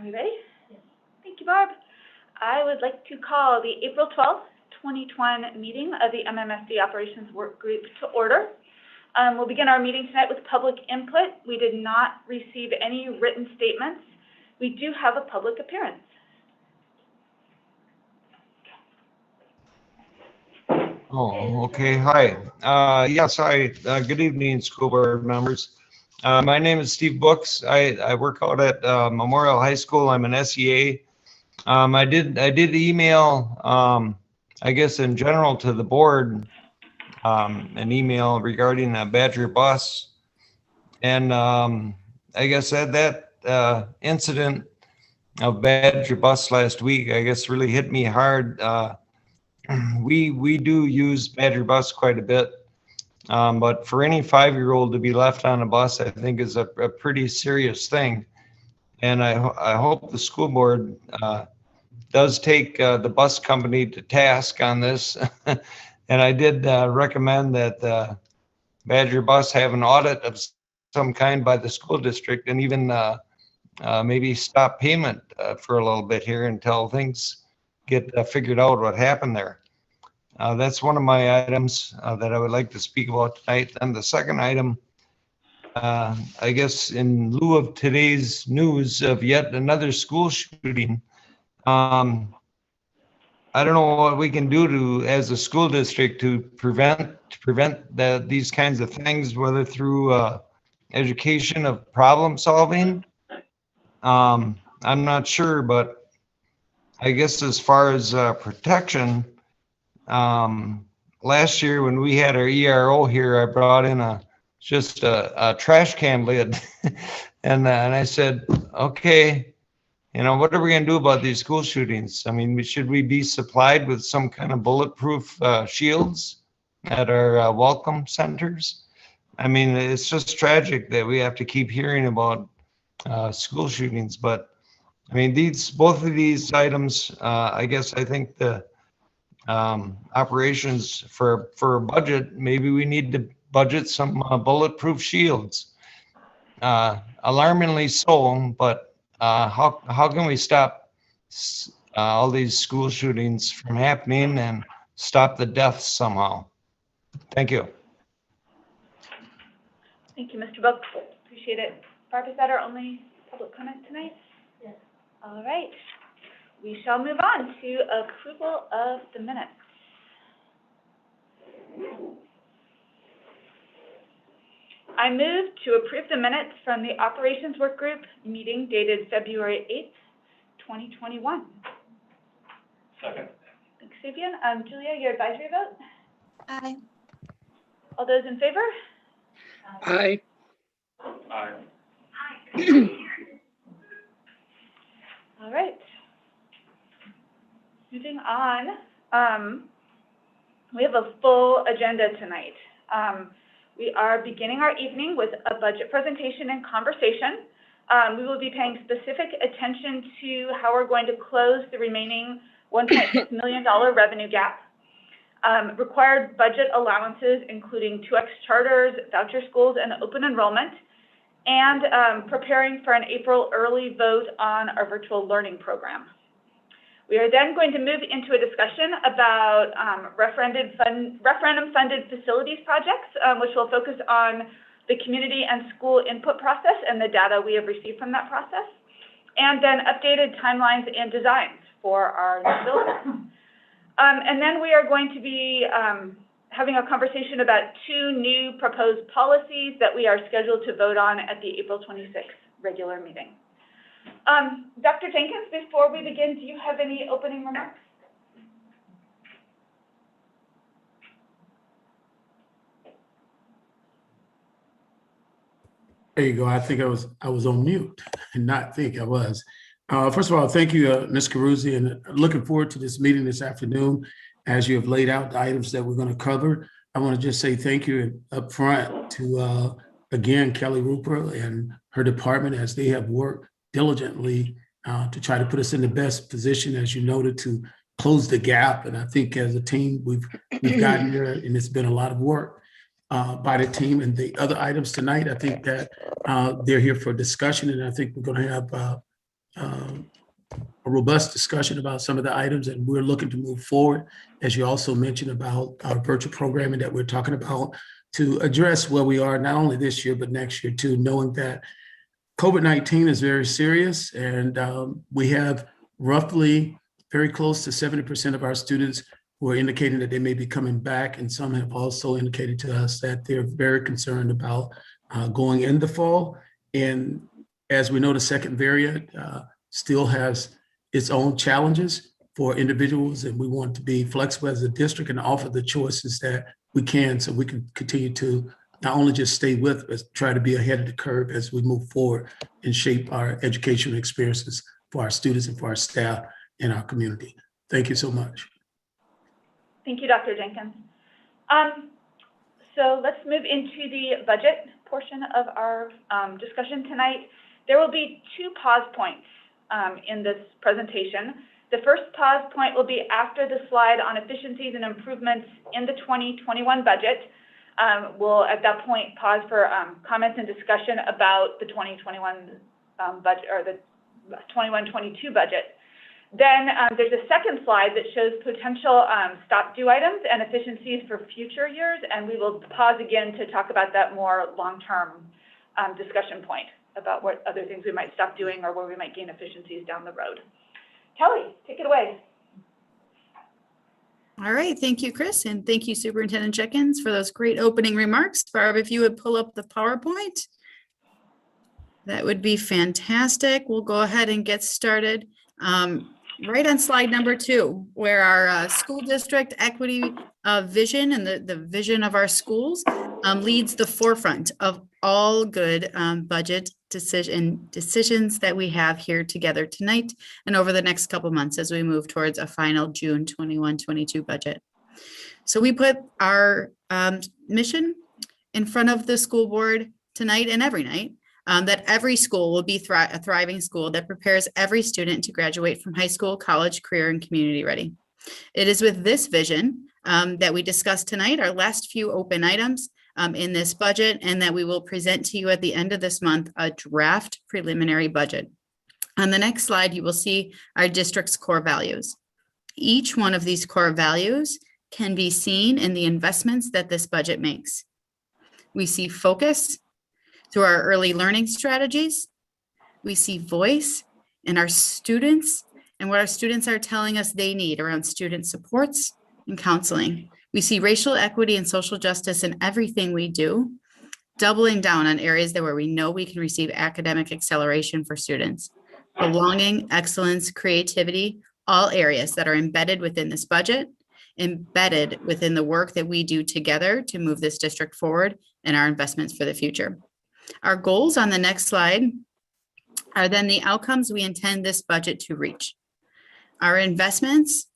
Are we ready? Yes. Thank you, Barb. I would like to call the April 12th, 2021 meeting of the MMSD Operations Work Group to order. We'll begin our meeting tonight with public input. We did not receive any written statements. We do have a public appearance. Oh, okay. Hi. Yes, hi. Good evening, school board members. My name is Steve Books. I work out at Memorial High School. I'm an SEA. I did email, I guess in general to the board, an email regarding a Badger bus. And I guess that incident of Badger bus last week, I guess really hit me hard. We do use Badger bus quite a bit, but for any 5-year-old to be left on a bus, I think is a pretty serious thing. And I hope the school board does take the bus company to task on this. And I did recommend that Badger bus have an audit of some kind by the school district, and even maybe stop payment for a little bit here until things get figured out what happened there. That's one of my items that I would like to speak about tonight. And the second item, I guess in lieu of today's news of yet another school shooting, I don't know what we can do to, as a school district, to prevent these kinds of things, whether through education of problem solving. I'm not sure, but I guess as far as protection, last year when we had our ERO here, I brought in just a trash can lid, and I said, okay, what are we going to do about these school shootings? I mean, should we be supplied with some kind of bulletproof shields at our welcome centers? I mean, it's just tragic that we have to keep hearing about school shootings, but I mean, both of these items, I guess I think the operations for a budget, maybe we need to budget some bulletproof shields. Alarmingly so, but how can we stop all these school shootings from happening and stop the deaths somehow? Thank you. Thank you, Mr. Books. Appreciate it. Barb, is that our only public comment tonight? Yes. All right. We shall move on to approval of the minutes. I move to approve the minutes from the Operations Work Group meeting dated February 8th, 2021. Second. Thanks, Vivian. Julia, your advisory vote? Aye. All those in favor? Aye. Aye. All right. Moving on, we have a full agenda tonight. We are beginning our evening with a budget presentation and conversation. We will be paying specific attention to how we're going to close the remaining $1.6 million revenue gap, required budget allowances, including 2X charters, voucher schools, and open enrollment, and preparing for an April early vote on our virtual learning program. We are then going to move into a discussion about referendum-funded facilities projects, which will focus on the community and school input process and the data we have received from that process, and then updated timelines and designs for our new building. And then we are going to be having a conversation about 2 new proposed policies that we are scheduled to vote on at the April 26th regular meeting. Dr. Jenkins, before we begin, do you have any opening remarks? There you go. I think I was on mute and not think I was. First of all, thank you, Ms. Carusi, and looking forward to this meeting this afternoon. As you have laid out the items that we're going to cover, I want to just say thank you up front to, again, Kelly Rupert and her department, as they have worked diligently to try to put us in the best position, as you noted, to close the gap. And I think as a team, we've gotten there, and it's been a lot of work by the team. And the other items tonight, I think that they're here for discussion, and I think we're going to have a robust discussion about some of the items, and we're looking to move forward, as you also mentioned about our virtual programming that we're talking about, to address where we are not only this year, but next year too, knowing that COVID-19 is very serious, and we have roughly very close to 70% of our students who are indicating that they may be coming back, and some have also indicated to us that they're very concerned about going in the fall. And as we know, the second variant still has its own challenges for individuals, and we want to be flexible as a district and offer the choices that we can, so we can continue to not only just stay with, but try to be ahead of the curve as we move forward and shape our educational experiences for our students and for our staff and our community. Thank you so much. Thank you, Dr. Jenkins. So let's move into the budget portion of our discussion tonight. There will be 2 pause points in this presentation. The first pause point will be after the slide on efficiencies and improvements in the 2021 budget. We'll at that point pause for comments and discussion about the 2021 budget, or the 21-22 budget. Then there's a second slide that shows potential stop-due items and efficiencies for future years, and we will pause again to talk about that more long-term discussion point about what other things we might stop doing or where we might gain efficiencies down the road. Kelly, take it away. All right, thank you, Chris, and thank you, Superintendent Jenkins, for those great opening remarks. Barb, if you would pull up the PowerPoint, that would be fantastic. We'll go ahead and get started. Right on slide number 2, where our school district equity vision and the vision of our schools leads the forefront of all good budget decisions that we have here together tonight and over the next couple months as we move towards a final June 21-22 budget. So we put our mission in front of the school board tonight and every night, that every school will be a thriving school that prepares every student to graduate from high school, college, career, and community ready. It is with this vision that we discussed tonight, our last few open items in this budget, and that we will present to you at the end of this month a draft preliminary budget. On the next slide, you will see our district's core values. Each one of these core values can be seen in the investments that this budget makes. We see focus through our early learning strategies. We see voice in our students and what our students are telling us they need around student supports and counseling. We see racial equity and social justice in everything we do, doubling down on areas where we know we can receive academic acceleration for students. Belonging, excellence, creativity, all areas that are embedded within this budget, embedded within the work that we do together to move this district forward and our investments for the future. Our goals on the next slide are then the outcomes we intend this budget to reach. Our investments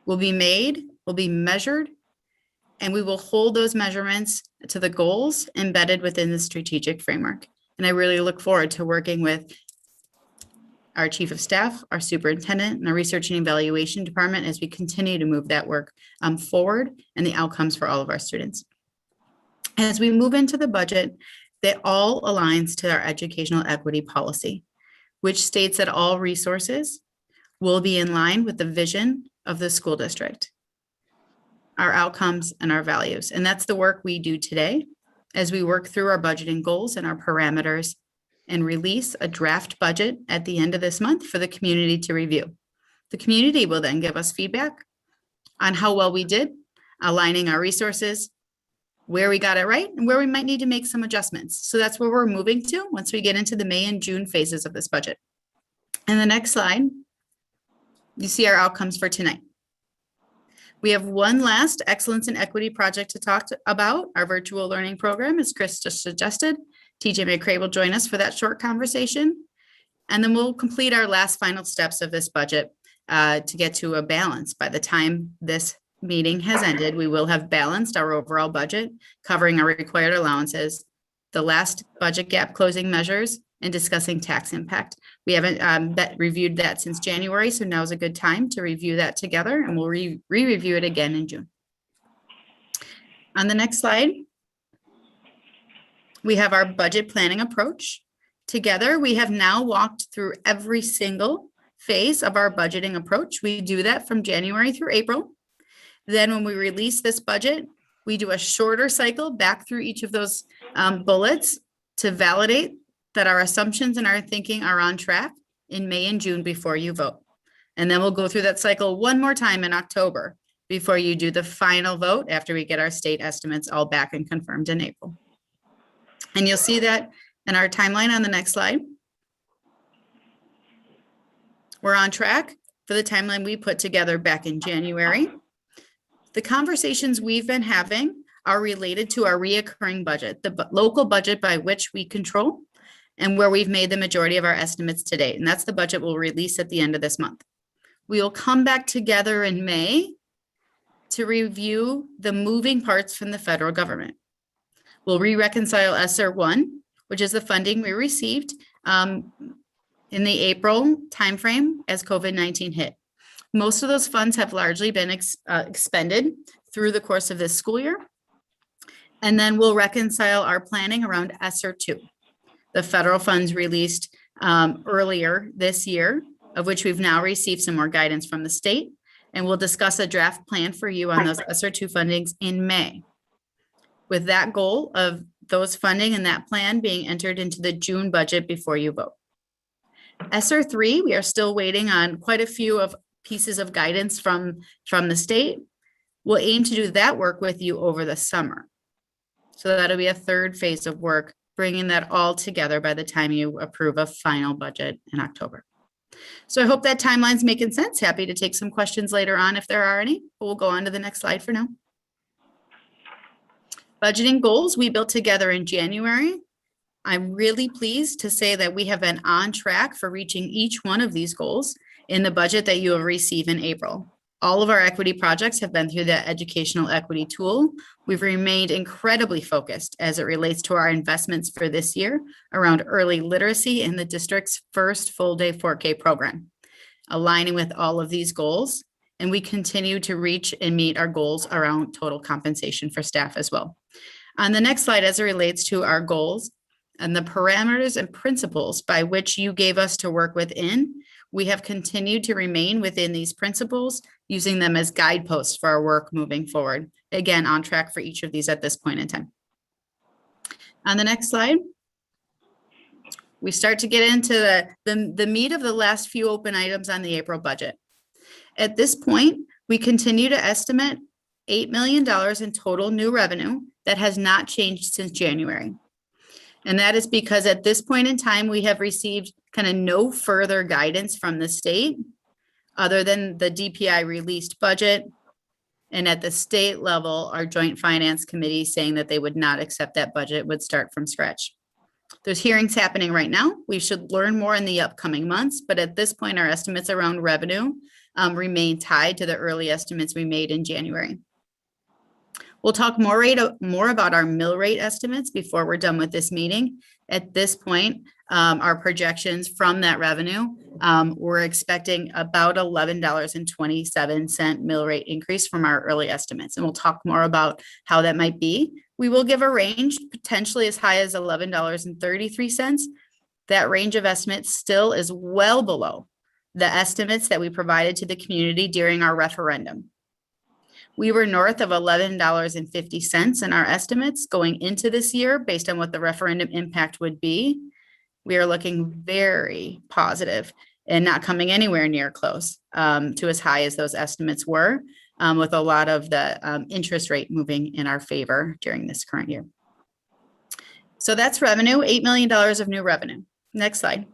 will be made, will be measured, and we will hold those measurements to the goals embedded within the strategic framework. And I really look forward to working with our chief of staff, our superintendent, and our research and evaluation department as we continue to move that work forward and the outcomes for all of our students. As we move into the budget, that all aligns to our educational equity policy, which states that all resources will be in line with the vision of the school district, our outcomes and our values. And that's the work we do today as we work through our budgeting goals and our parameters and release a draft budget at the end of this month for the community to review. The community will then give us feedback on how well we did, aligning our resources, where we got it right, and where we might need to make some adjustments. So that's where we're moving to once we get into the May and June phases of this budget. And the next slide, you see our outcomes for tonight. We have one last excellence and equity project to talk about, our virtual learning program, as Chris just suggested. TJ McCrae will join us for that short conversation. And then we'll complete our last final steps of this budget to get to a balance. By the time this meeting has ended, we will have balanced our overall budget, covering our required allowances, the last budget gap closing measures, and discussing tax impact. We haven't reviewed that since January, so now's a good time to review that together, and we'll re-review it again in June. On the next slide, we have our budget planning approach. Together, we have now walked through every single phase of our budgeting approach. We do that from January through April. Then when we release this budget, we do a shorter cycle back through each of those bullets to validate that our assumptions and our thinking are on track in May and June before you vote. And then we'll go through that cycle one more time in October before you do the final vote after we get our state estimates all back and confirmed in April. And you'll see that in our timeline on the next slide. We're on track for the timeline we put together back in January. The conversations we've been having are related to our reoccurring budget, the local budget by which we control and where we've made the majority of our estimates to date. And that's the budget we'll release at the end of this month. We will come back together in May to review the moving parts from the federal government. We'll re-reconcile ESSER 1, which is the funding we received in the April timeframe as COVID-19 hit. Most of those funds have largely been expended through the course of this school year. And then we'll reconcile our planning around ESSER 2, the federal funds released earlier this year, of which we've now received some more guidance from the state. And we'll discuss a draft plan for you on those ESSER 2 fundings in May, with that goal of those funding and that plan being entered into the June budget before you vote. ESSER 3, we are still waiting on quite a few of pieces of guidance from the state. We'll aim to do that work with you over the summer. So that'll be a third phase of work, bringing that all together by the time you approve a final budget in October. So I hope that timeline's making sense. Happy to take some questions later on if there are any. We'll go on to the next slide for now. Budgeting goals we built together in January. I'm really pleased to say that we have been on track for reaching each one of these goals in the budget that you will receive in April. All of our equity projects have been through the educational equity tool. We've remained incredibly focused as it relates to our investments for this year around early literacy in the district's first full day 4K program, aligning with all of these goals. And we continue to reach and meet our goals around total compensation for staff as well. On the next slide, as it relates to our goals and the parameters and principles by which you gave us to work within, we have continued to remain within these principles, using them as guideposts for our work moving forward. Again, on track for each of these at this point in time. On the next slide, we start to get into the meat of the last few open items on the April budget. At this point, we continue to estimate $8 million in total new revenue that has not changed since January. And that is because at this point in time, we have received kind of no further guidance from the state other than the DPI released budget. And at the state level, our joint finance committee saying that they would not accept that budget, would start from scratch. There's hearings happening right now. We should learn more in the upcoming months, but at this point, our estimates around revenue remain tied to the early estimates we made in January. We'll talk more about our mill rate estimates before we're done with this meeting. At this point, our projections from that revenue, we're expecting about $11.27 mill rate increase from our early estimates. And we'll talk more about how that might be. We will give a range potentially as high as $11.33. That range of estimates still is well below the estimates that we provided to the community during our referendum. We were north of $11.50 in our estimates going into this year based on what the referendum impact would be. We are looking very positive and not coming anywhere near close to as high as those estimates were, with a lot of the interest rate moving in our favor during this current year. So that's revenue, $8 million of new revenue. Next slide.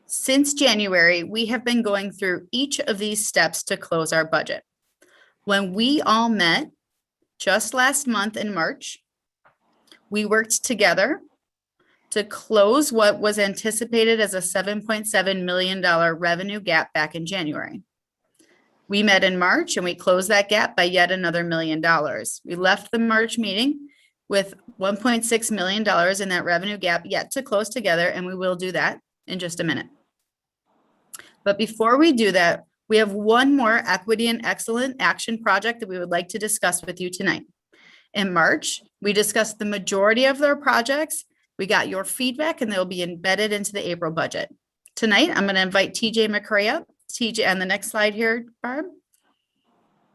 Since January, we have been going through each of these steps to close our budget. When we all met just last month in March, we worked together to close what was anticipated as a $7.7 million revenue gap back in January. We met in March and we closed that gap by yet another $1 million. We left the March meeting with $1.6 million in that revenue gap yet to close together, and we will do that in just a minute. But before we do that, we have one more equity and excellent action project that we would like to discuss with you tonight. In March, we discussed the majority of their projects We got your feedback and they'll be embedded into the April budget. Tonight, I'm going to invite TJ McCray up, TJ on the next slide here, Barb,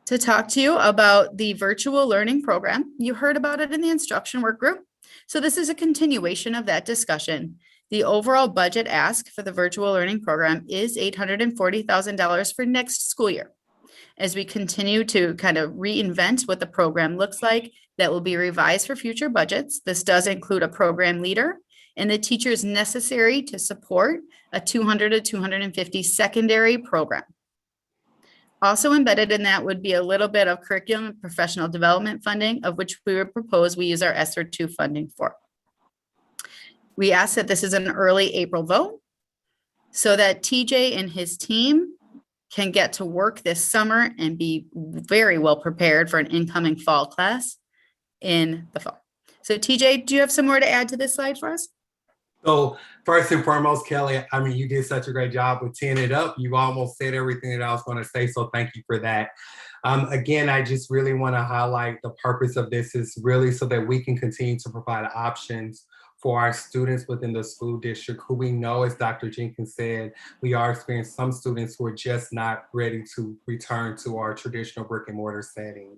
to talk to you about the virtual learning program. You heard about it in the instruction work group. So this is a continuation of that discussion. The overall budget ask for the virtual learning program is $840,000 for next school year. As we continue to kind of reinvent what the program looks like, that will be revised for future budgets. This does include a program leader and the teachers necessary to support a 200 to 250 secondary program. Also embedded in that would be a little bit of curriculum and professional development funding, of which we would propose we use our ESSER 2 funding for. We ask that this is an early April vote so that TJ and his team can get to work this summer and be very well prepared for an incoming fall class in the fall. So TJ, do you have some more to add to this slide for us? So first and foremost, Kelly, I mean, you did such a great job with teeing it up. You almost said everything that I was going to say, so thank you for that. Again, I just really want to highlight the purpose of this is really so that we can continue to provide options for our students within the school district who we know, as Dr. Jenkins said, we are experiencing some students who are just not ready to return to our traditional brick and mortar setting.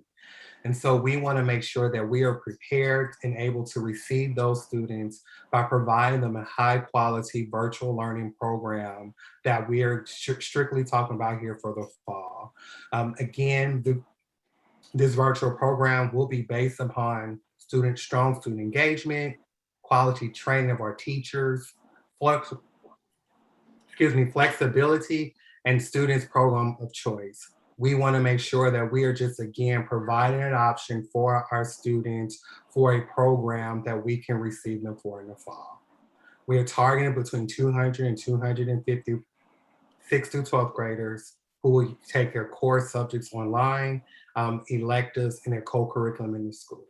And so we want to make sure that we are prepared and able to receive those students by providing them a high quality virtual learning program that we are strictly talking about here for the fall. Again, this virtual program will be based upon strong student engagement, quality training of our teachers, flexibility, and students' program of choice. We want to make sure that we are just, again, providing an option for our students for a program that we can receive them for in the fall. We are targeting between 200 and 250 6th through 12th graders who will take their core subjects online, electives, and their co-curriculum in the school.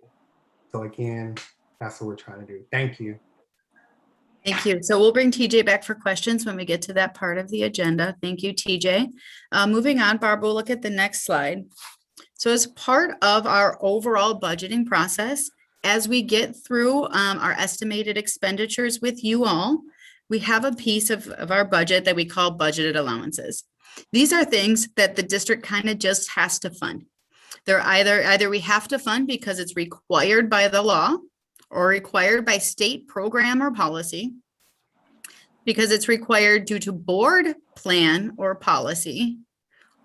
So again, that's what we're trying to do. Thank you. Thank you. So we'll bring TJ back for questions when we get to that part of the agenda. Thank you, TJ. Moving on, Barb, we'll look at the next slide. So as part of our overall budgeting process, as we get through our estimated expenditures with you all, we have a piece of our budget that we call budgeted allowances. These are things that the district kind of just has to fund. They're either we have to fund because it's required by the law, or required by state program or policy, because it's required due to board plan or policy,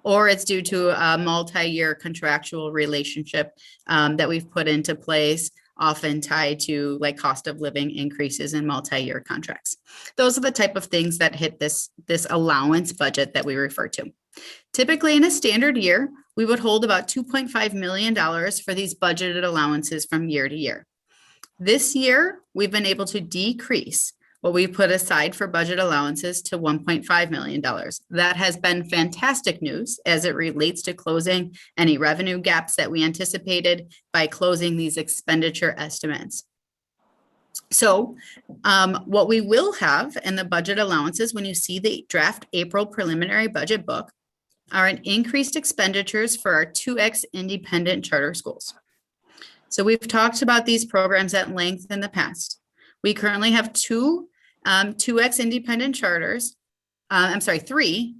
or it's due to a multi-year contractual relationship that we've put into place, often tied to like cost of living increases in multi-year contracts. Those are the type of things that hit this allowance budget that we refer to. Typically in a standard year, we would hold about $2.5 million for these budgeted allowances from year to year. This year, we've been able to decrease what we put aside for budget allowances to $1.5 million. That has been fantastic news as it relates to closing any revenue gaps that we anticipated by closing these expenditure estimates. So what we will have in the budget allowances when you see the draft April preliminary budget book are an increased expenditures for our 2X independent charter schools. So we've talked about these programs at length in the past. We currently have two 2X independent charters. Three.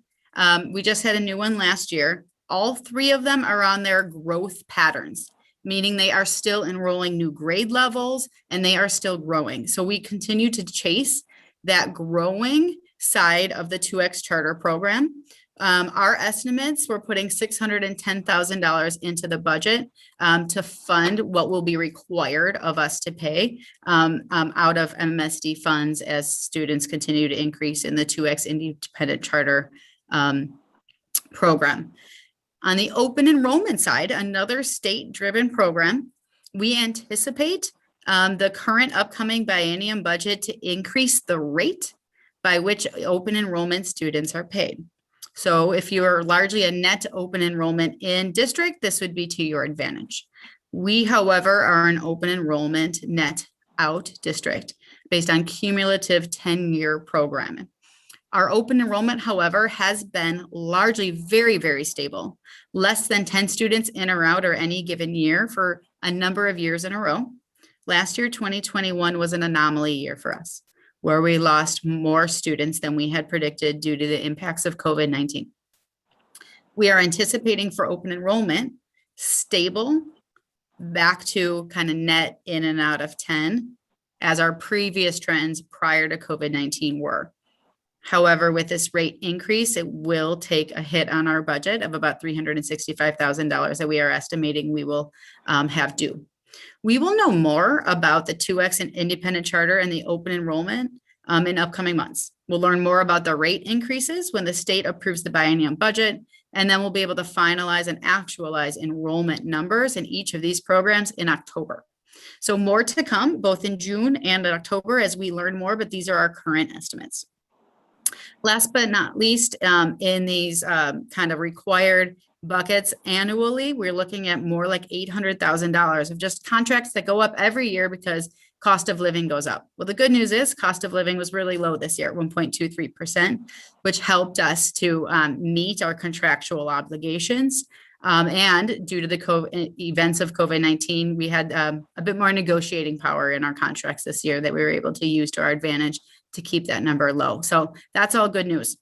We just had a new one last year. All three of them are on their growth patterns, meaning they are still enrolling new grade levels and they are still growing. So we continue to chase that growing side of the 2X charter program. Our estimates, we're putting $610,000 into the budget to fund what will be required of us to pay out of MSD funds as students continue to increase in the 2X independent charter program. On the open enrollment side, another state-driven program, we anticipate the current upcoming biennium budget to increase the rate by which open enrollment students are paid. So if you are largely a net open enrollment in district, this would be to your advantage. We, however, are an open enrollment net out district based on cumulative 10-year programming. Our open enrollment, however, has been largely very, very stable. Less than 10 students in or out or any given year for a number of years in a row. Last year, 2021 was an anomaly year for us, where we lost more students than we had predicted due to the impacts of COVID-19. We are anticipating for open enrollment, stable, back to kind of net in and out of 10, as our previous trends prior to COVID-19 were. However, with this rate increase, it will take a hit on our budget of about $365,000 that we are estimating we will have due. We will know more about the 2X and independent charter and the open enrollment in upcoming months. We'll learn more about the rate increases when the state approves the biennium budget, and then we'll be able to finalize and actualize enrollment numbers in each of these programs in October. So more to come, both in June and in October as we learn more, but these are our current estimates. Last but not least, in these kind of required buckets annually, we're looking at more like $800,000 of just contracts that go up every year because cost of living goes up. Well, the good news is cost of living was really low this year at 1.23%, which helped us to meet our contractual obligations. And due to the events of COVID-19, we had a bit more negotiating power in our contracts this year that we were able to use to our advantage to keep that number low. So that's all good news.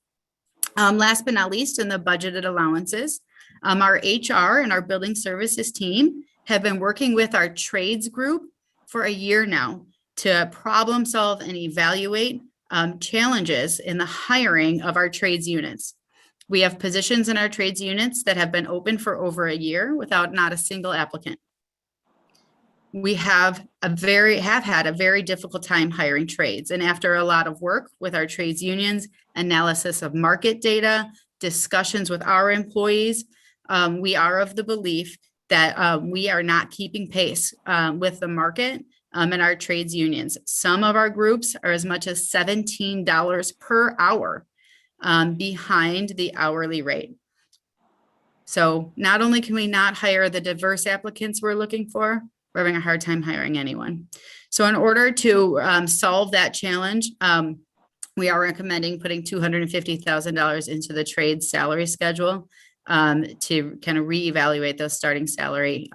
Last but not least, in the budgeted allowances, our HR and our building services team have been working with our trades group for a year now to problem solve and evaluate challenges in the hiring of our trades units. We have positions in our trades units that have been open for over a year without not a single applicant. We have had a very difficult time hiring trades. And after a lot of work with our trades unions, analysis of market data, discussions with our employees, we are of the belief that we are not keeping pace with the market and our trades unions. Some of our groups are as much as $17 per hour behind the hourly rate. So not only can we not hire the diverse applicants we're looking for, we're having a hard time hiring anyone. So in order to solve that challenge, we are recommending putting $250,000 into the trade salary schedule to kind of reevaluate those starting salary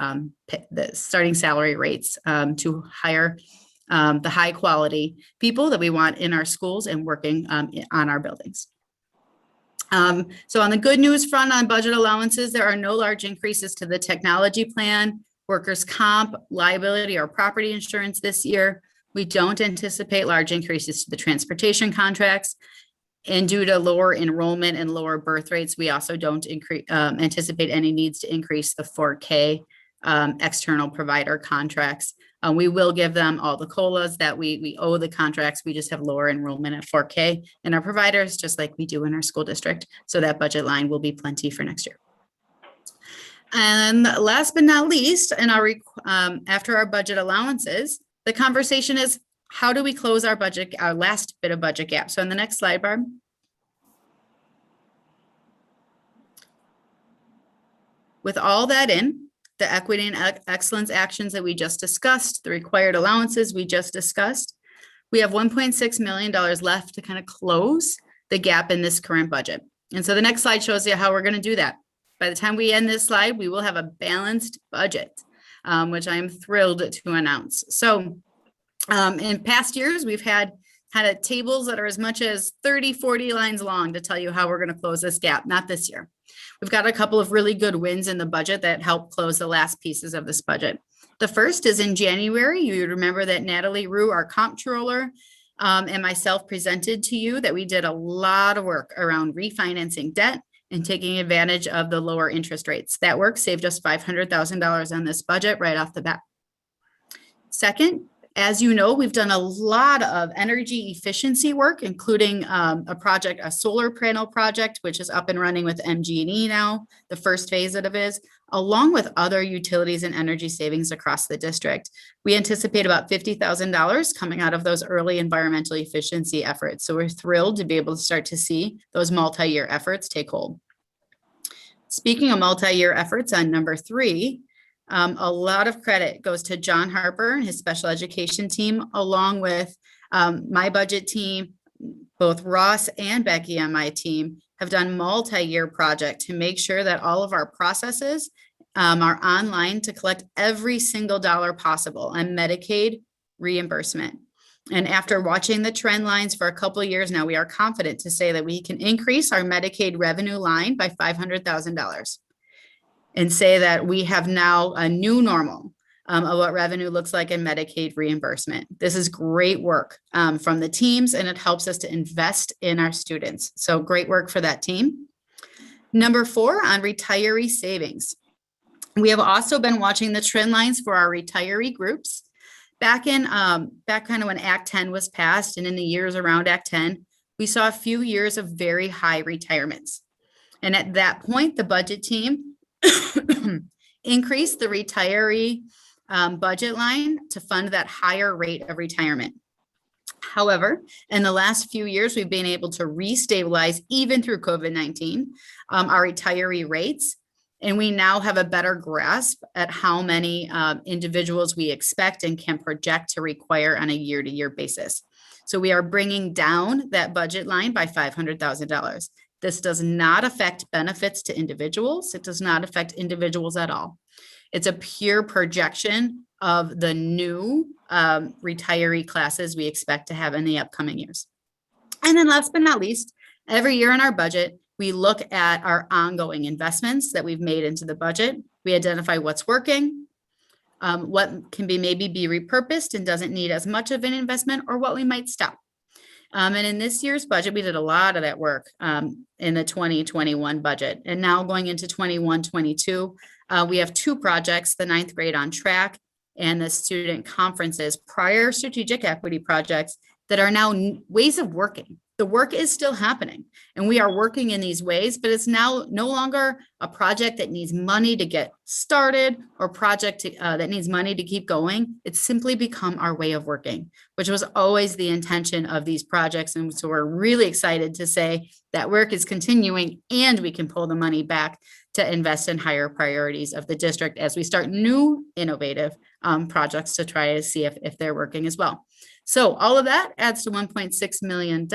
rates to hire the high quality people that we want in our schools and working on our buildings. So on the good news front on budget allowances, there are no large increases to the technology plan, workers' comp, liability, or property insurance this year. We don't anticipate large increases to the transportation contracts. And due to lower enrollment and lower birth rates, we also don't anticipate any needs to increase the 4K external provider contracts. We will give them all the COLAs that we owe the contracts. We just have lower enrollment at 4K and our providers, just like we do in our school district. So that budget line will be plenty for next year. And last but not least, in our after our budget allowances, the conversation is, how do we close our budget, our last bit of budget gap? So on the next slide, Barb. With all that in, the equity and excellence actions that we just discussed, the required allowances we just discussed, we have $1.6 million left to kind of close the gap in this current budget. And so the next slide shows you how we're going to do that. By the time we end this slide, we will have a balanced budget, which I am thrilled to announce. So in past years, we've had tables that are as much as 30, 40 lines long to tell you how we're going to close this gap. Not this year. We've got a couple of really good wins in the budget that help close the last pieces of this budget. The first is in January. You remember that Natalie Rue, our comptroller, and myself presented to you that we did a lot of work around refinancing debt and taking advantage of the lower interest rates. That work saved us $500,000 on this budget right off the bat. Second, as you know, we've done a lot of energy efficiency work, including a solar panel project, which is up and running with MG&E now, the first phase of it is, along with other utilities and energy savings across the district. We anticipate about $50,000 coming out of those early environmental efficiency efforts. So we're thrilled to be able to start to see those multi-year efforts take hold. Speaking of multi-year efforts, on number 3, a lot of credit goes to John Harper and his special education team, along with my budget team. Both Ross and Becky on my team have done multi-year project to make sure that all of our processes are online to collect every single dollar possible on Medicaid reimbursement. And after watching the trend lines for a couple of years now, we are confident to say that we can increase our Medicaid revenue line by $500,000 and say that we have now a new normal of what revenue looks like in Medicaid reimbursement. This is great work from the teams, and it helps us to invest in our students. So great work for that team. Number 4 on retiree savings. We have also been watching the trend lines for our retiree groups. Back kind of when Act 10 was passed and in the years around Act 10, we saw a few years of very high retirements. And at that point, the budget team increased the retiree budget line to fund that higher rate of retirement. However, in the last few years, we've been able to restabilize, even through COVID-19, our retiree rates. And we now have a better grasp at how many individuals we expect and can project to require on a year-to-year basis. So we are bringing down that budget line by $500,000. This does not affect benefits to individuals. It does not affect individuals at all. It's a pure projection of the new retiree classes we expect to have in the upcoming years. And then last but not least, every year in our budget, we look at our ongoing investments that we've made into the budget. We identify what's working, what can maybe be repurposed and doesn't need as much of an investment, or what we might stop. And in this year's budget, we did a lot of that work in the 2021 budget. And now going into 21-22, we have 2 projects, the 9th grade on track and the student conferences, prior strategic equity projects that are now ways of working. The work is still happening and we are working in these ways, but it's now no longer a project that needs money to get started or project that needs money to keep going. It's simply become our way of working, which was always the intention of these projects. And so we're really excited to say that work is continuing and we can pull the money back to invest in higher priorities of the district as we start new innovative projects to try to see if they're working as well. So all of that adds to $1.6 million.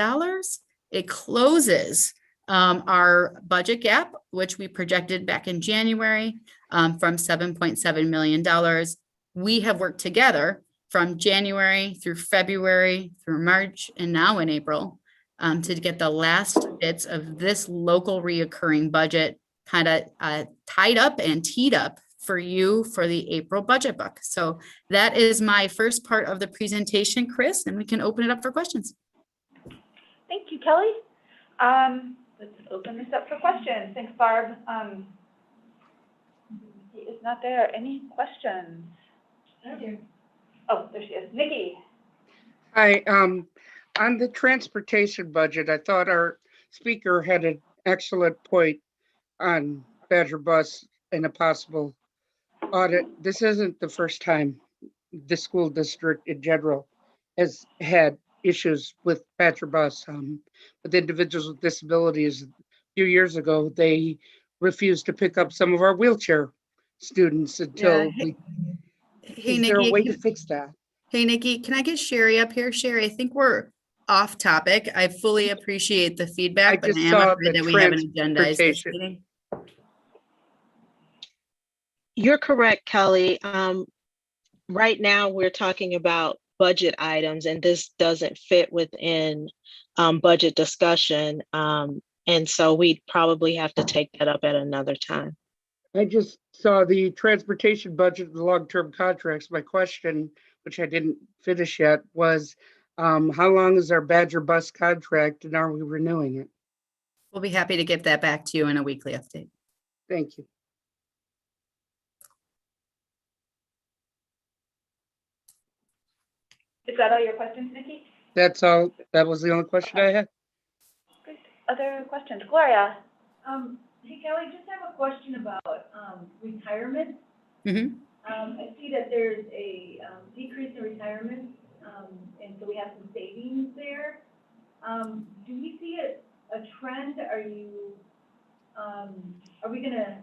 It closes our budget gap, which we projected back in January from $7.7 million. We have worked together from January through February, through March, and now in April to get the last bits of this local reoccurring budget kind of tied up and teed up for you for the April budget book. So that is my first part of the presentation, Chris, and we can open it up for questions. Thank you, Kelly. Let's open this up for questions. Thanks, Barb. He is not there. Any questions? Oh, there she is. Nikki. Hi, on the transportation budget, I thought our speaker had an excellent point on Badger Bus and a possible audit. This isn't the first time the school district in general has had issues with Badger Bus. With individuals with disabilities, a few years ago, they refused to pick up some of our wheelchair students until Hey, is there a Nikki, way to fix that? Hey, Nikki, can I get Sherry up here? Sherry, I think we're off topic. I fully appreciate the feedback, but I am afraid that we haven't agendized this meeting. You're correct, Kelly. Right now, we're talking about budget items, and this doesn't fit within budget discussion. And so we'd probably have to take that up at another time. I just saw the transportation budget and long-term contracts. My question, which I didn't finish yet, was how long is our Badger Bus contract and are we renewing it? We'll be happy to get that back to you in a weekly update. Thank you. Is that all your questions, Nikki? That's all. That was the only question I had. Great. Other questions? Gloria? Hey, Kelly, just have a question about retirement. Mm-hmm. I see that there's a decrease in retirement, and so we have some savings there. Do we see a trend? Are we gonna,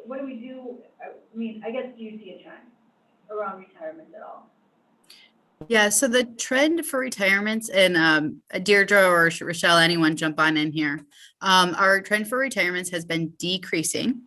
what do we do? I mean, I guess, do you see a trend around retirement at all? Yeah, so the trend for retirements, and Deirdre or Rochelle, anyone jump on in here. Our trend for retirements has been decreasing.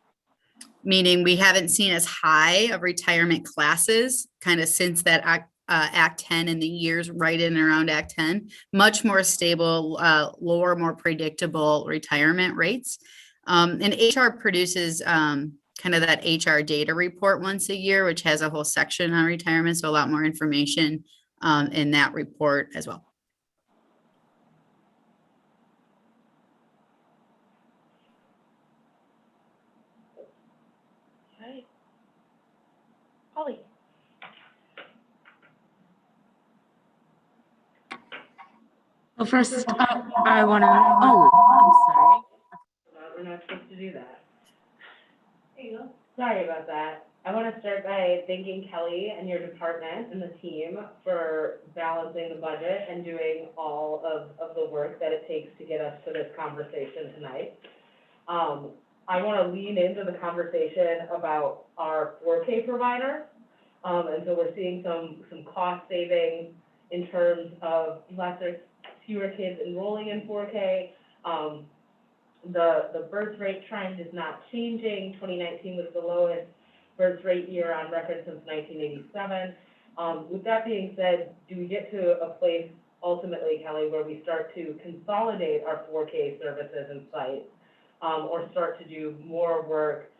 meaning we haven't seen as high of retirement classes kind of since that Act 10 in the years right in and around Act 10, much more stable, lower, more predictable retirement rates. And HR produces kind of that HR data report once a year, which has a whole section on retirement. So a lot more information in that report as well. Okay. Holly. Well, first up, I want to, I'm sorry. We're not supposed to do that. There you go. Sorry about that. I want to start by thanking Kelly and your department and the team for balancing the budget and doing all of the work that it takes to get us to this conversation tonight. I want to lean into the conversation about our 4K providers. And so we're seeing some cost savings in terms of fewer kids enrolling in 4K. The birth rate trend is not changing. 2019 was the lowest birth rate year on record since 1987. With that being said, do we get to a place ultimately, Kelly, where we start to consolidate our 4K services and sites, or start to do more work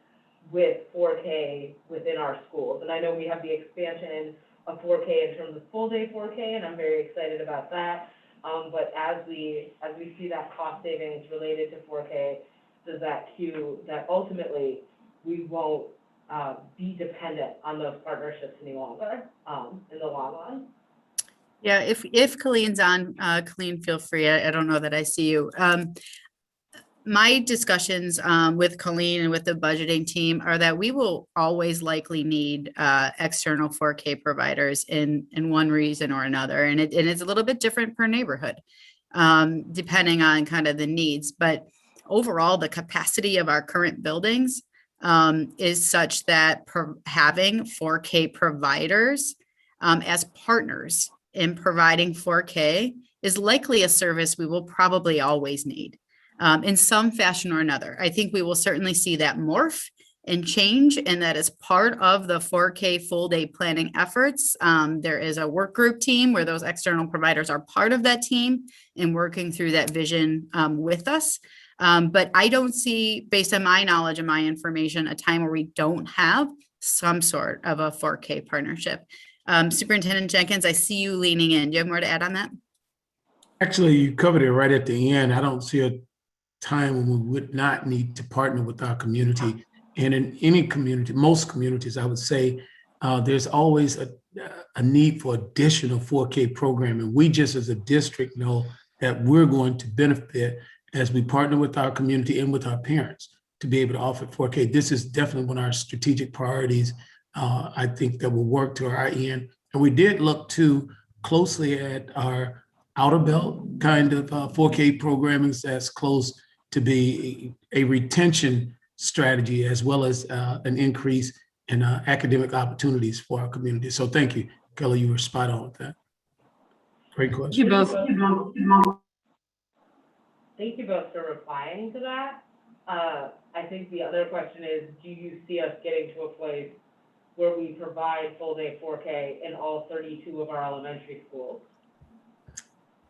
with 4K within our schools? And I know we have the expansion of 4K in terms of full day 4K, and I'm very excited about that. But as we see that cost savings related to 4K, does that cue that ultimately we won't be dependent on those partnerships any longer in the long run? Yeah, if Colleen's on, Colleen, feel free. I don't know that I see you. My discussions with Colleen and with the budgeting team are that we will always likely need external 4K providers in one reason or another. And it's a little bit different per neighborhood, depending on kind of the needs. But overall, the capacity of our current buildings is such that having 4K providers as partners in providing 4K is likely a service we will probably always need. In some fashion or another. I think we will certainly see that morph and change, and that is part of the 4K full day planning efforts. There is a work group team where those external providers are part of that team and working through that vision with us. But I don't see, based on my knowledge and my information, a time where we don't have some sort of a 4K partnership. Superintendent Jenkins, I see you leaning in. Do you have more to add on that? Actually, you covered it right at the end. I don't see a time when we would not need to partner with our community. And in any community, most communities, I would say, there's always a need for additional 4K programming. We just as a district know that we're going to benefit as we partner with our community and with our parents to be able to offer 4K. This is definitely one of our strategic priorities. I think that will work to our end. And we did look too closely at our outer belt kind of 4K programming that's close to be a retention strategy, as well as an increase in academic opportunities for our community. So thank you, Kelly, you were spot on with that. Great question. Thank you both for replying to that. I think the other question is, do you see us getting to a place where we provide full day 4K in all 32 of our elementary schools?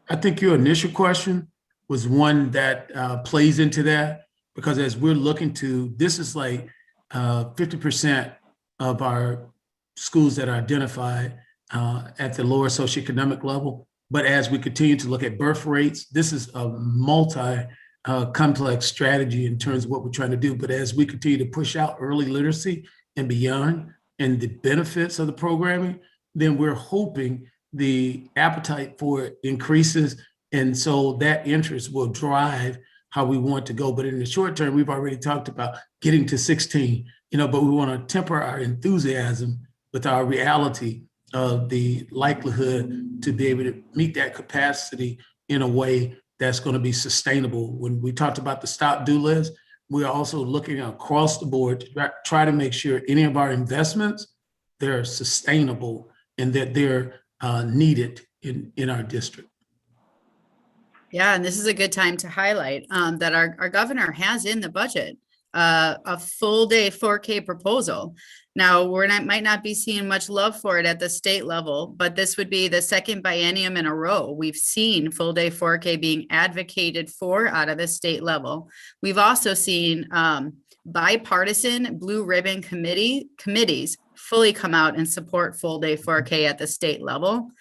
I think your initial question was one that plays into that, because as we're looking to, this is like 50% of our schools that are identified at the lower socioeconomic level. But as we continue to look at birth rates, this is a complex strategy in terms of what we're trying to do. But as we continue to push out early literacy and beyond and the benefits of the programming, then we're hoping the appetite for it increases. And so that interest will drive how we want to go. But in the short term, we've already talked about getting to 16, but we want to temper our enthusiasm with our reality of the likelihood to be able to meet that capacity in a way that's going to be sustainable. When we talked about the stop-do list, we're also looking across the board to try to make sure any of our investments, they're sustainable and that they're needed in our district. Yeah, and this is a good time to highlight that our governor has in the budget a full day 4K proposal. Now, might not be seeing much love for it at the state level, but this would be the second biennium in a row. We've seen full day 4K being advocated for out of the state level. We've also seen bipartisan blue ribbon committees fully come out and support full day 4K at the state level.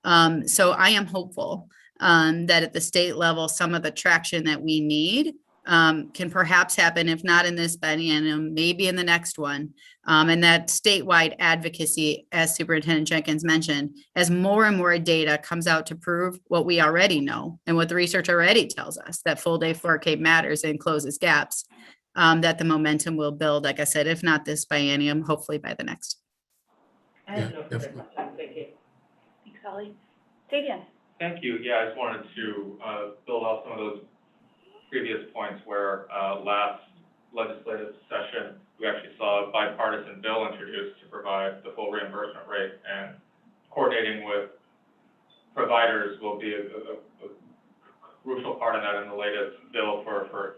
So I am hopeful that at the state level, some of the traction that we need can perhaps happen, if not in this biennium, maybe in the next one. And that statewide advocacy, as Superintendent Jenkins mentioned, as more and more data comes out to prove what we already know and what the research already tells us, that full day 4K matters and closes gaps, that the momentum will build, like I said, if not this biennium, hopefully by the next. I have Yeah, no further definitely. questions. Thank you. Thanks, Ollie. Fabian? Thank you. Yeah, I just wanted to build off some of those previous points where last legislative session, we actually saw a bipartisan bill introduced to provide the full reimbursement rate, and coordinating with providers will be a crucial part of that in the latest bill for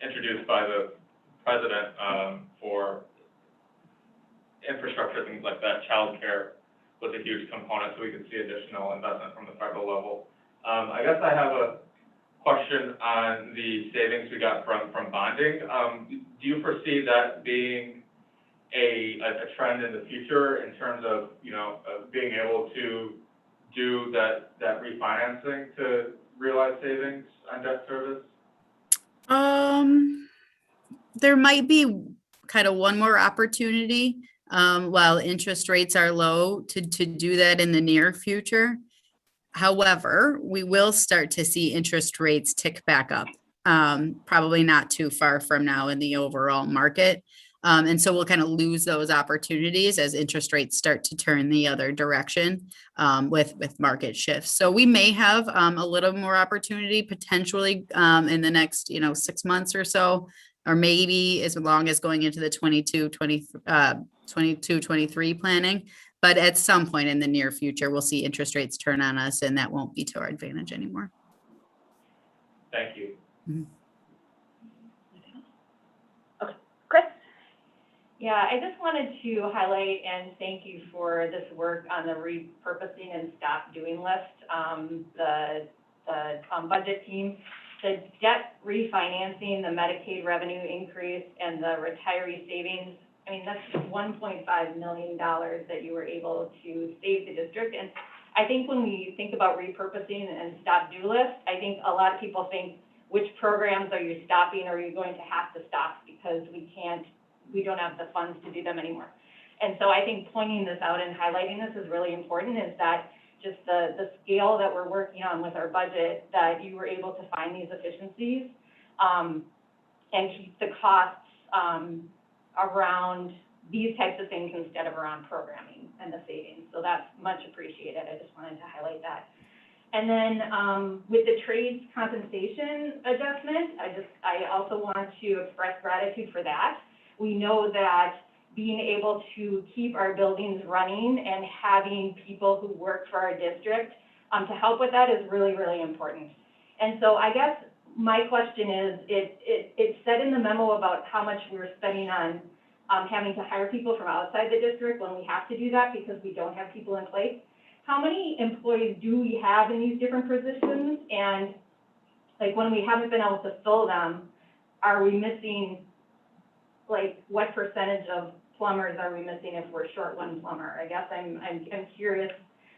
introduced by the president for infrastructure, things like that. Childcare was a huge component, so we could see additional investment from the federal level. I guess I have a question on the savings we got from bonding. Do you foresee that being a trend in the future in terms of, being able to do that refinancing to realize savings on debt service? There might be kind of one more opportunity while interest rates are low to do that in the near future. However, we will start to see interest rates tick back up, probably not too far from now in the overall market. And so we'll kind of lose those opportunities as interest rates start to turn the other direction with market shifts. So we may have a little more opportunity potentially in the next 6 months or so, or maybe as long as going into the 22-23 planning. But at some point in the near future, we'll see interest rates turn on us, and that won't be to our advantage anymore. Thank you. Mm-hmm. Okay, Chris? Yeah, I just wanted to highlight and thank you for this work on the repurposing and stop doing list. The budget team, the debt refinancing, the Medicaid revenue increase, and the retiree savings. I mean, that's $1.5 million that you were able to save the district. And I think when we think about repurposing and stop do list, I think a lot of people think, which programs are you stopping, or are you going to have to stop because we don't have the funds to do them anymore. And so I think pointing this out and highlighting this is really important, is that just the scale that we're working on with our budget, that you were able to find these efficiencies and keep the costs around these types of things instead of around programming and the savings. So that's much appreciated. I just wanted to highlight that. And then with the trades compensation adjustment, I also want to express gratitude for that. We know that being able to keep our buildings running and having people who work for our district to help with that is really, really important. And so I guess my question is, it said in the memo about how much we were spending on having to hire people from outside the district when we have to do that because we don't have people in place. How many employees do we have in these different positions? And like when we haven't been able to fill them, are we missing, like what percentage of plumbers are we missing if we're short one plumber? I guess I'm curious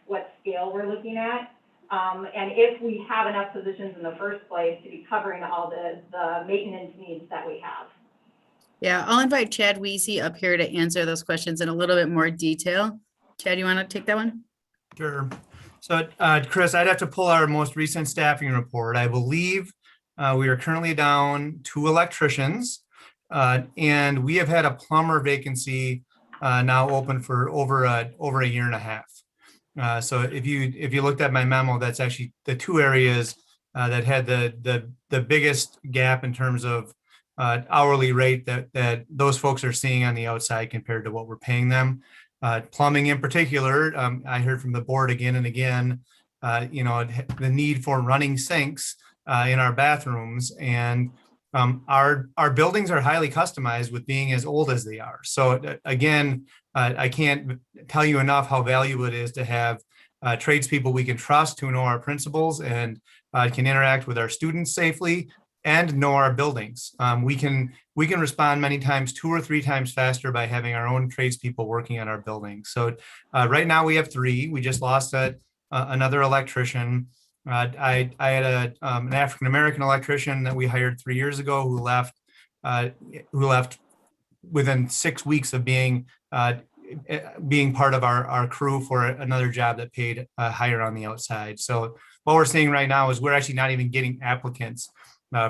what scale we're looking at. And if we have enough positions in the first place to be covering all the maintenance needs that we have. Yeah, I'll invite Chad Weesey up here to answer those questions in a little bit more detail. Chad, you want to take that one? Sure. So, Chris, I'd have to pull our most recent staffing report. I believe we are currently down 2 electricians, and we have had a plumber vacancy now open for over a year and a half. So if you looked at my memo, that's actually the 2 areas that had the biggest gap in terms of hourly rate that those folks are seeing on the outside compared to what we're paying them. Plumbing in particular, I heard from the board again and again, the need for running sinks in our bathrooms, and our buildings are highly customized with being as old as they are. So again, I can't tell you enough how valuable it is to have tradespeople we can trust, who know our principles and can interact with our students safely and know our buildings. We can respond many times, 2 or 3 times faster by having our own tradespeople working on our buildings. So right now we have 3. We just lost another electrician. I had an African-American electrician that we hired 3 years ago who left within 6 weeks of being part of our crew for another job that paid higher on the outside. So what we're seeing right now is we're actually not even getting applicants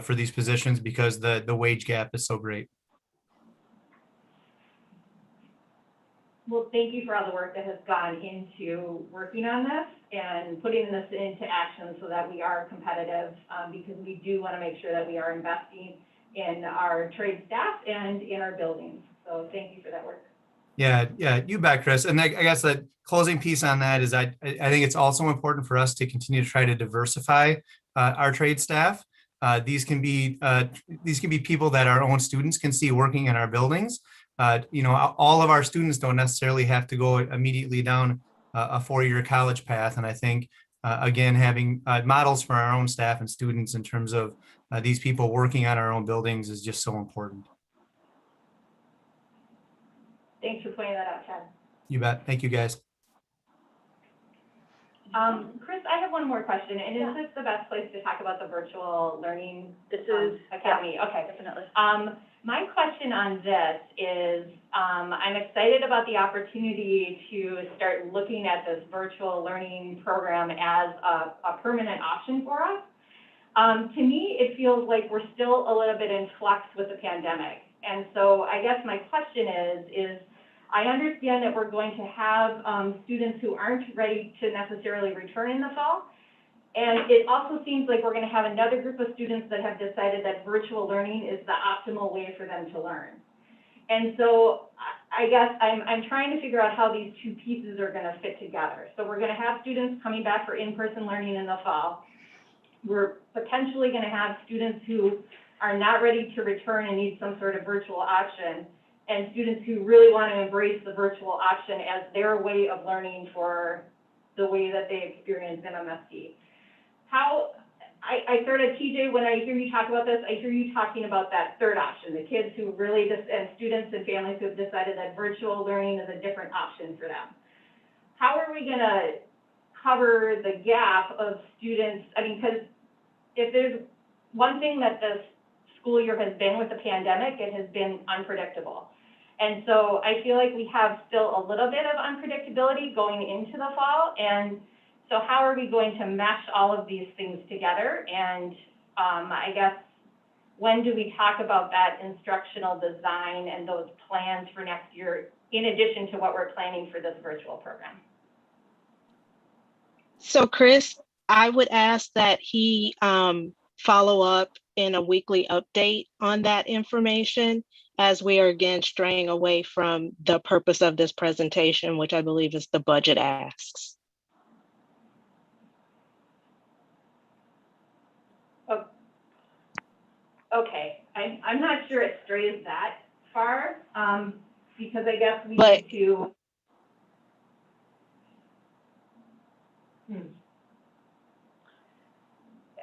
for these positions because the wage gap is so great. Well, thank you for all the work that has gone into working on this and putting this into action so that we are competitive, because we do want to make sure that we are investing in our trade staff and in our buildings. So thank you for that work. Yeah, you bet, Chris. And I guess that closing piece on that is I think it's also important for us to continue to try to diversify our trade staff. These can be people that our own students can see working in our buildings. All of our students don't necessarily have to go immediately down a 4-year college path. And I think, again, having models for our own staff and students in terms of these people working on our own buildings is just so important. Thanks for pointing that out, Chad. You bet. Thank you, guys. Chris, I have one more question, and is this the best place to talk about the virtual learning academy? Yeah, okay, definitely. My question on this is, I'm excited about the opportunity to start looking at this virtual learning program as a permanent option for us. To me, it feels like we're still a little bit in flux with the pandemic. And so I guess my question is I understand that we're going to have students who aren't ready to necessarily return in the fall. And it also seems like we're going to have another group of students that have decided that virtual learning is the optimal way for them to learn. And so I guess I'm trying to figure out how these two pieces are going to fit together. So we're going to have students coming back for in-person learning in the fall. We're potentially going to have students who are not ready to return and need some sort of virtual option, and students who really want to embrace the virtual option as their way of learning for the way that they experience MMSD. I sort of, TJ, when I hear you talk about this, I hear you talking about that third option, the kids who really and students and families who have decided that virtual learning is a different option for them. How are we going to cover the gap of students? I mean, because if there's one thing that this school year has been with the pandemic, it has been unpredictable. And so I feel like we have still a little bit of unpredictability going into the fall. And so how are we going to mesh all of these things together? And I guess, when do we talk about that instructional design and those plans for next year, in addition to what we're planning for this virtual program? So Chris, I would ask that he follow up in a weekly update on that information, as we are again straying away from the purpose of this presentation, which I believe is the budget asks. Oh, okay, I'm not sure it strays that far, because I guess we need to.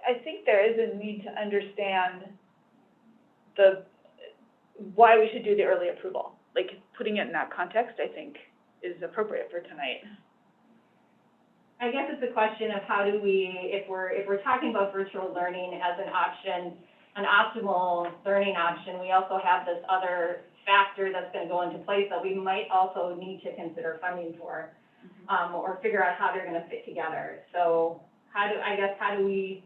I think there is a need to understand why we should do the early approval. Like, putting it in that context, I think, is appropriate for tonight. I guess it's a question of how do we, if we're talking about virtual learning as an option, an optimal learning option, we also have this other factor that's going to go into place that we might also need to consider funding for, or figure out how they're going to fit together. So how do we,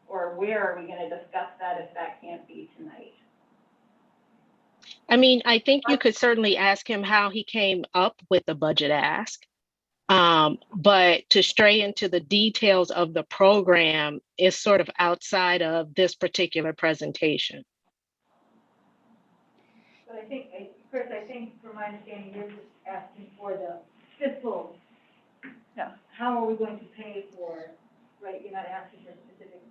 or where are we going to discuss that if that can't be tonight? I mean, I think you could certainly ask him how he came up with the budget ask, but to stray into the details of the program is sort of outside of this particular presentation. But I think, Chris, from my understanding, you're just asking for the fiscal. Yeah. How are we going to pay for, right? You're not asking for specific.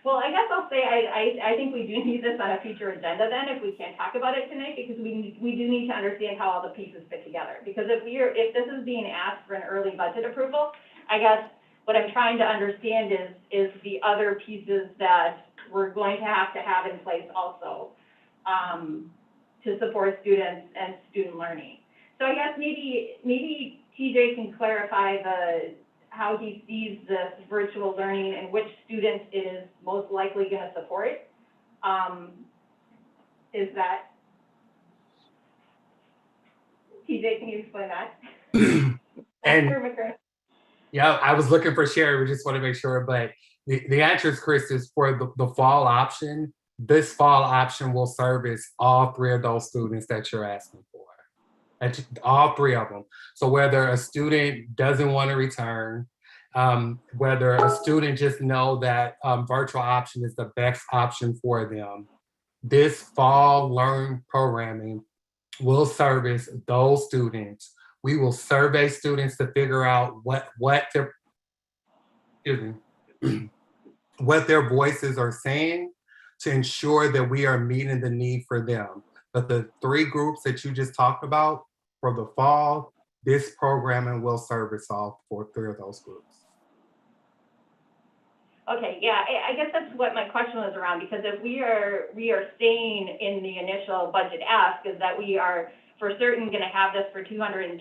Well, I guess I'll say I think we do need this on a future agenda then, if we can't talk about it tonight, because we do need to understand how all the pieces fit together. Because if this is being asked for an early budget approval, I guess what I'm trying to understand is the other pieces that we're going to have in place also, to support students and student learning. So I guess maybe TJ can clarify how he sees this virtual learning and which students it is most likely going to support. Is that, TJ, can you explain that? And yeah, I was looking for Sherry. We just want to make sure, but the answer is, Chris, is for the fall option. This fall option will service all three of those students that you're asking for. All three of them. So whether a student doesn't want to return, whether a student just know that virtual option is the best option for them, this fall learn programming will service those students. We will survey students to figure out what their voices are saying to ensure that we are meeting the need for them. But the three groups that you just talked about for the fall, this programming will service all three of those groups. Okay, yeah, I guess that's what my question was around, because if we are saying in the initial budget ask is that we are for certain going to have this for 200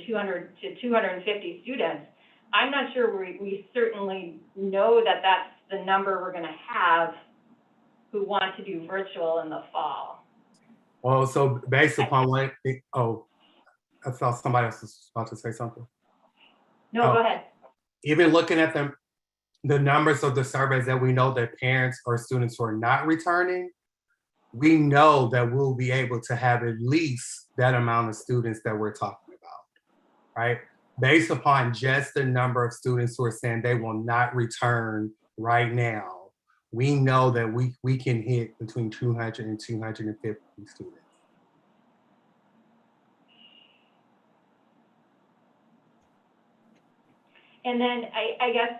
to 250 students, I'm not sure we certainly know that that's the number we're going to have who want to do virtual in the fall. Well, so based upon what, I thought somebody else was about to say something. No, go ahead. Even looking at the numbers of the surveys that we know that parents or students who are not returning, we know that we'll be able to have at least that amount of students that we're talking about, right? Based upon just the number of students who are saying they will not return right now, we know that we can hit between 200 and 250 students. And then I guess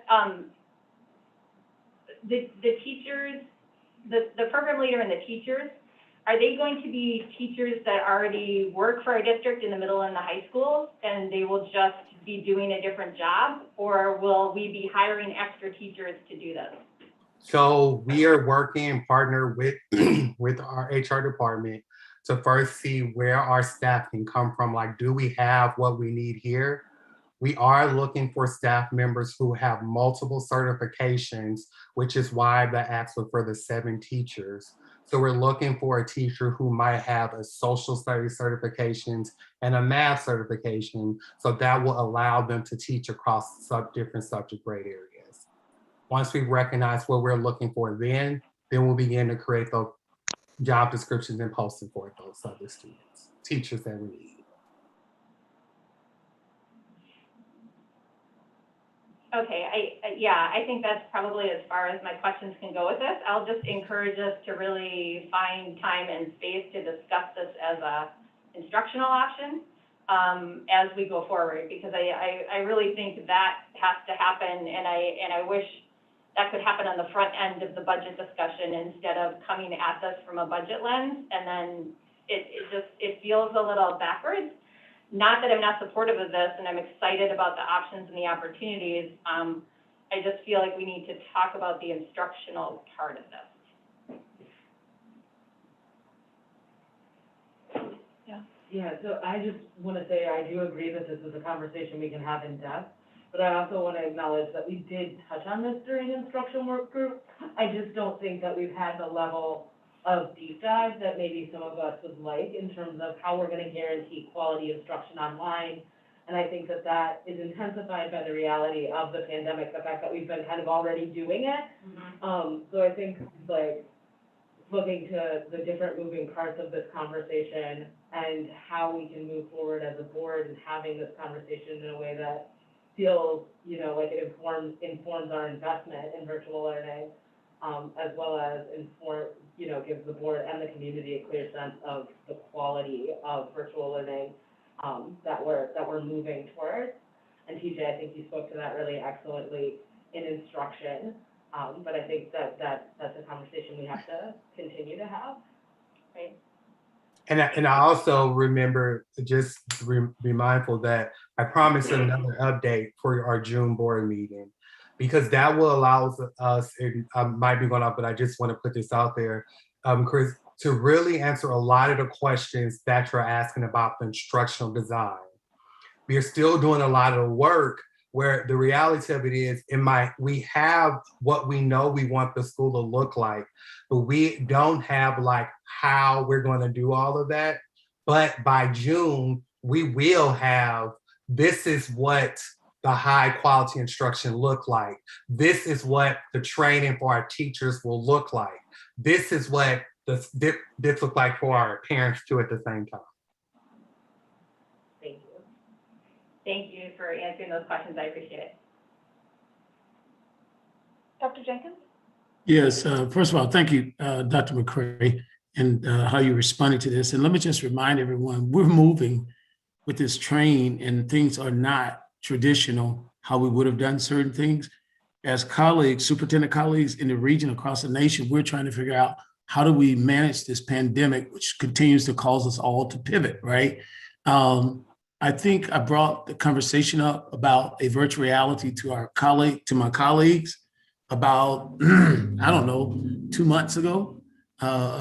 the teachers, the program leader and the teachers, are they going to be teachers that already work for our district in the middle and the high schools, and they will just be doing a different job, or will we be hiring extra teachers to do this? So we are working in partner with with our HR department to first see where our staff can come from. Like, do we have what we need here? We are looking for staff members who have multiple certifications, which is why the ask was for the 7 teachers. So we're looking for a teacher who might have a social studies certifications and a math certification. So that will allow them to teach across different subject grade areas. Once we recognize what we're looking for, then we'll begin to create the job descriptions and posting for those other students, teachers that we need. Okay, I think that's probably as far as my questions can go with this. I'll just encourage us to really find time and space to discuss this as a instructional option as we go forward, because I really think that has to happen, and I wish that could happen on the front end of the budget discussion instead of coming at this from a budget lens, and then it feels a little backwards. Not that I'm not supportive of this, and I'm excited about the options and the opportunities. I just feel like we need to talk about the instructional part of this. Yeah, so I just want to say I do agree that this is a conversation we can have in depth, but I also want to acknowledge that we did touch on this during instruction work group. I just don't think that we've had the level of deep dive that maybe some of us would like in terms of how we're going to guarantee quality instruction online. And I think that that is intensified by the reality of the pandemic, the fact that we've been kind of already doing it. Mm-hmm. So I think like looking to the different moving parts of this conversation and how we can move forward as a board and having this conversation in a way that feels, like it informs our investment in virtual learning, as well as gives the board and the community a clear sense of the quality of virtual learning that we're moving towards. And TJ, I think you spoke to that really excellently in instruction. But I think that's a conversation we have to continue to have, right? And I also remember, just be mindful that I promised another update for our June board meeting, because that will allow us, and I might be going off, but I just want to put this out there, Chris, to really answer a lot of the questions that you're asking about the instructional design. We are still doing a lot of the work, where the reality of it is, we have what we know we want the school to look like, but we don't have like how we're going to do all of that. But by June, we will have, this is what the high quality instruction look like. This is what the training for our teachers will look like. This is what this look like for our parents too at the same time. Thank you. Thank you for answering those questions. I appreciate it. Dr. Jenkins? Yes, first of all, thank you, Dr. McCray, and how you responded to this. And let me just remind everyone, we're moving with this train and things are not traditional how we would have done certain things. As colleagues, superintendent colleagues in the region across the nation, we're trying to figure out how do we manage this pandemic, which continues to cause us all to pivot, right? I think I brought the conversation up about a virtual reality to my colleagues about, I don't know, 2 months ago.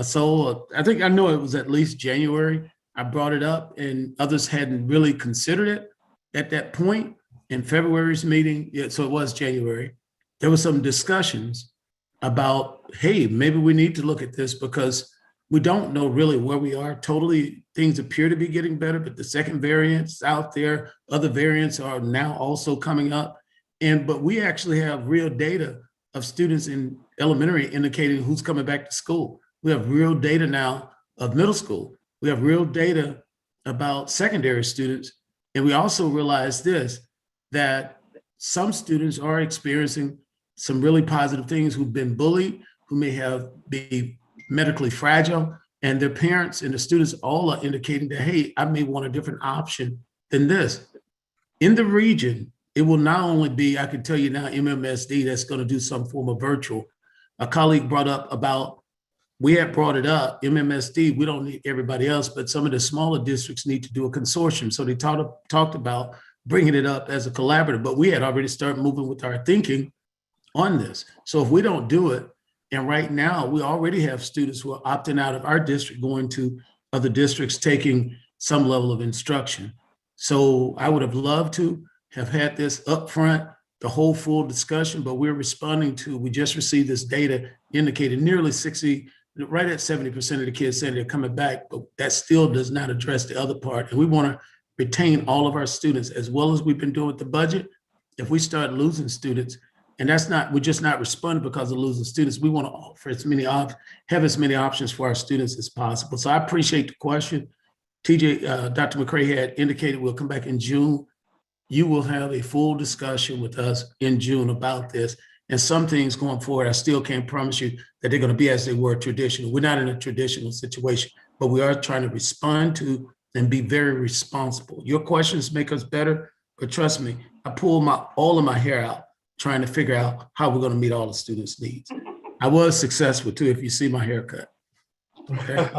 So I think I know it was at least January. I brought it up and others hadn't really considered it at that point. In February's meeting, yeah, so it was January, there was some discussions about, hey, maybe we need to look at this because we don't know really where we are totally. Things appear to be getting better, but the second variant's out there. Other variants are now also coming up. But we actually have real data of students in elementary indicating who's coming back to school. We have real data now of middle school. We have real data about secondary students. And we also realize this, that some students are experiencing some really positive things, who've been bullied, who may be medically fragile, and their parents and the students all are indicating that, hey, I may want a different option than this. In the region, it will not only be, I can tell you now, MMSD that's going to do some form of virtual. A colleague brought up about, we had brought it up, MMSD, we don't need everybody else, but some of the smaller districts need to do a consortium. So they talked about bringing it up as a collaborative, but we had already started moving with our thinking on this. So if we don't do it, and right now we already have students who are opting out of our district, going to other districts, taking some level of instruction. So I would have loved to have had this up front, the whole full discussion, but we're responding to, we just received this data indicated nearly 60, right at 70% of the kids saying they're coming back, but that still does not address the other part. And we want to retain all of our students as well as we've been doing with the budget. If we start losing students, and we're just not responding because of losing students, we want to offer have as many options for our students as possible. So I appreciate the question. TJ, Dr. McCray had indicated we'll come back in June. You will have a full discussion with us in June about this. And some things going forward, I still can't promise you that they're going to be as they were traditional. We're not in a traditional situation, but we are trying to respond to and be very responsible. Your questions make us better, but trust me, I pull all of my hair out trying to figure out how we're going to meet all the students' needs. I was successful too, if you see my haircut. Okay.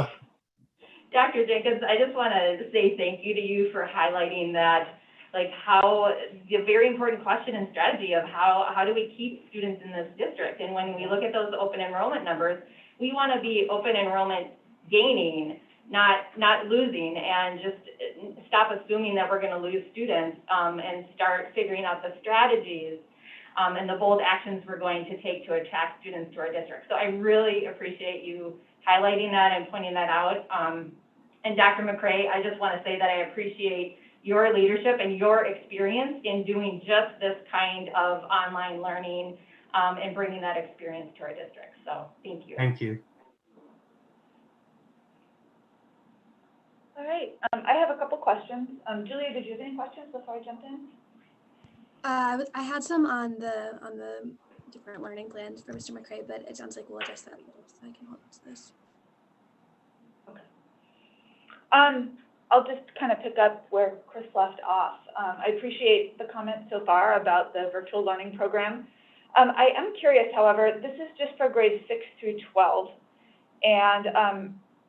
Dr. Jenkins, I just want to say thank you to you for highlighting that, like how the very important question and strategy of how do we keep students in this district? And when we look at those open enrollment numbers, we want to be open enrollment gaining, not losing, and just stop assuming that we're going to lose students and start figuring out the strategies and the bold actions we're going to take to attract students to our district. So I really appreciate you highlighting that and pointing that out. And Dr. McCray, I just want to say that I appreciate your leadership and your experience in doing just this kind of online learning and bringing that experience to our district. So thank you. Thank you. All right, I have a couple questions. Julia, did you have any questions before I jumped in? I had some on the different learning plans for Mr. McCray, but it sounds like we'll address that later, so I can hold on to this. Okay. I'll just kind of pick up where Chris left off. I appreciate the comments so far about the virtual learning program. I am curious, however, this is just for grades 6 through 12. And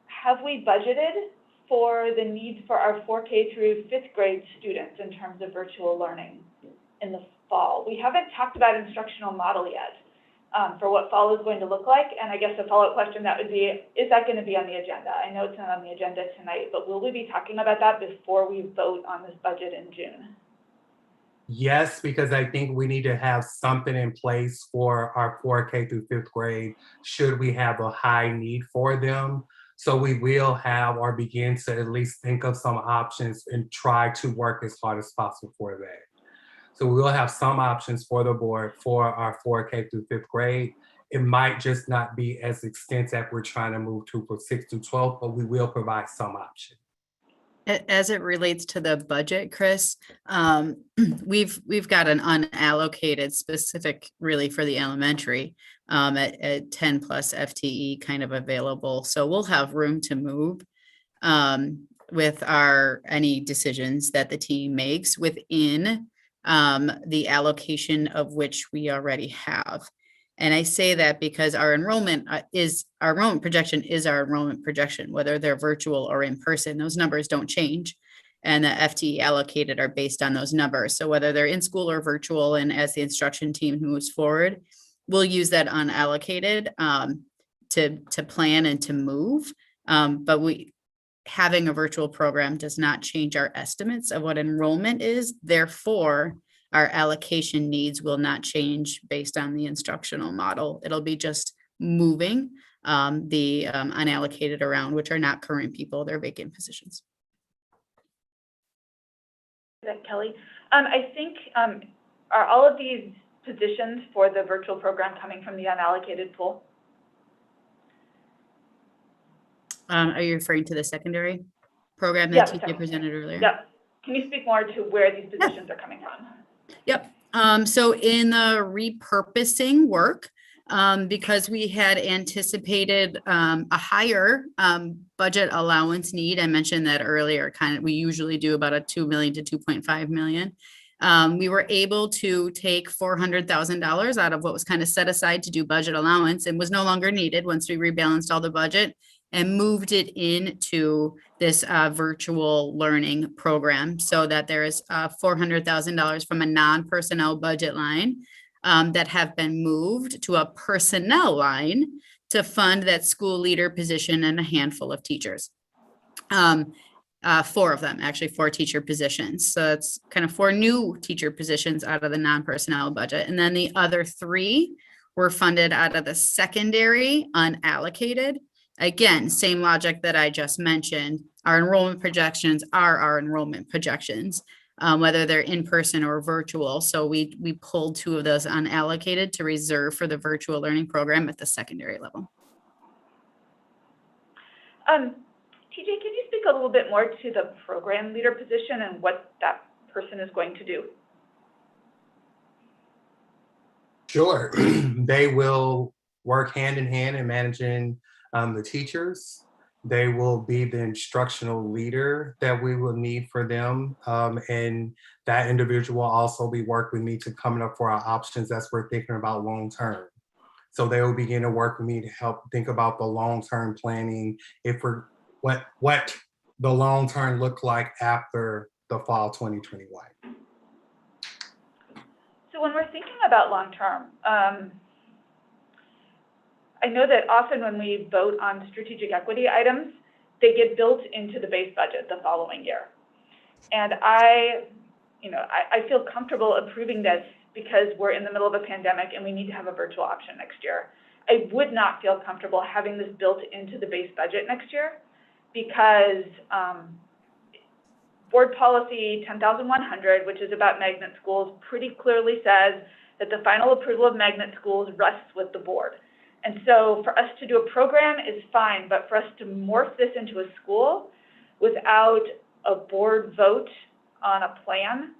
have we budgeted for the needs for our 4K through 5th grade students in terms of virtual learning in the fall? We haven't talked about instructional model yet for what fall is going to look like. And I guess a follow-up question that would be, is that going to be on the agenda? I know it's not on the agenda tonight, but will we be talking about that before we vote on this budget in June? Yes, because I think we need to have something in place for our 4K through 5th grade, should we have a high need for them. So we will have or begin to at least think of some options and try to work as hard as possible for that. So we will have some options for the board for our 4K through 5th grade. It might just not be as extensive we're trying to move to for 6 to 12, but we will provide some option. As it relates to the budget, Chris, we've got an unallocated specific really for the elementary at 10 plus FTE kind of available. So we'll have room to move with any decisions that the team makes within the allocation of which we already have. And I say that because our enrollment projection is our enrollment projection, whether they're virtual or in person. Those numbers don't change. And the FTE allocated are based on those numbers. So whether they're in school or virtual, and as the instruction team moves forward, we'll use that unallocated to plan and to move. But having a virtual program does not change our estimates of what enrollment is. Therefore, our allocation needs will not change based on the instructional model. It'll be just moving the unallocated around, which are not current people, they're vacant positions. Kelly, I think, are all of these positions for the virtual program coming from the unallocated pool? Are you referring to the secondary program that TJ presented earlier? Yep. Can you speak more to where these positions are coming from? Yep. So in the repurposing work, because we had anticipated a higher budget allowance need, I mentioned that earlier, we usually do about a 2 million to 2.5 million. We were able to take $400,000 out of what was kind of set aside to do budget allowance and was no longer needed once we rebalanced all the budget, and moved it into this virtual learning program, so that there is $400,000 from a non-personnel budget line that have been moved to a personnel line to fund that school leader position and a handful of teachers. 4 of them, actually 4 teacher positions. So it's kind of 4 new teacher positions out of the non-personnel budget. And then the other 3 were funded out of the secondary unallocated. Again, same logic that I just mentioned. Our enrollment projections are our enrollment projections, whether they're in person or virtual. So we pulled 2 of those unallocated to reserve for the virtual learning program at the secondary level. TJ, can you speak a little bit more to the program leader position and what that person is going to do? Sure. They will work hand in hand in managing the teachers. They will be the instructional leader that we will need for them. And that individual will also be working with me to coming up for our options as we're thinking about long-term. So they will begin to work with me to help think about the long-term planning, what the long-term look like after the fall 2021. So when we're thinking about long-term, I know that often when we vote on strategic equity items, they get built into the base budget the following year. And I feel comfortable approving this because we're in the middle of a pandemic and we need to have a virtual option next year. I would not feel comfortable having this built into the base budget next year because board policy 10,100, which is about magnet schools, pretty clearly says that the final approval of magnet schools rests with the board. And so for us to do a program is fine, but for us to morph this into a school without a board vote on a plan,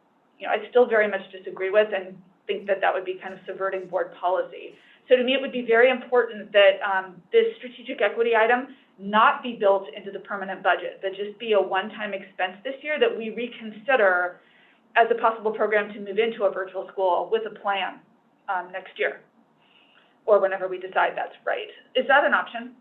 I still very much disagree with and think that that would be kind of subverting board policy. So to me, it would be very important that this strategic equity item not be built into the permanent budget, but just be a one-time expense this year that we reconsider as a possible program to move into a virtual school with a plan. next year, or whenever we decide that's right. Is that an option?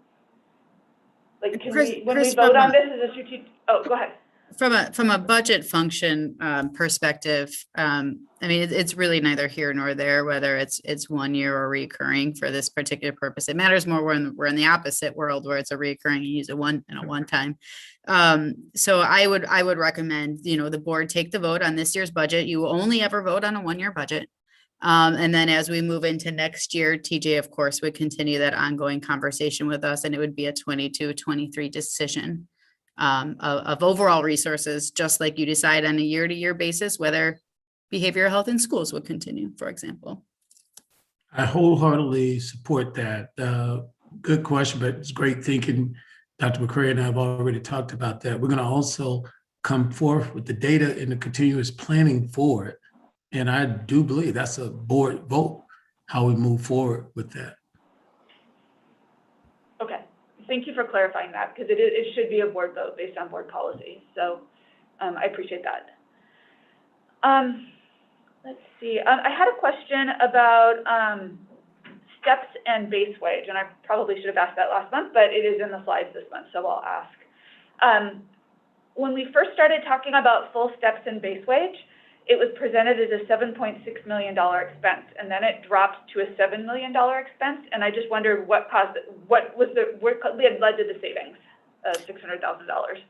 Like, can we, when we vote on this as a strategic, oh, go ahead. From a budget function perspective, I mean, it's really neither here nor there, whether it's 1 year or recurring for this particular purpose. It matters more when we're in the opposite world where it's a recurring, you use it one time. So I would recommend, the board take the vote on this year's budget. You will only ever vote on a 1-year budget. And then as we move into next year, TJ, of course, would continue that ongoing conversation with us, and it would be a 22-23 decision of overall resources, just like you decide on a year-to-year basis whether behavioral health in schools would continue, for example. I wholeheartedly support that. Good question, but it's great thinking. Dr. McCray and I have already talked about that. We're going to also come forth with the data and the continuous planning for it. And I do believe that's a board vote, how we move forward with that. Okay, thank you for clarifying that, because it should be a board vote based on board policy. So I appreciate that. Let's see, I had a question about steps and base wage, and I probably should have asked that last month, but it is in the slides this month, so I'll ask. When we first started talking about full steps and base wage, it was presented as a $7.6 million expense, and then it dropped to a $7 million expense. And I just wondered what caused it, what had led to the savings of $600,000.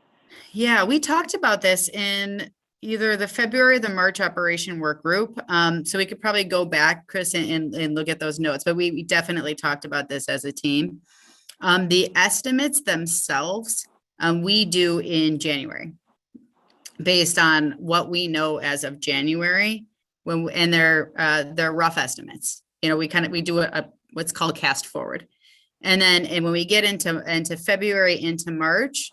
Yeah, we talked about this in either the February or the March operation work group. So we could probably go back, Chris, and look at those notes, but we definitely talked about this as a team. The estimates themselves, we do in January, based on what we know as of January, and they're rough estimates. We do what's called cast forward. And when we get into February, into March,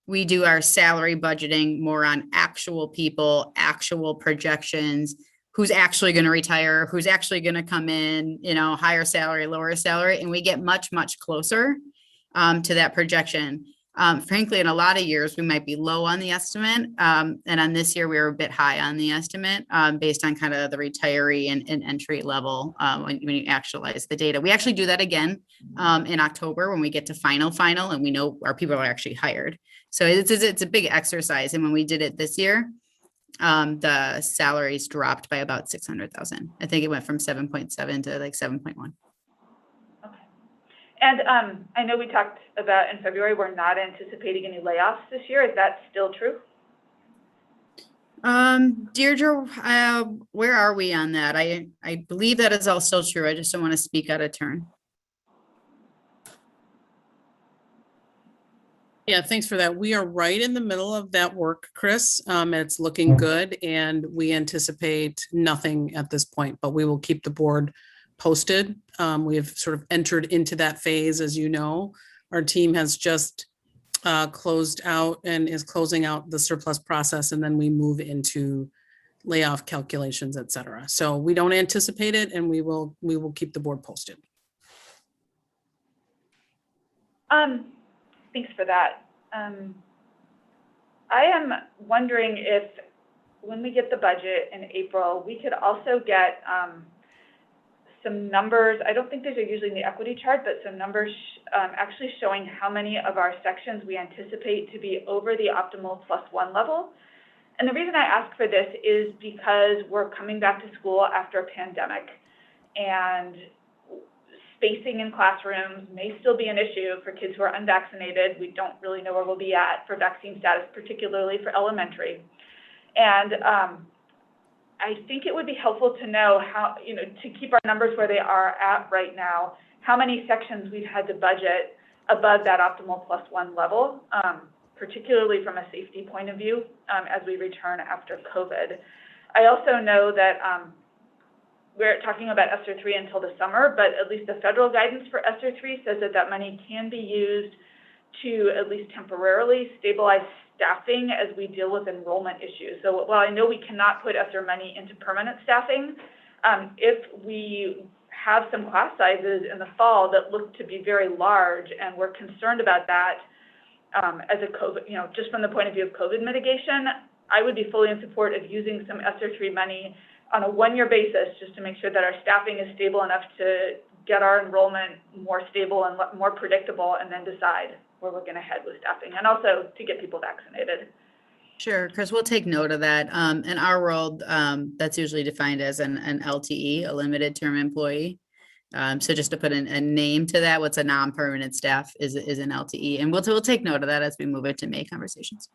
we do our salary budgeting more on actual people, actual projections, who's actually going to retire, who's actually going to come in, higher salary, lower salary, and we get much, much closer to that projection. Frankly, in a lot of years, we might be low on the estimate. And on this year, we were a bit high on the estimate based on kind of the retiree and entry level when you actualize the data. We actually do that again in October when we get to final, and we know our people are actually hired. So it's a big exercise. And when we did it this year, the salaries dropped by about 600,000. I think it went from 7.7 to like 7.1. And I know we talked about in February, we're not anticipating any layoffs this year. Is that still true? Deirdre, where are we on that? I believe that is all still true. I just don't want to speak out of turn. Yeah, thanks for that. We are right in the middle of that work, Chris. It's looking good, and we anticipate nothing at this point, but we will keep the board posted. We have sort of entered into that phase, as you know. Our team has just closed out and is closing out the surplus process, and then we move into layoff calculations, et cetera. So we don't anticipate it, and we will keep the board posted. Thanks for that. I am wondering if when we get the budget in April, we could also get some numbers. I don't think these are usually in the equity chart, but some numbers actually showing how many of our sections we anticipate to be over the optimal +1 level. And the reason I ask for this is because we're coming back to school after a pandemic, and spacing in classrooms may still be an issue for kids who are unvaccinated. We don't really know where we'll be at for vaccine status, particularly for elementary. And I think it would be helpful to know how, to keep our numbers where they are at right now, how many sections we've had to budget above that optimal +1 level, particularly from a safety point of view, as we return after COVID. I also know that we're talking about ESSER 3 until the summer, but at least the federal guidance for ESSER 3 says that money can be used to at least temporarily stabilize staffing as we deal with enrollment issues. So while I know we cannot put ESSER money into permanent staffing, if we have some class sizes in the fall that look to be very large, and we're concerned about that as a COVID, just from the point of view of COVID mitigation, I would be fully in support of using some ESSER 3 money on a one-year basis, just to make sure that our staffing is stable enough to get our enrollment more stable and more predictable, and then decide where we're going to head with staffing, and also to get people vaccinated. Sure, Chris, we'll take note of that. In our world, that's usually defined as an LTE, a limited term employee. So just to put a name to that, what's a non-permanent staff is an LTE, and we'll take note of that as we move into May conversations.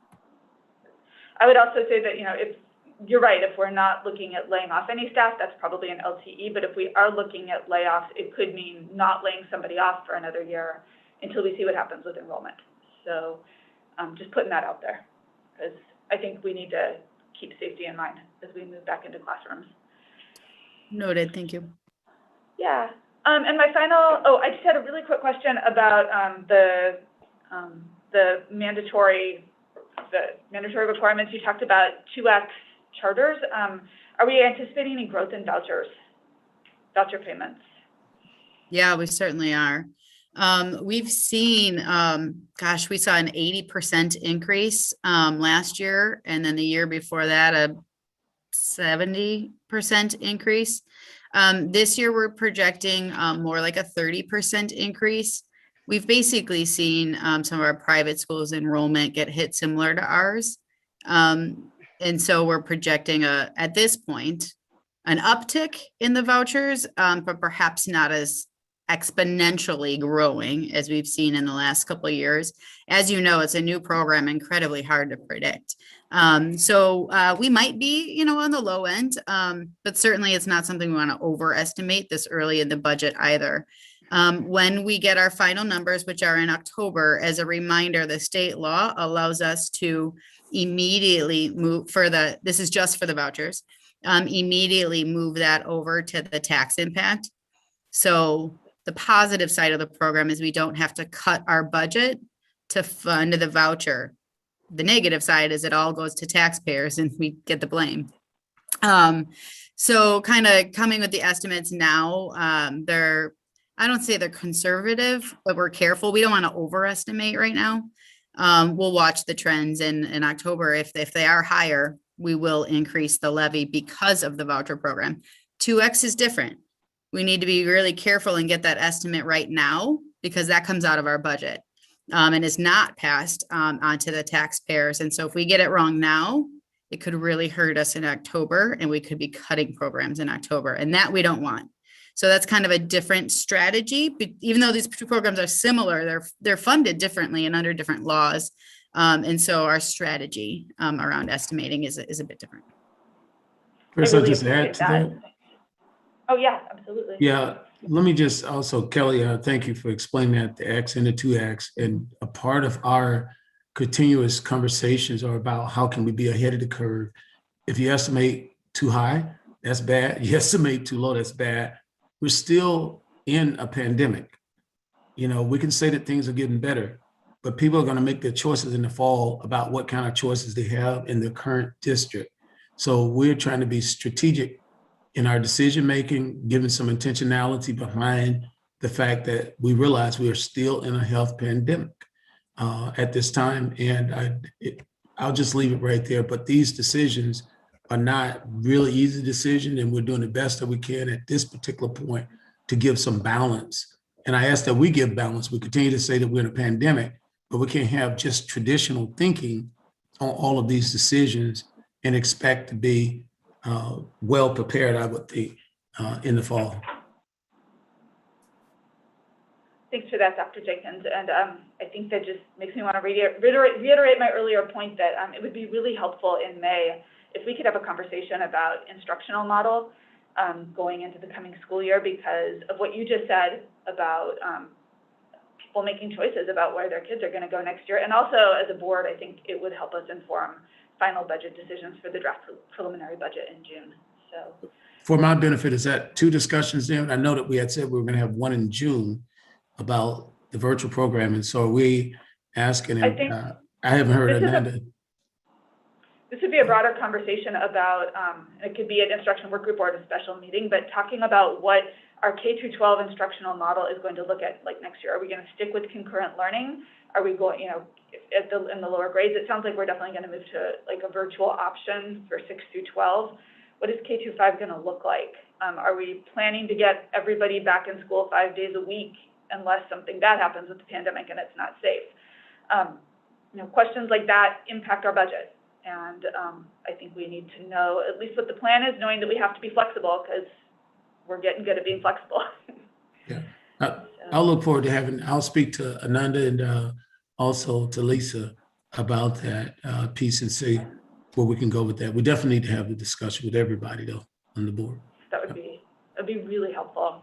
I would also say that, you know, if you're right, if we're not looking at laying off any staff, that's probably an LTE. But if we are looking at layoffs, it could mean not laying somebody off for another year until we see what happens with enrollment. So just putting that out there, because I think we need to keep safety in mind as we move back into classrooms. Noted, thank you. Yeah, and my final, I just had a really quick question about the mandatory requirements. You talked about 2X charters. Are we anticipating any growth in voucher payments? Yeah, we certainly are. We've seen, we saw an 80% increase last year, and then the year before that, a 70% increase. This year, we're projecting more like a 30% increase. We've basically seen some of our private schools enrollment get hit similar to ours. And so we're projecting at this point, an uptick in the vouchers, but perhaps not as exponentially growing as we've seen in the last couple of years. As you know, it's a new program, incredibly hard to predict. So we might be, on the low end, but certainly it's not something we want to overestimate this early in the budget either. When we get our final numbers, which are in October, as a reminder, the state law allows us to immediately move this is just for the vouchers, immediately move that over to the tax impact. So the positive side of the program is we don't have to cut our budget to fund the voucher. The negative side is it all goes to taxpayers and we get the blame. So kind of coming with the estimates now, I don't say they're conservative, but we're careful. We don't want to overestimate right now. We'll watch the trends in October. If they are higher, we will increase the levy because of the voucher program. 2X is different. We need to be really careful and get that estimate right now because that comes out of our budget and is not passed onto the taxpayers. And so if we get it wrong now, it could really hurt us in October and we could be cutting programs in October, and that we don't want. So that's kind of a different strategy, but even though these two programs are similar, they're funded differently and under different laws. And so our strategy around estimating is a bit different. Chris, I really I'll just add to that. Oh, yeah, absolutely. Yeah, let me just also, Kelly, thank you for explaining that, the X and the 2X. And a part of our continuous conversations are about how can we be ahead of the curve. If you estimate too high, that's bad. You estimate too low, that's bad. We're still in a pandemic. We can say that things are getting better, but people are going to make their choices in the fall about what kind of choices they have in the current district. So we're trying to be strategic in our decision-making, giving some intentionality behind the fact that we realize we are still in a health pandemic at this time. And I'll just leave it right there. But these decisions are not really easy decisions, and we're doing the best that we can at this particular point to give some balance. And I ask that we give balance. We continue to say that we're in a pandemic, but we can't have just traditional thinking on all of these decisions and expect to be well prepared, I would think, in the fall. Thanks for that, Dr. Jenkins. And I think that just makes me want to reiterate my earlier point that it would be really helpful in May if we could have a conversation about instructional model going into the coming school year, because of what you just said about people making choices about where their kids are going to go next year. And also, as a board, I think it would help us inform final budget decisions for the draft preliminary budget in June. So, for my benefit, is that two discussions there? I know that we had said we were going to have one in June about the virtual programming. So are we asking, I haven't heard Amanda. This would be a broader conversation about, it could be an instruction work group or a special meeting, but talking about what our K-12 instructional model is going to look at like next year. Are we going to stick with concurrent learning? Are we going, in the lower grades? It sounds like we're definitely going to move to like a virtual option for 6 through 12. what is K-5 going to look like? Are we planning to get everybody back in school 5 days a week unless something bad happens with the pandemic and it's not safe? Questions like that impact our budget. And I think we need to know at least what the plan is, knowing that we have to be flexible because we're getting good at being flexible. Yeah, I'll look forward to I'll speak to Ananda and also to Lisa about that piece and see where we can go with that. We definitely need to have a discussion with everybody though on the board. That'd be really helpful.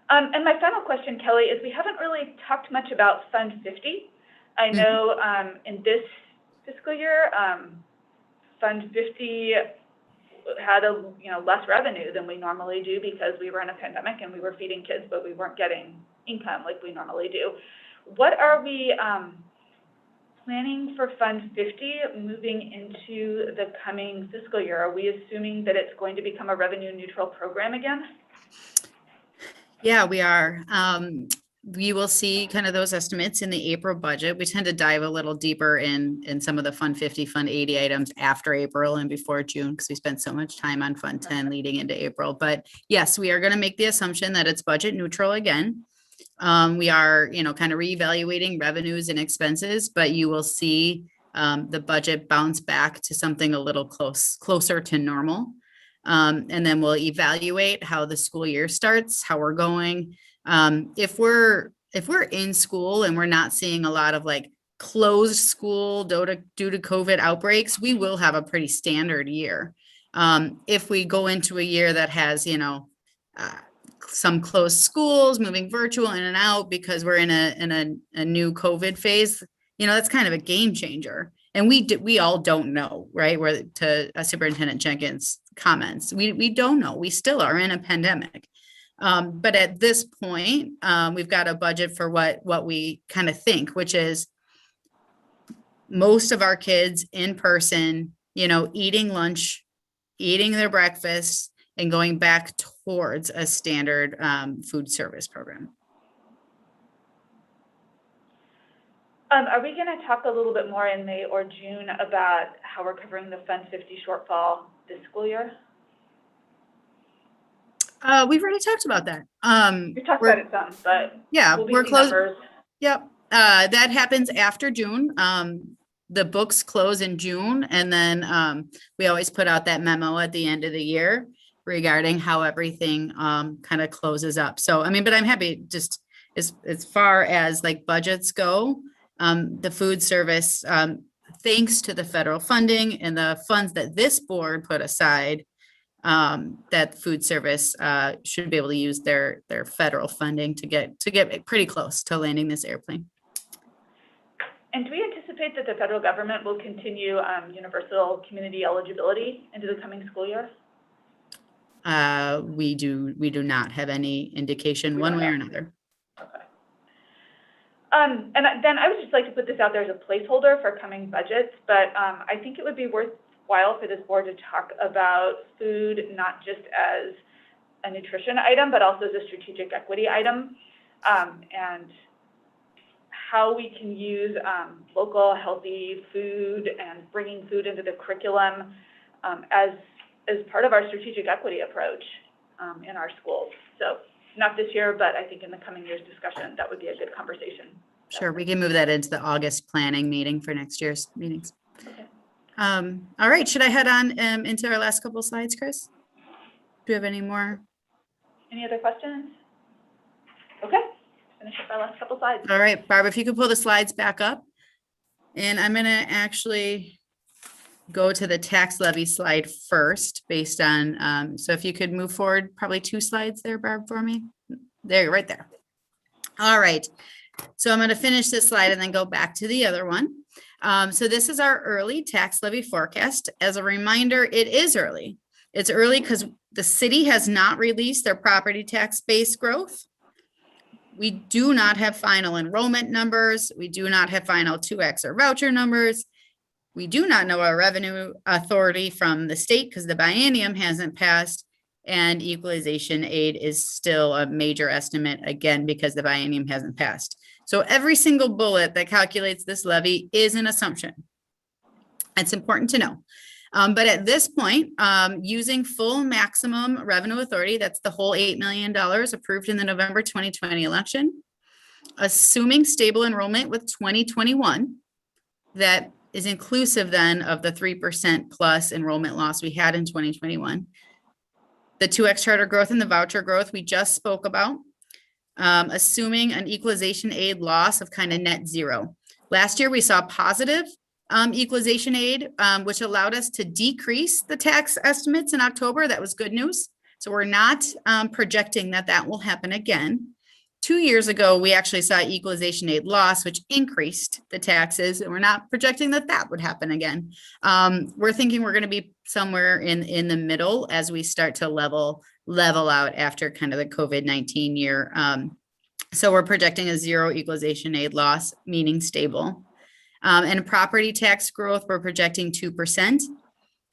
And my final question, Kelly, is we haven't really talked much about Fund 50. I know in this fiscal year, Fund 50 had less revenue than we normally do because we were in a pandemic and we were feeding kids, but we weren't getting income like we normally do. What are we planning for Fund 50 moving into the coming fiscal year? Are we assuming that it's going to become a revenue neutral program again? Yeah, we are. We will see kind of those estimates in the April budget. We tend to dive a little deeper in some of the Fund 50, Fund 80 items after April and before June, because we spent so much time on Fund 10 leading into April. But yes, we are going to make the assumption that it's budget neutral again. We are, kind of reevaluating revenues and expenses, but you will see the budget bounce back to something a little closer to normal. And then we'll evaluate how the school year starts, how we're going. If we're in school and we're not seeing a lot of like closed school due to COVID outbreaks, we will have a pretty standard year. If we go into a year that has, some closed schools moving virtual in and out because we're in a new COVID phase, that's kind of a game changer. And we all don't know, right? Where to Superintendent Jenkins' comments, we don't know. We still are in a pandemic. But at this point, we've got a budget for what we kind of think, which is most of our kids in person, eating lunch, eating their breakfast, and going back towards a standard food service program. Are we going to talk a little bit more in May or June about how we're covering the Fund 50 shortfall this school year? We've already talked about that. We talked about it some, but yeah, we're close. Numbers. Yep. That happens after June. The books close in June, and then we always put out that memo at the end of the year regarding how everything kind of closes up. So, but I'm happy just as far as like budgets go, the food service, thanks to the federal funding and the funds that this board put aside, that food service should be able to use their federal funding to get pretty close to landing this airplane. And do we anticipate that the federal government will continue universal community eligibility into the coming school year? We do not have any indication one way or another. Okay. And then I would just like to put this out there as a placeholder for coming budgets, but I think it would be worthwhile for this board to talk about food not just as a nutrition item, but also as a strategic equity item, and how we can use local healthy food and bringing food into the curriculum as part of our strategic equity approach in our schools. So not this year, but I think in the coming year's discussion, that would be a good conversation. Sure, we can move that into the August planning meeting for next year's meetings. Okay. All right, should I head on into our last couple of slides, Chris? Do you have any more? Any other questions? Okay, finish up our last couple slides. All right, Barb, if you could pull the slides back up. And I'm gonna actually go to the tax levy slide first based on, so if you could move forward probably 2 slides there, Barb, for me. There, you're right there. All right, so I'm going to finish this slide and then go back to the other one. So this is our early tax levy forecast. As a reminder, it is early. It's early because the city has not released their property tax base growth. We do not have final enrollment numbers. We do not have final 2X or voucher numbers. We do not know our revenue authority from the state because the biennium hasn't passed, and equalization aid is still a major estimate, again, because the biennium hasn't passed. So every single bullet that calculates this levy is an assumption. It's important to know. But at this point, using full maximum revenue authority, that's the whole $8 million approved in the November 2020 election, assuming stable enrollment with 2021, that is inclusive then of the 3% plus enrollment loss we had in 2021. The 2X charter growth and the voucher growth we just spoke about, assuming an equalization aid loss of kind of net zero. Last year, we saw positive equalization aid, which allowed us to decrease the tax estimates in October. That was good news. So we're not projecting that that will happen again. 2 years ago, we actually saw equalization aid loss, which increased the taxes, and we're not projecting that that would happen again. We're thinking we're going to be somewhere in the middle as we start to level out after kind of the COVID-19 year. So we're projecting a zero equalization aid loss, meaning stable. And property tax growth, we're projecting 2%.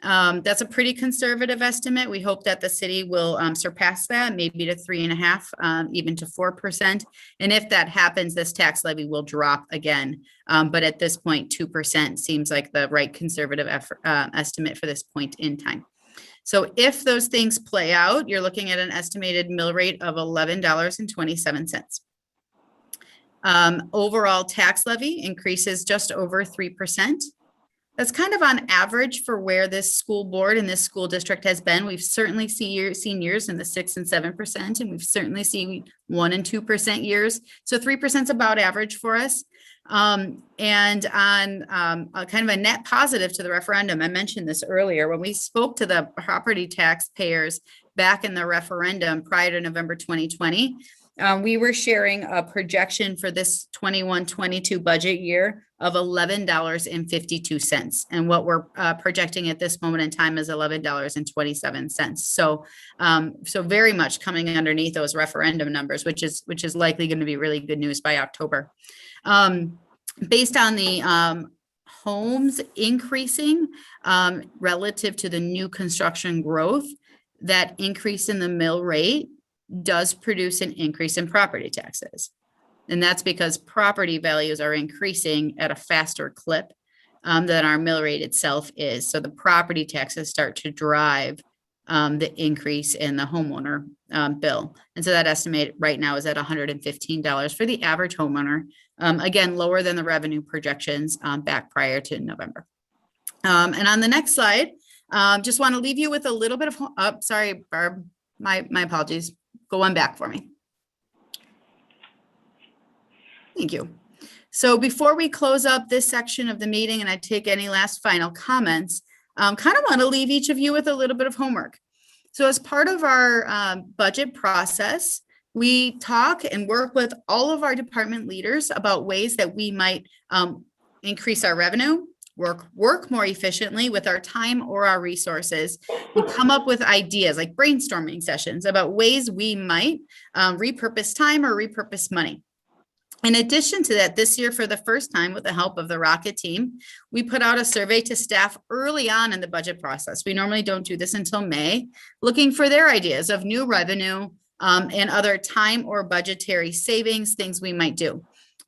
That's a pretty conservative estimate. We hope that the city will surpass that, maybe to 3.5%, even to 4%. And if that happens, this tax levy will drop again. But at this point, 2% seems like the right conservative estimate for this point in time. So if those things play out, you're looking at an estimated mill rate of $11.27. Overall tax levy increases just over 3%. That's kind of on average for where this school board and this school district has been. We've certainly seen years in the 6 and 7%, and we've certainly seen 1 and 2% years. So 3% is about average for us. And on kind of a net positive to the referendum, I mentioned this earlier, when we spoke to the property taxpayers back in the referendum prior to November 2020, we were sharing a projection for this 21-22 budget year of $11.52. And what we're projecting at this moment in time is $11.27. So, so very much coming underneath those referendum numbers, which is likely going to be really good news by October. Based on the homes increasing relative to the new construction growth, that increase in the mill rate does produce an increase in property taxes. And that's because property values are increasing at a faster clip than our mill rate itself is. So the property taxes start to drive the increase in the homeowner bill. And so that estimate right now is at $115 for the average homeowner. Again, lower than the revenue projections back prior to November. And on the next slide, just want to leave you with a little bit of, sorry, Barb, my apologies. Go one back for me. Thank you. So before we close up this section of the meeting and I take any last final comments, kind of want to leave each of you with a little bit of homework. So as part of our budget process, we talk and work with all of our department leaders about ways that we might increase our revenue, work more efficiently with our time or our resources, and come up with ideas like brainstorming sessions about ways we might repurpose time or repurpose money. In addition to that, this year, for the first time, with the help of the Rocket team, we put out a survey to staff early on in the budget process. We normally don't do this until May, looking for their ideas of new revenue and other time or budgetary savings, things we might do.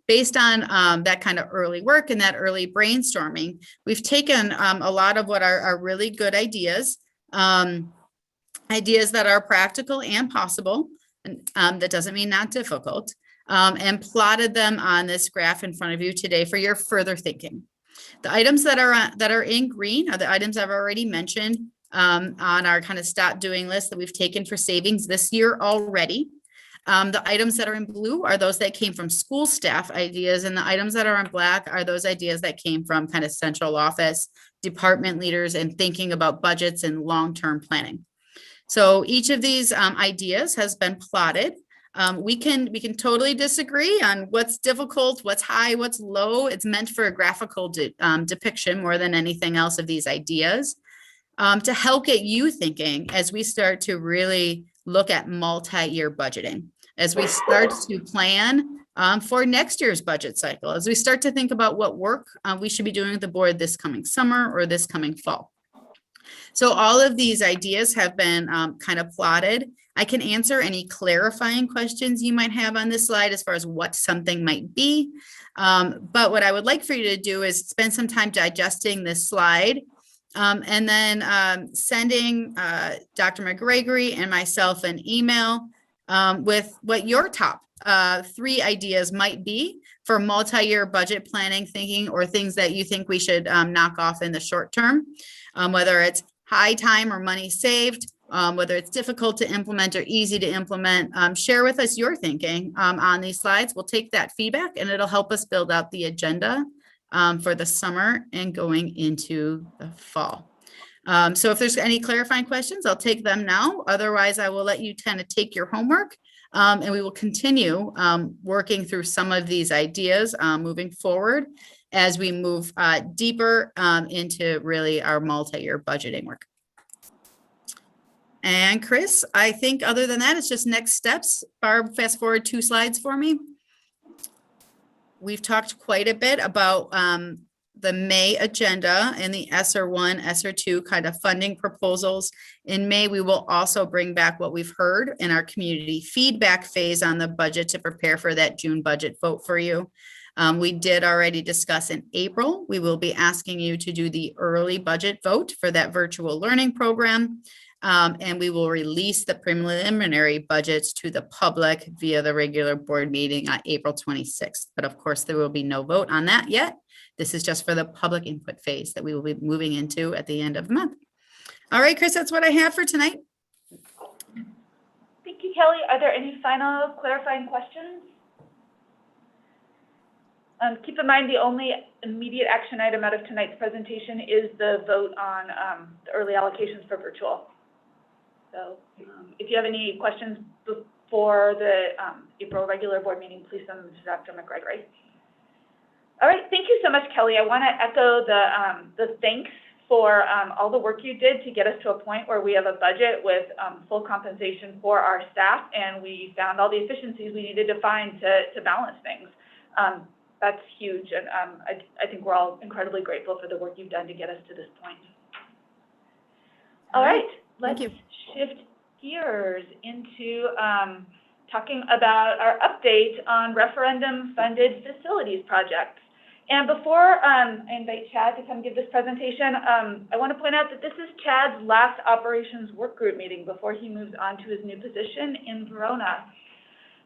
Based on that kind of early work and that early brainstorming, we've taken a lot of what are really good ideas, ideas that are practical and possible, and that doesn't mean not difficult, and plotted them on this graph in front of you today for your further thinking. The items that are in green are the items I've already mentioned on our kind of stop doing list that we've taken for savings this year already. The items that are in blue are those that came from school staff ideas, and the items that are in black are those ideas that came from kind of central office, department leaders, and thinking about budgets and long-term planning. So each of these ideas has been plotted. We can totally disagree on what's difficult, what's high, what's low. It's meant for a graphical depiction more than anything else of these ideas to help get you thinking as we start to really look at multi-year budgeting, as we start to plan for next year's budget cycle, as we start to think about what work we should be doing with the board this coming summer or this coming fall. So all of these ideas have been kind of plotted. I can answer any clarifying questions you might have on this slide as far as what something might be. But what I would like for you to do is spend some time digesting this slide And then sending Dr. McGregory and myself an email with what your top 3 ideas might be for multi-year budget planning thinking, or things that you think we should knock off in the short term, whether it's high time or money saved, whether it's difficult to implement or easy to implement. Share with us your thinking on these slides. We'll take that feedback and it'll help us build out the agenda for the summer and going into the fall. So if there's any clarifying questions, I'll take them now. Otherwise, I will let you kind of take your homework and we will continue working through some of these ideas moving forward as we move deeper into really our multi-year budgeting work. And Chris, I think other than that, it's just next steps. Barb, fast forward 2 slides for me. We've talked quite a bit about the May agenda and the ESSER 1, ESSER 2 kind of funding proposals. In May, we will also bring back what we've heard in our community feedback phase on the budget to prepare for that June budget vote for you. We did already discuss in April, we will be asking you to do the early budget vote for that virtual learning program. And we will release the preliminary budgets to the public via the regular board meeting on April 26th. But of course, there will be no vote on that yet. This is just for the public input phase that we will be moving into at the end of the month. All right, Chris, that's what I have for tonight. Thank you, Kelly. Are there any final clarifying questions? Keep in mind the only immediate action item out of tonight's presentation is the vote on the early allocations for virtual. So if you have any questions before the April regular board meeting, please send them to Dr. McGregory. All right, thank you so much, Kelly. I want to echo the thanks for all the work you did to get us to a point where we have a budget with full compensation for our staff, and we found all the efficiencies we needed to find to balance things. That's huge, and I think we're all incredibly grateful for the work you've done to get us to this point. All right, let's shift gears into talking about our update on referendum-funded facilities projects. And before I invite Chad to come give this presentation, I want to point out that this is Chad's last operations work group meeting before he moves on to his new position in Verona.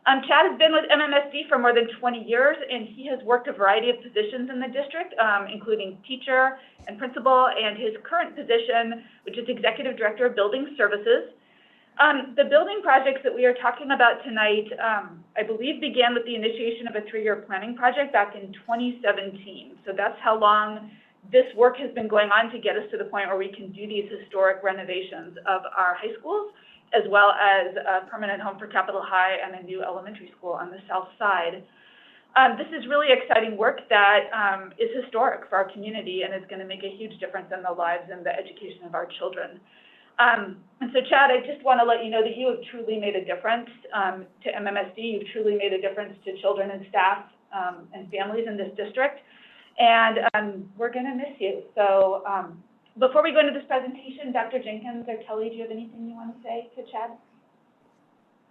Chad has been with MMSD for more than 20 years, and he has worked a variety of positions in the district, including teacher and principal, and his current position, which is Executive Director of Building Services. The building projects that we are talking about tonight, I believe began with the initiation of a 3-year planning project back in 2017. So that's how long this work has been going on to get us to the point where we can do these historic renovations of our high schools, as well as a permanent home for Capitol High and a new elementary school on the south side. This is really exciting work that is historic for our community and is going to make a huge difference in the lives and the education of our children. And so, Chad, I just want to let you know that you have truly made a difference to MMSD. You've truly made a difference to children and staff and families in this district. And we're going to miss you. So before we go into this presentation, Dr. Jenkins or Kelly, do you have anything you want to say to Chad?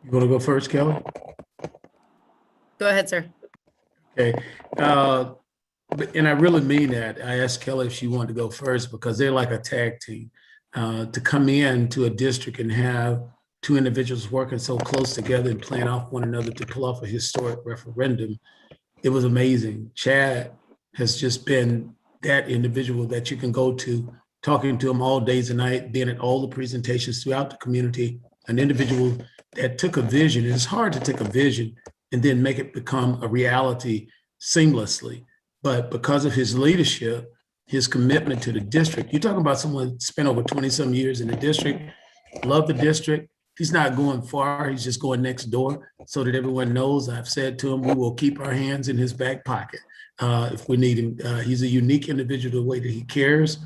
You want to go first, Kelly? Go ahead, sir. Okay. And I really mean that. I asked Kelly if she wanted to go first because they're like a tag team. To come in to a district and have 2 individuals working so close together and playing off one another to pull off a historic referendum, it was amazing. Chad has just been that individual that you can go to, talking to him all days and night, being at all the presentations throughout the community, an individual that took a vision. It's hard to take a vision and then make it become a reality seamlessly. But because of his leadership, his commitment to the district. You're talking about someone that spent over 20-some years in the district, love the district. He's not going far, he's just going next door so that everyone knows. I've said to him, we will keep our hands in his back pocket if we need him. He's a unique individual the way that he cares,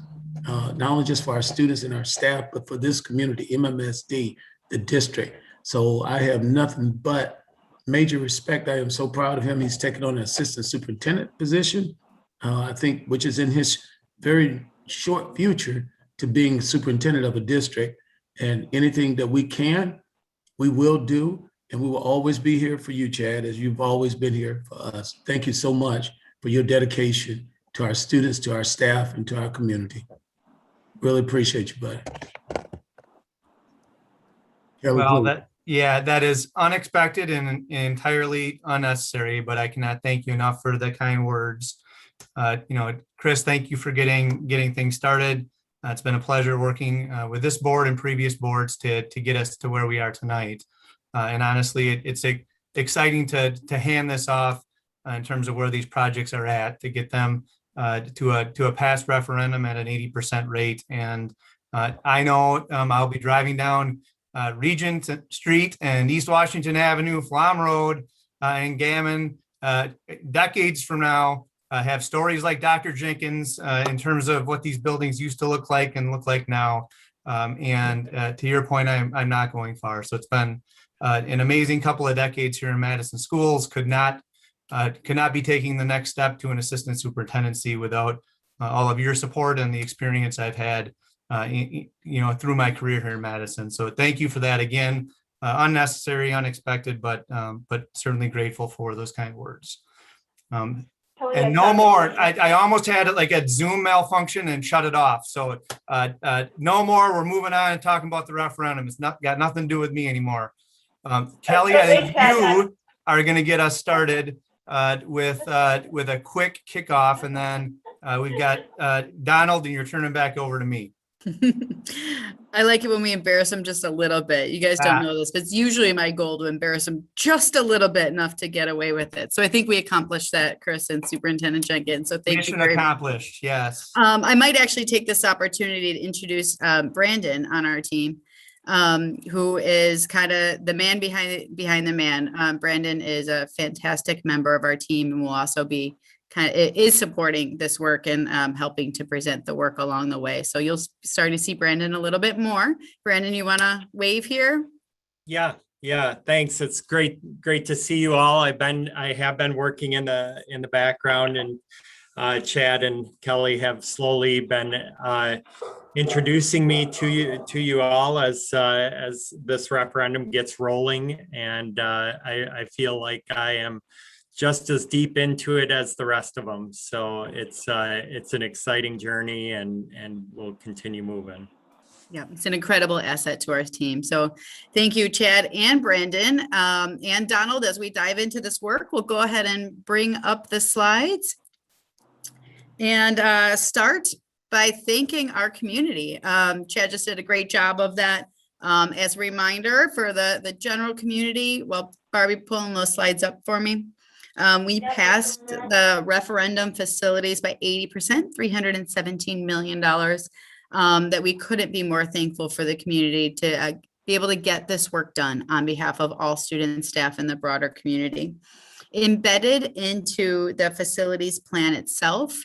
not only just for our students and our staff, but for this community, MMSD, the district. So I have nothing but major respect. I am so proud of him. He's taken on an assistant superintendent position, I think, which is in his very short future to being superintendent of a district. And anything that we can, we will do. And we will always be here for you, Chad, as you've always been here for us. Thank you so much for your dedication to our students, to our staff, and to our community. Really appreciate you, buddy. Kelly, Well, please. that is unexpected and entirely unnecessary, but I cannot thank you enough for the kind words. Chris, thank you for getting things started. It's been a pleasure working with this board and previous boards to get us to where we are tonight. And honestly, it's exciting to hand this off in terms of where these projects are at, to get them to a past referendum at an 80% rate. And I know I'll be driving down Regent Street and East Washington Avenue, Flom Road, and Gammon decades from now, have stories like Dr. Jenkins in terms of what these buildings used to look like and look like now. And to your point, I'm not going far. So it's been an amazing couple of decades here in Madison Schools. Could not be taking the next step to an assistant superintendency without all of your support and the experience I've had through my career here in Madison. So thank you for that again. Unnecessary, unexpected, but certainly grateful for those kind words. And no more. I almost had like a Zoom malfunction and shut it off. So no more. We're moving on and talking about the referendum. It's got nothing to do with me anymore. Kelly, I think you are going to get us started with a quick kickoff, and then we've got Donald, and you're turning back over to me. I like it when we embarrass them just a little bit. You guys don't know this, but it's usually my goal to embarrass them just a little bit, enough to get away with it. So I think we accomplished that, Chris and Superintendent Jenkins. So thank you very much. Accomplished, yes. I might actually take this opportunity to introduce Brandon on our team, who is kind of the man behind the man. Brandon is a fantastic member of our team and will also be is supporting this work and helping to present the work along the way. So you'll start to see Brandon a little bit more. Brandon, you want to wave here? Yeah, thanks. It's great to see you all. I have been working in the background, and Chad and Kelly have slowly been introducing me to you all as this referendum gets rolling, and I feel like I am just as deep into it as the rest of them. So it's an exciting journey, and we'll continue moving. Yeah, it's an incredible asset to our team. So thank you, Chad and Brandon, and Donald. As we dive into this work, we'll go ahead and bring up the slides and start by thanking our community. Chad just did a great job of that. As a reminder for the general community, well, Barbie, pulling those slides up for me. We passed the referendum facilities by 80%, $317 million, that we couldn't be more thankful for the community to be able to get this work done on behalf of all students, staff, and the broader community. Embedded into the facilities plan itself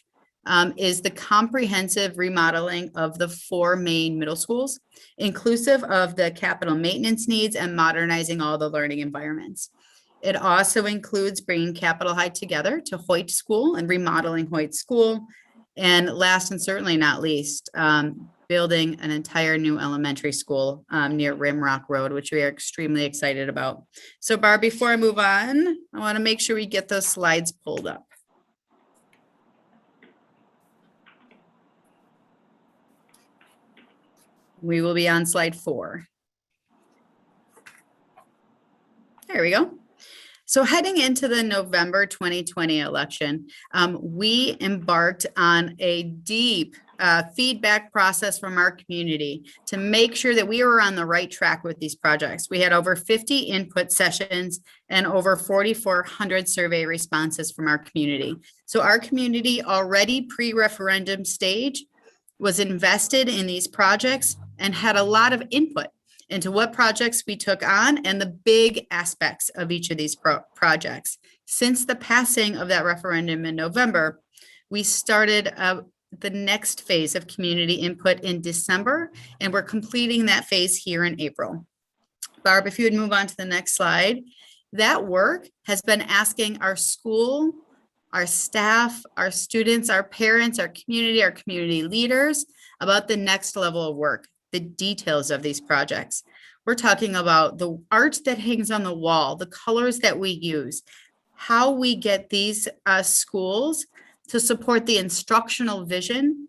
is the comprehensive remodeling of the 4 main middle schools, inclusive of the capital maintenance needs and modernizing all the learning environments. It also includes bringing Capitol High together to Hoyt School and remodeling Hoyt School. And last and certainly not least, building an entire new elementary school near Rimrock Road, which we are extremely excited about. So Barb, before I move on, I want to make sure we get those slides pulled up. We will be on slide 4. There we go. So heading into the November 2020 election, we embarked on a deep feedback process from our community to make sure that we were on the right track with these projects. We had over 50 input sessions and over 4,400 survey responses from our community. So our community, already pre-referendum stage, was invested in these projects and had a lot of input into what projects we took on and the big aspects of each of these projects. Since the passing of that referendum in November, we started the next phase of community input in December, and we're completing that phase here in April. Barb, if you would move on to the next slide. That work has been asking our school, our staff, our students, our parents, our community leaders about the next level of work, the details of these projects. We're talking about the art that hangs on the wall, the colors that we use, how we get these schools to support the instructional vision,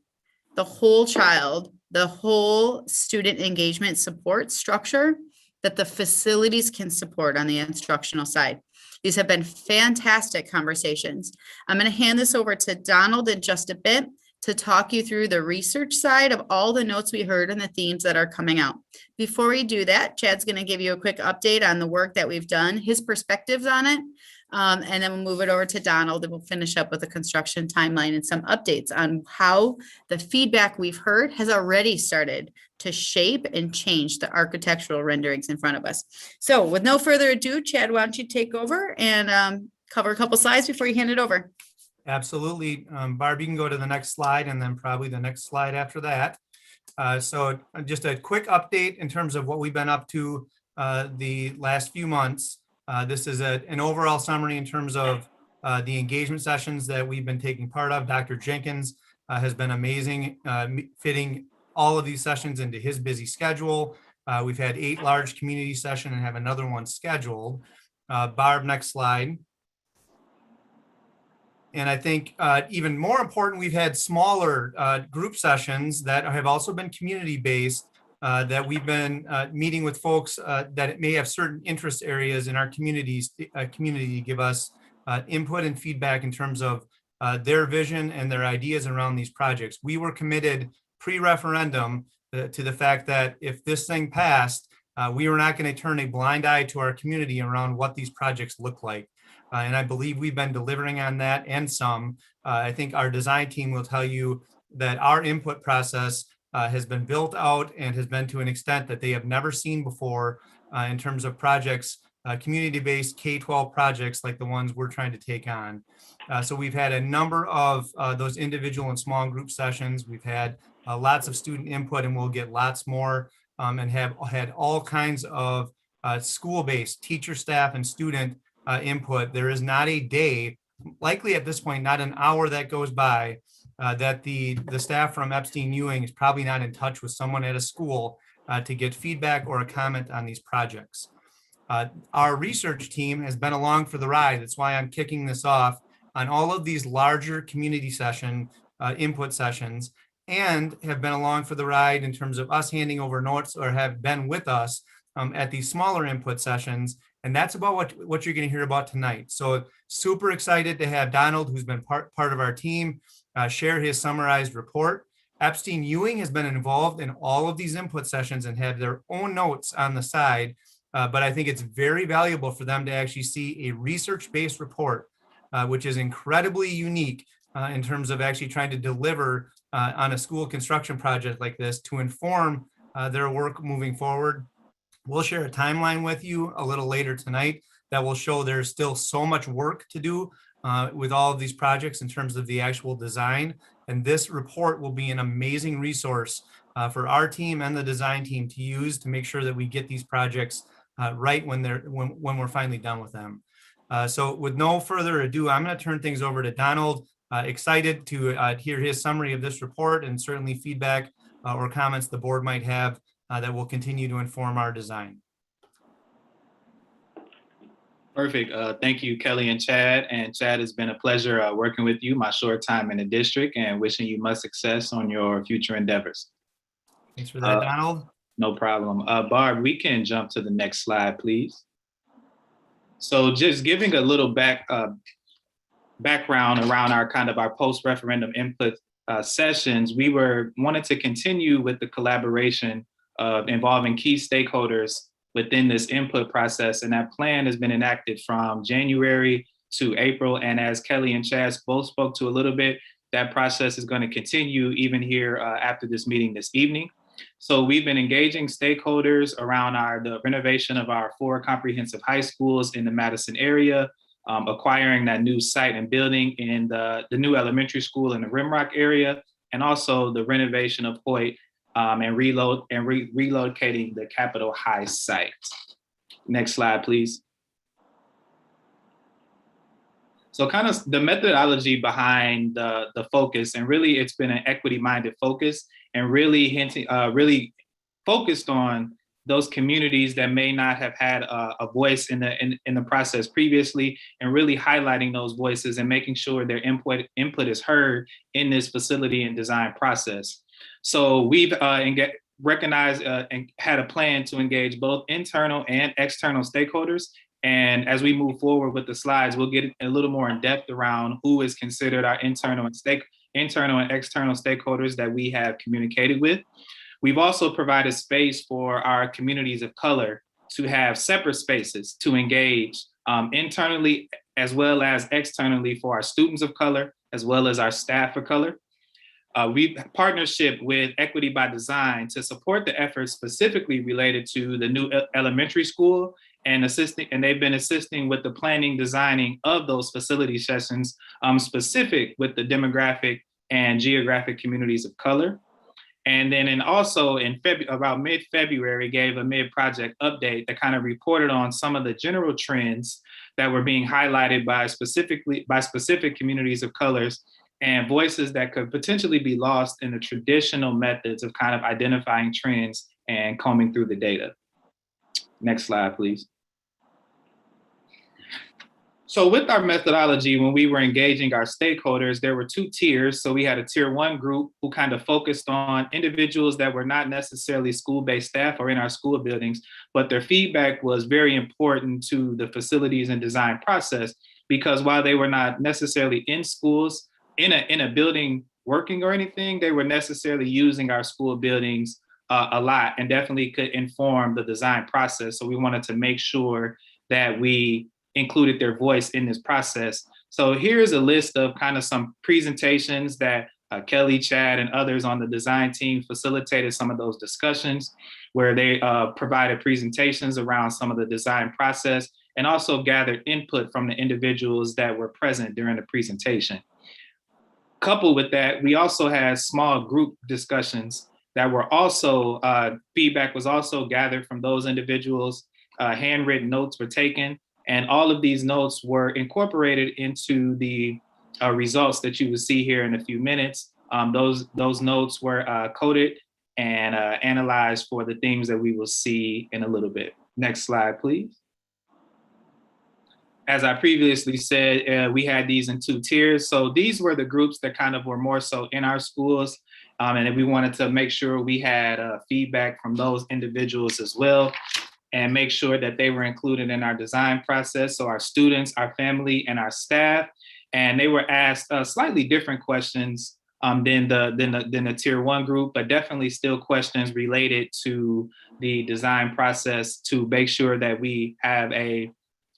the whole child, the whole student engagement support structure that the facilities can support on the instructional side. These have been fantastic conversations. I'm going to hand this over to Donald in just a bit to talk you through the research side of all the notes we heard and the themes that are coming out. Before we do that, Chad's going to give you a quick update on the work that we've done, his perspectives on it, and then we'll move it over to Donald and we'll finish up with a construction timeline and some updates on how the feedback we've heard has already started to shape and change the architectural renderings in front of us. So with no further ado, Chad, why don't you take over and cover a couple slides before you hand it over? Absolutely. Barb, you can go to the next slide and then probably the next slide after that. So just a quick update in terms of what we've been up to the last few months. This is an overall summary in terms of the engagement sessions that we've been taking part of. Dr. Jenkins has been amazing fitting all of these sessions into his busy schedule. We've had 8 large community sessions and have another one scheduled. Barb, next slide. And I think even more important, we've had smaller group sessions that have also been community-based that we've been meeting with folks that may have certain interest areas in our communities, community give us input and feedback in terms of their vision and their ideas around these projects. We were committed pre-referendum to the fact that if this thing passed, we were not going to turn a blind eye to our community around what these projects look like. And I believe we've been delivering on that and some. I think our design team will tell you that our input process has been built out and has been to an extent that they have never seen before in terms of projects, community-based K-12 projects like the ones we're trying to take on. So we've had a number of those individual and small group sessions. We've had lots of student input and we'll get lots more and have had all kinds of school-based teacher, staff, and student input. There is not a day, likely at this point, not an hour that goes by that the staff from Epstein Ewing is probably not in touch with someone at a school to get feedback or a comment on these projects. Our research team has been along for the ride. That's why I'm kicking this off on all of these larger community session input sessions and have been along for the ride in terms of us handing over notes or have been with us at these smaller input sessions. And that's about what you're going to hear about tonight. So super excited to have Donald, who's been part of our team, share his summarized report. Epstein Ewing has been involved in all of these input sessions and have their own notes on the side. But I think it's very valuable for them to actually see a research-based report, which is incredibly unique in terms of actually trying to deliver on a school construction project like this to inform their work moving forward. We'll share a timeline with you a little later tonight that will show there's still so much work to do with all of these projects in terms of the actual design. And this report will be an amazing resource for our team and the design team to use to make sure that we get these projects right when we're finally done with them. So with no further ado, I'm going to turn things over to Donald. Excited to hear his summary of this report and certainly feedback or comments the board might have that will continue to inform our design. Perfect. Thank you, Kelly and Chad. And Chad, it's been a pleasure working with you my short time in the district and wishing you much success on your future endeavors. Thanks for that, Donald. No problem. Barb, we can jump to the next slide, please. So just giving a little background around our post-referendum input sessions, we wanted to continue with the collaboration of involving key stakeholders within this input process. And that plan has been enacted from January to April. And as Kelly and Chad both spoke to a little bit, that process is going to continue even here after this meeting this evening. So we've been engaging stakeholders around the renovation of our 4 comprehensive high schools in the Madison area, acquiring that new site and building in the new elementary school in the Rimrock area, and also the renovation of Hoyt and relocating the Capitol High site. Next slide, please. So kind of the methodology behind the focus, and really it's been an equity-minded focus and really focused on those communities that may not have had a voice in the process previously, and really highlighting those voices and making sure their input is heard in this facility and design process. So we've recognized and had a plan to engage both internal and external stakeholders. And as we move forward with the slides, we'll get a little more in depth around who is considered our internal and external stakeholders that we have communicated with. We've also provided space for our communities of color to have separate spaces to engage internally as well as externally for our students of color, as well as our staff of color. We've partnership with Equity by Design to support the efforts specifically related to the new elementary school and they've been assisting with the planning, designing of those facility sessions specific with the demographic and geographic communities of color. And then also in about mid-February, gave a mid-project update that kind of reported on some of the general trends that were being highlighted by specific communities of colors and voices that could potentially be lost in the traditional methods of kind of identifying trends and combing through the data. Next slide, please. So with our methodology, when we were engaging our stakeholders, there were two tiers. So we had a tier one group who kind of focused on individuals that were not necessarily school-based staff or in our school buildings, but their feedback was very important to the facilities and design process, because while they were not necessarily in schools, in a building working or anything, they were necessarily using our school buildings a lot and definitely could inform the design process. So we wanted to make sure that we included their voice in this process. So here's a list of kind of some presentations that Kelly, Chad, and others on the design team facilitated some of those discussions where they provided presentations around some of the design process and also gathered input from the individuals that were present during the presentation. Coupled with that, we also had small group discussions that were also, feedback was also gathered from those individuals, handwritten notes were taken, and all of these notes were incorporated into the results that you will see here in a few minutes. Those notes were coded and analyzed for the themes that we will see in a little bit. Next slide, please. As I previously said, we had these in two tiers. So these were the groups that kind of were more so in our schools. And we wanted to make sure we had feedback from those individuals as well and make sure that they were included in our design process. So our students, our family, and our staff. And they were asked slightly different questions than the tier one group, but definitely still questions related to the design process to make sure that we have a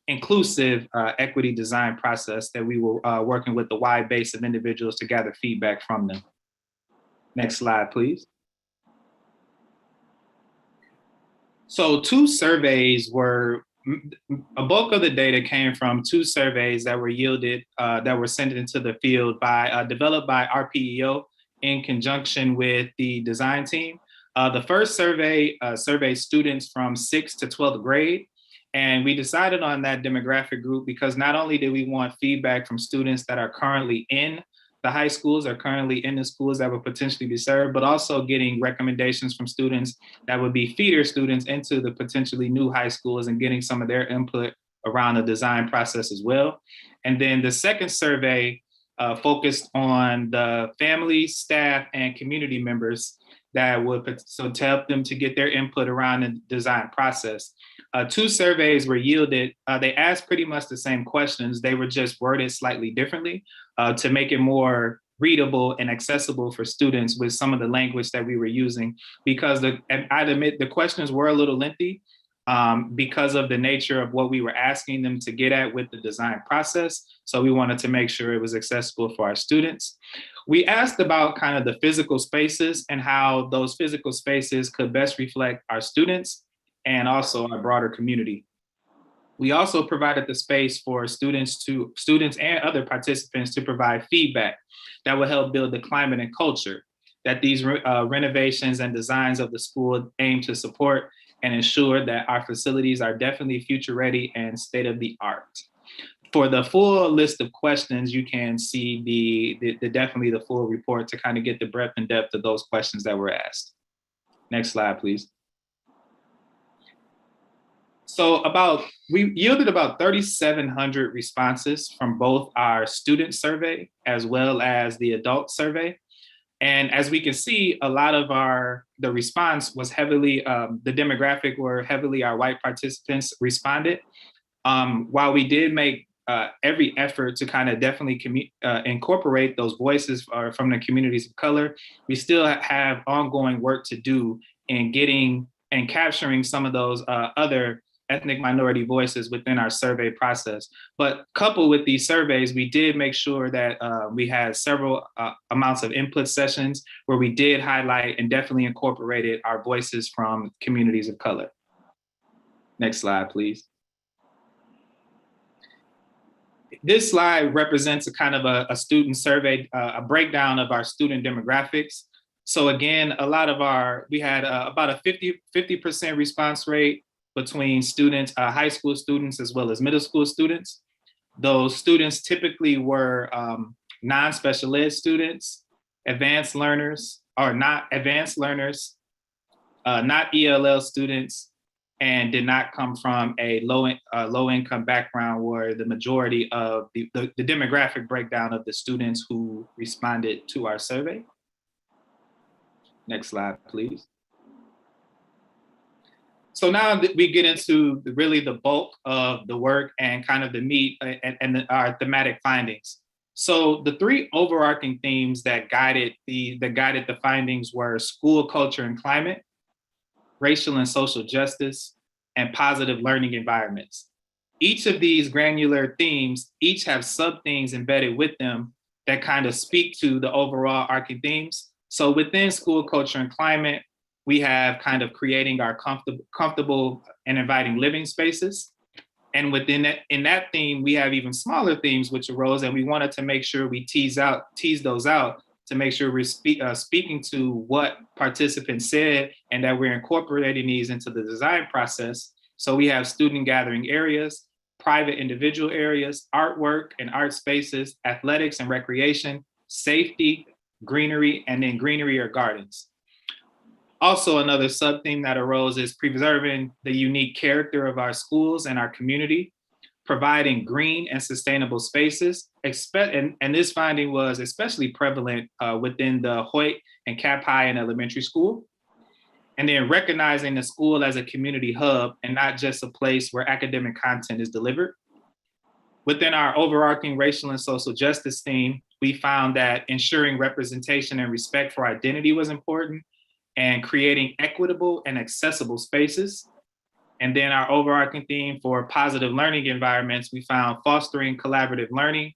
inclusive equity design process that we were working with the wide base of individuals to gather feedback from them. Next slide, please. So two surveys were, a bulk of the data came from two surveys that were yielded, that were sent into the field by, developed by RPEO in conjunction with the design team. The first survey surveyed students from 6th to 12th grade. And we decided on that demographic group because not only did we want feedback from students that are currently in the high schools or currently in the schools that would potentially be served, but also getting recommendations from students that would be feeder students into the potentially new high schools and getting some of their input around the design process as well. And then the second survey focused on the family, staff, and community members that would, so to help them to get their input around the design process. Two surveys were yielded. They asked pretty much the same questions. They were just worded slightly differently to make it more readable and accessible for students with some of the language that we were using, because I'd admit the questions were a little lengthy because of the nature of what we were asking them to get at with the design process. So we wanted to make sure it was accessible for our students. We asked about kind of the physical spaces and how those physical spaces could best reflect our students and also our broader community. We also provided the space for students and other participants to provide feedback that will help build the climate and culture that these renovations and designs of the school aim to support and ensure that our facilities are definitely future ready and state of the art. For the full list of questions, you can see definitely the full report to kind of get the breadth and depth of those questions that were asked. Next slide, please. So we yielded about 3,700 responses from both our student survey as well as the adult survey. And as we can see, a lot of the response was heavily, the demographic were heavily our white participants responded. While we did make every effort to kind of definitely incorporate those voices from the communities of color, we still have ongoing work to do in getting and capturing some of those other ethnic minority voices within our survey process. But coupled with these surveys, we did make sure that we had several amounts of input sessions where we did highlight and definitely incorporated our voices from communities of color. Next slide, please. This slide represents a kind of a student survey, a breakdown of our student demographics. So again, we had about a 50% response rate between students, high school students, as well as middle school students. Those students typically were non-special ed students, advanced learners, or not advanced learners, not ELL students, and did not come from a low income background where the majority of the demographic breakdown of the students who responded to our survey. Next slide, please. So now we get into really the bulk of the work and kind of the meat and our thematic findings. So the three overarching themes that guided the findings were school culture and climate, racial and social justice, and positive learning environments. Each of these granular themes each have sub-themes embedded with them that kind of speak to the overall arching themes. So within school culture and climate, we have kind of creating our comfortable and inviting living spaces. And in that theme, we have even smaller themes which arose, and we wanted to make sure we tease those out to make sure we're speaking to what participants said and that we're incorporating these into the design process. So we have student gathering areas, private individual areas, artwork and art spaces, athletics and recreation, safety, greenery, and then greenery or gardens. Also, another sub-theme that arose is preserving the unique character of our schools and our community, providing green and sustainable spaces. And this finding was especially prevalent within the Hoyt and Cap High and elementary school. And then recognizing the school as a community hub and not just a place where academic content is delivered. Within our overarching racial and social justice theme, we found that ensuring representation and respect for identity was important, and creating equitable and accessible spaces. And then our overarching theme for positive learning environments, we found fostering collaborative learning,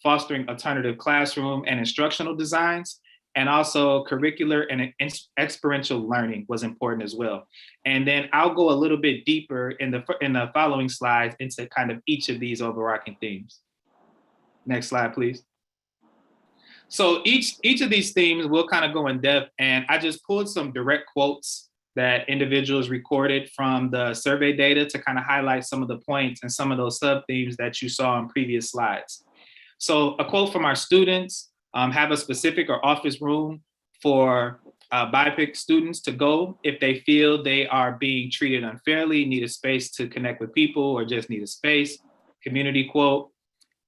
fostering alternative classroom and instructional designs, and also curricular and experiential learning was important as well. And then I'll go a little bit deeper in the following slides into kind of each of these overarching themes. Next slide, please. So each of these themes will kind of go in depth, and I just pulled some direct quotes that individuals recorded from the survey data to kind of highlight some of the points and some of those sub-themes that you saw in previous slides. So a quote from our students, have a specific or office room for BIPOC students to go if they feel they are being treated unfairly, need a space to connect with people, or just need a space. Community quote,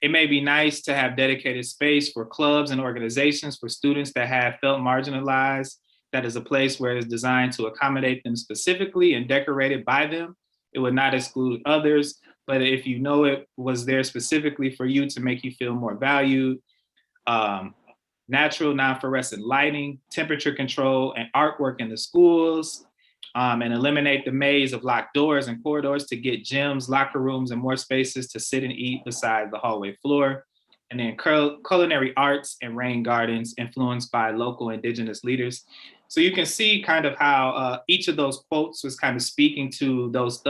it may be nice to have dedicated space for clubs and organizations for students that have felt marginalized. That is a place where it's designed to accommodate them specifically and decorated by them. It would not exclude others, but if you know it was there specifically for you to make you feel more valued. Natural non-fluorescent lighting, temperature control, and artwork in the schools, and eliminate the maze of locked doors and corridors to get gyms, locker rooms, and more spaces to sit and eat beside the hallway floor. And then culinary arts and rain gardens influenced by local indigenous leaders. So you can see kind of how each of those quotes was kind of speaking to those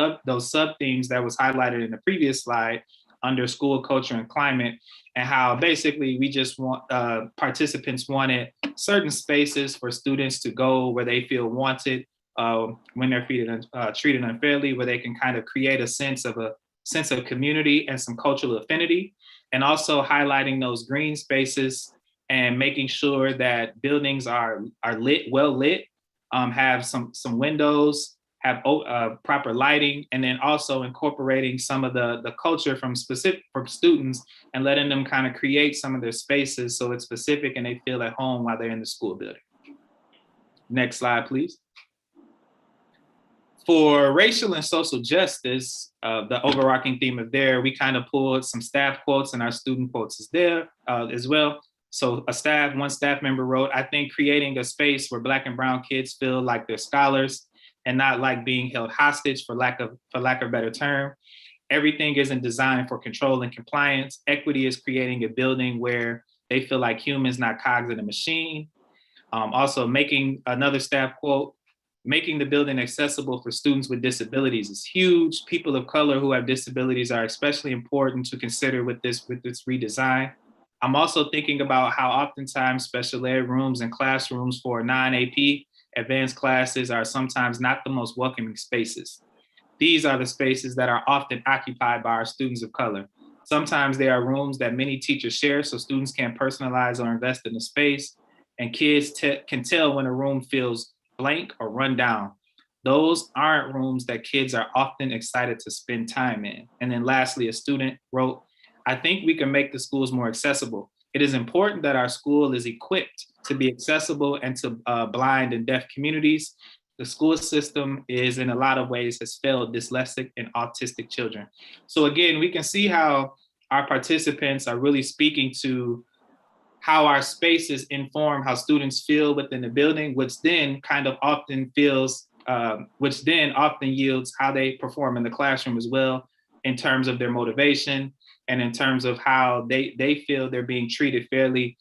sub-themes that was highlighted in the previous slide under school culture and climate, and how basically we just want participants wanted certain spaces for students to go where they feel wanted when they're treated unfairly, where they can kind of create a sense of community and some cultural affinity, and also highlighting those green spaces and making sure that buildings are lit, well lit, have some windows, have proper lighting, and then also incorporating some of the culture from students and letting them kind of create some of their spaces so it's specific and they feel at home while they're in the school building. Next slide, please. For racial and social justice, the overarching theme of there, we kind of pulled some staff quotes and our student quotes is there as well. So one staff member wrote, "I think creating a space where Black and brown kids feel like they're scholars and not like being held hostage for lack of a better term. Everything isn't designed for control and compliance. Equity is creating a building where they feel like humans, not cogs in a machine." Also making another staff quote, "Making the building accessible for students with disabilities is huge. People of color who have disabilities are especially important to consider with this redesign. I'm also thinking about how oftentimes special ed rooms and classrooms for non-AP advanced classes are sometimes not the most welcoming spaces. These are the spaces that are often occupied by our students of color. Sometimes they are rooms that many teachers share so students can personalize or invest in the space, and kids can tell when a room feels blank or run down. Those aren't rooms that kids are often excited to spend time in." And then lastly, a student wrote, "I think we can make the schools more accessible. It is important that our school is equipped to be accessible and to blind and deaf communities. The school system is in a lot of ways has failed dyslexic and autistic children." So again, we can see how our participants are really speaking to how our spaces inform how students feel within the building, which then kind of often yields how they perform in the classroom as well, in terms of their motivation and in terms of how they feel they're being treated fairly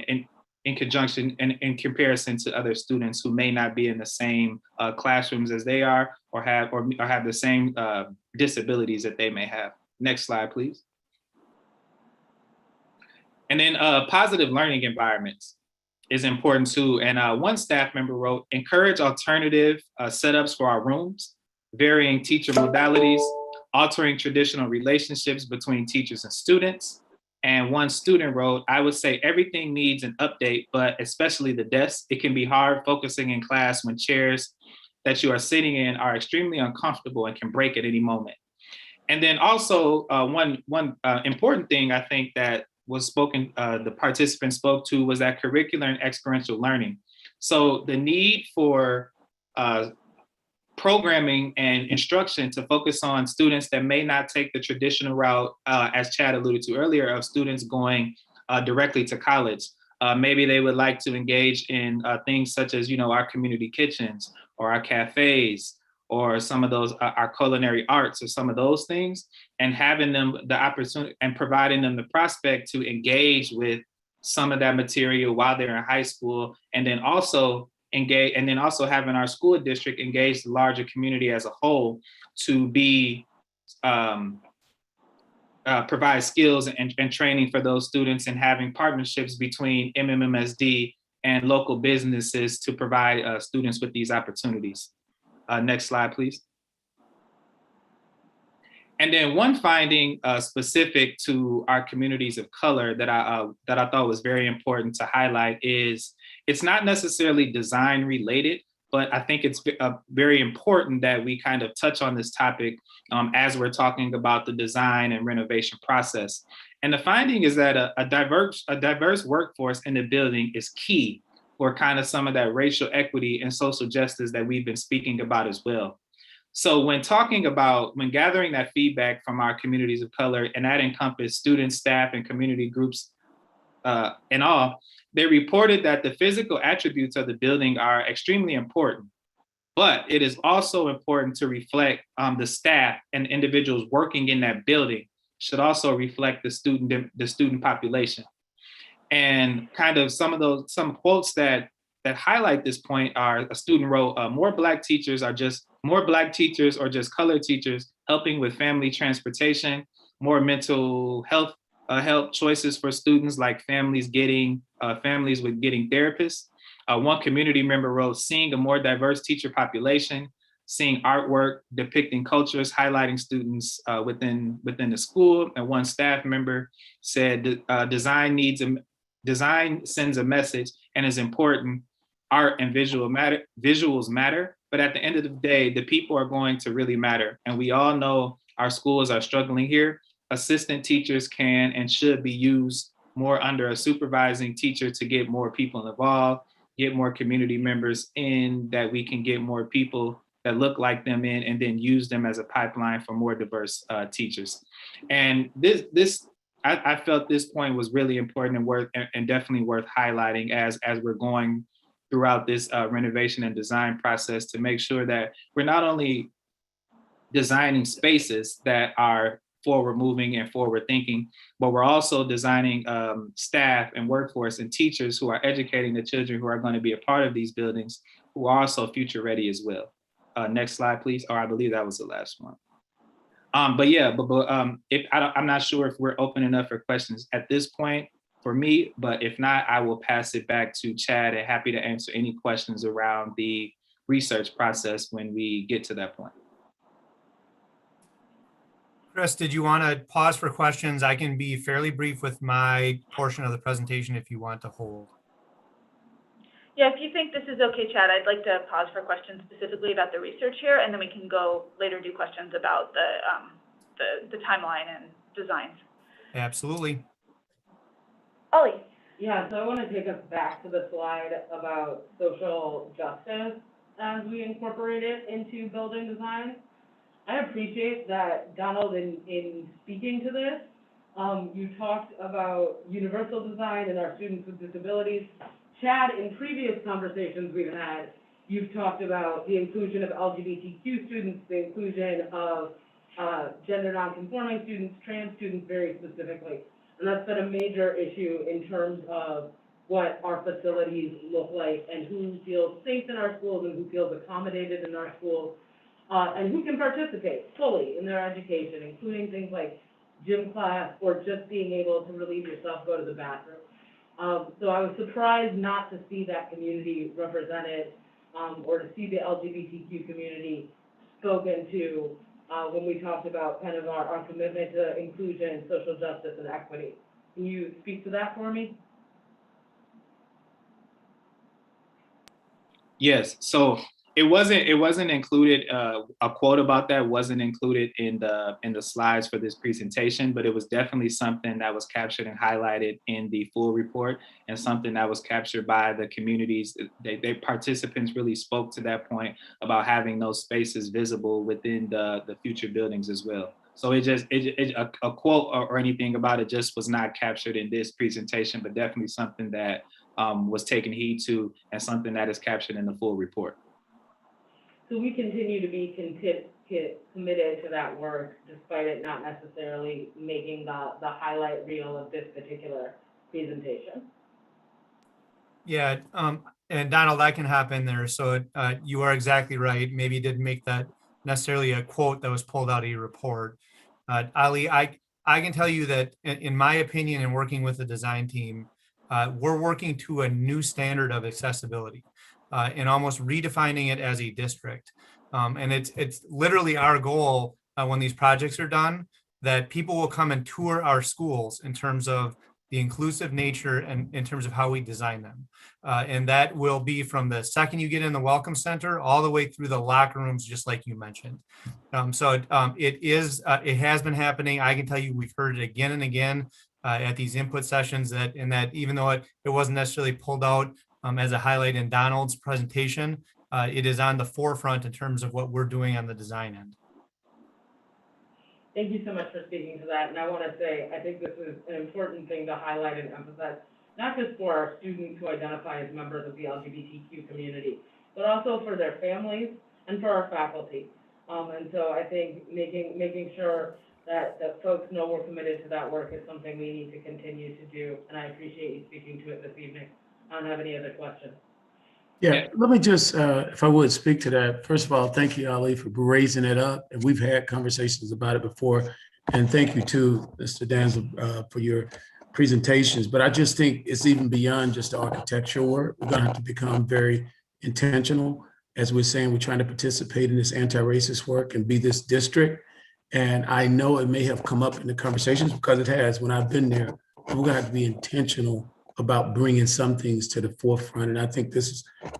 in conjunction and in comparison to other students who may not be in the same classrooms as they are or have the same disabilities that they may have. Next slide, please. And then positive learning environments is important too. And one staff member wrote, "Encourage alternative setups for our rooms, varying teacher modalities, altering traditional relationships between teachers and students." And one student wrote, "I would say everything needs an update, but especially the desks. It can be hard focusing in class when chairs that you are sitting in are extremely uncomfortable and can break at any moment." And then also one important thing I think that was spoken, the participants spoke to, was that curricular and experiential learning. So the need for programming and instruction to focus on students that may not take the traditional route, as Chad alluded to earlier, of students going directly to college. Maybe they would like to engage in things such as, our community kitchens or our cafes, or some of those, our culinary arts or some of those things, and having them the opportunity and providing them the prospect to engage with some of that material while they're in high school, and then also having our school district engage the larger community as a whole to be provide skills and training for those students, and having partnerships between MMMSD and local businesses to provide students with these opportunities. Next slide, please. And then one finding specific to our communities of color that I thought was very important to highlight is it's not necessarily design related, but I think it's very important that we kind of touch on this topic as we're talking about the design and renovation process. And the finding is that a diverse workforce in the building is key for kind of some of that racial equity and social justice that we've been speaking about as well. So when gathering that feedback from our communities of color, and that encompassed students, staff, and community groups and all, they reported that the physical attributes of the building are extremely important, but it is also important to reflect the staff and individuals working in that building should also reflect the student population. And kind of some quotes that highlight this point are, a student wrote, more black teachers or just colored teachers helping with family transportation, more mental health choices for students, like families with getting therapists. One community member wrote, seeing a more diverse teacher population, seeing artwork depicting cultures, highlighting students within the school. And one staff member said, design sends a message and is important. Art and visuals matter, But at the end of the day, the people are going to really matter. And we all know our schools are struggling here. Assistant teachers can and should be used more under a supervising teacher to get more people involved, get more community members in, that we can get more people that look like them in, and then use them as a pipeline for more diverse teachers. And I felt this point was really important and definitely worth highlighting as we're going throughout this renovation and design process, to make sure that we're not only designing spaces that are forward moving and forward thinking, but we're also designing staff and workforce and teachers who are educating the children who are going to be a part of these buildings, who are also future ready as well. Next slide, please. Or I believe that was the last one. I'm not sure if we're open enough for questions at this point for me, but if not, I will pass it back to Chad, and happy to answer any questions around the research process when we get to that point. Chris, did you want to pause for questions? I can be fairly brief with my portion of the presentation if you want to hold. Yeah, if you think this is okay, Chad, I'd like to pause for questions specifically about the research here, and then we can go later do questions about the timeline and designs. Absolutely. Ollie. Yeah, so I want to take us back to the slide about social justice as we incorporate it into building design. I appreciate that, Donald, in speaking to this, you talked about universal design and our students with disabilities. Chad, in previous conversations we've had, you've talked about the inclusion of LGBTQ students, the inclusion of gender nonconforming students, trans students very specifically. And that's been a major issue in terms of what our facilities look like and who feels safe in our schools and who feels accommodated in our schools, and who can participate fully in their education, including things like gym class or just being able to relieve yourself, go to the bathroom. So I was surprised not to see that community represented, or to see the LGBTQ community spoken to when we talked about kind of our commitment to inclusion, social justice, and equity. Can you speak to that for me? Yes, so it wasn't included, a quote about that wasn't included in the slides for this presentation, but it was definitely something that was captured and highlighted in the full report, and something that was captured by the communities. They participants really spoke to that point about having those spaces visible within the future buildings as well. So a quote or anything about it just was not captured in this presentation, but definitely something that was taken heed to, and something that is captured in the full report. So we continue to be committed to that work, despite it not necessarily making the highlight reel of this particular presentation. Yeah, and Donald, I can hop in there. So you are exactly right. Maybe didn't make that necessarily a quote that was pulled out of your report. Ali, I can tell you that in my opinion, in working with the design team, we're working to a new standard of accessibility. And almost redefining it as a district. And it's literally our goal when these projects are done, that people will come and tour our schools in terms of the inclusive nature and in terms of how we design them. And that will be from the second you get in the Welcome Center all the way through the locker rooms, just like you mentioned. It has been happening. I can tell you, we've heard it again and again at these input sessions, that even though it wasn't necessarily pulled out as a highlight in Donald's presentation, it is on the forefront in terms of what we're doing on the design end. Thank you so much for speaking to that. And I want to say, I think this is an important thing to highlight and emphasize, not just for our students who identify as members of the LGBTQ community, but also for their families and for our faculty. And so I think making sure that folks know we're committed to that work is something we need to continue to do. And I appreciate you speaking to it this evening. I don't have any other questions. Yeah, let me just, if I would, speak to that. First of all, thank you, Ali, for raising it up. And we've had conversations about it before. And thank you too, Mr. Danza, for your presentations. But I just think it's even beyond just the architectural work. We're going to have to become very intentional. As we're saying, we're trying to participate in this anti-racist work and be this district. And I know it may have come up in the conversations, because it has when I've been there. We're going to have to be intentional about bringing some things to the forefront. And I think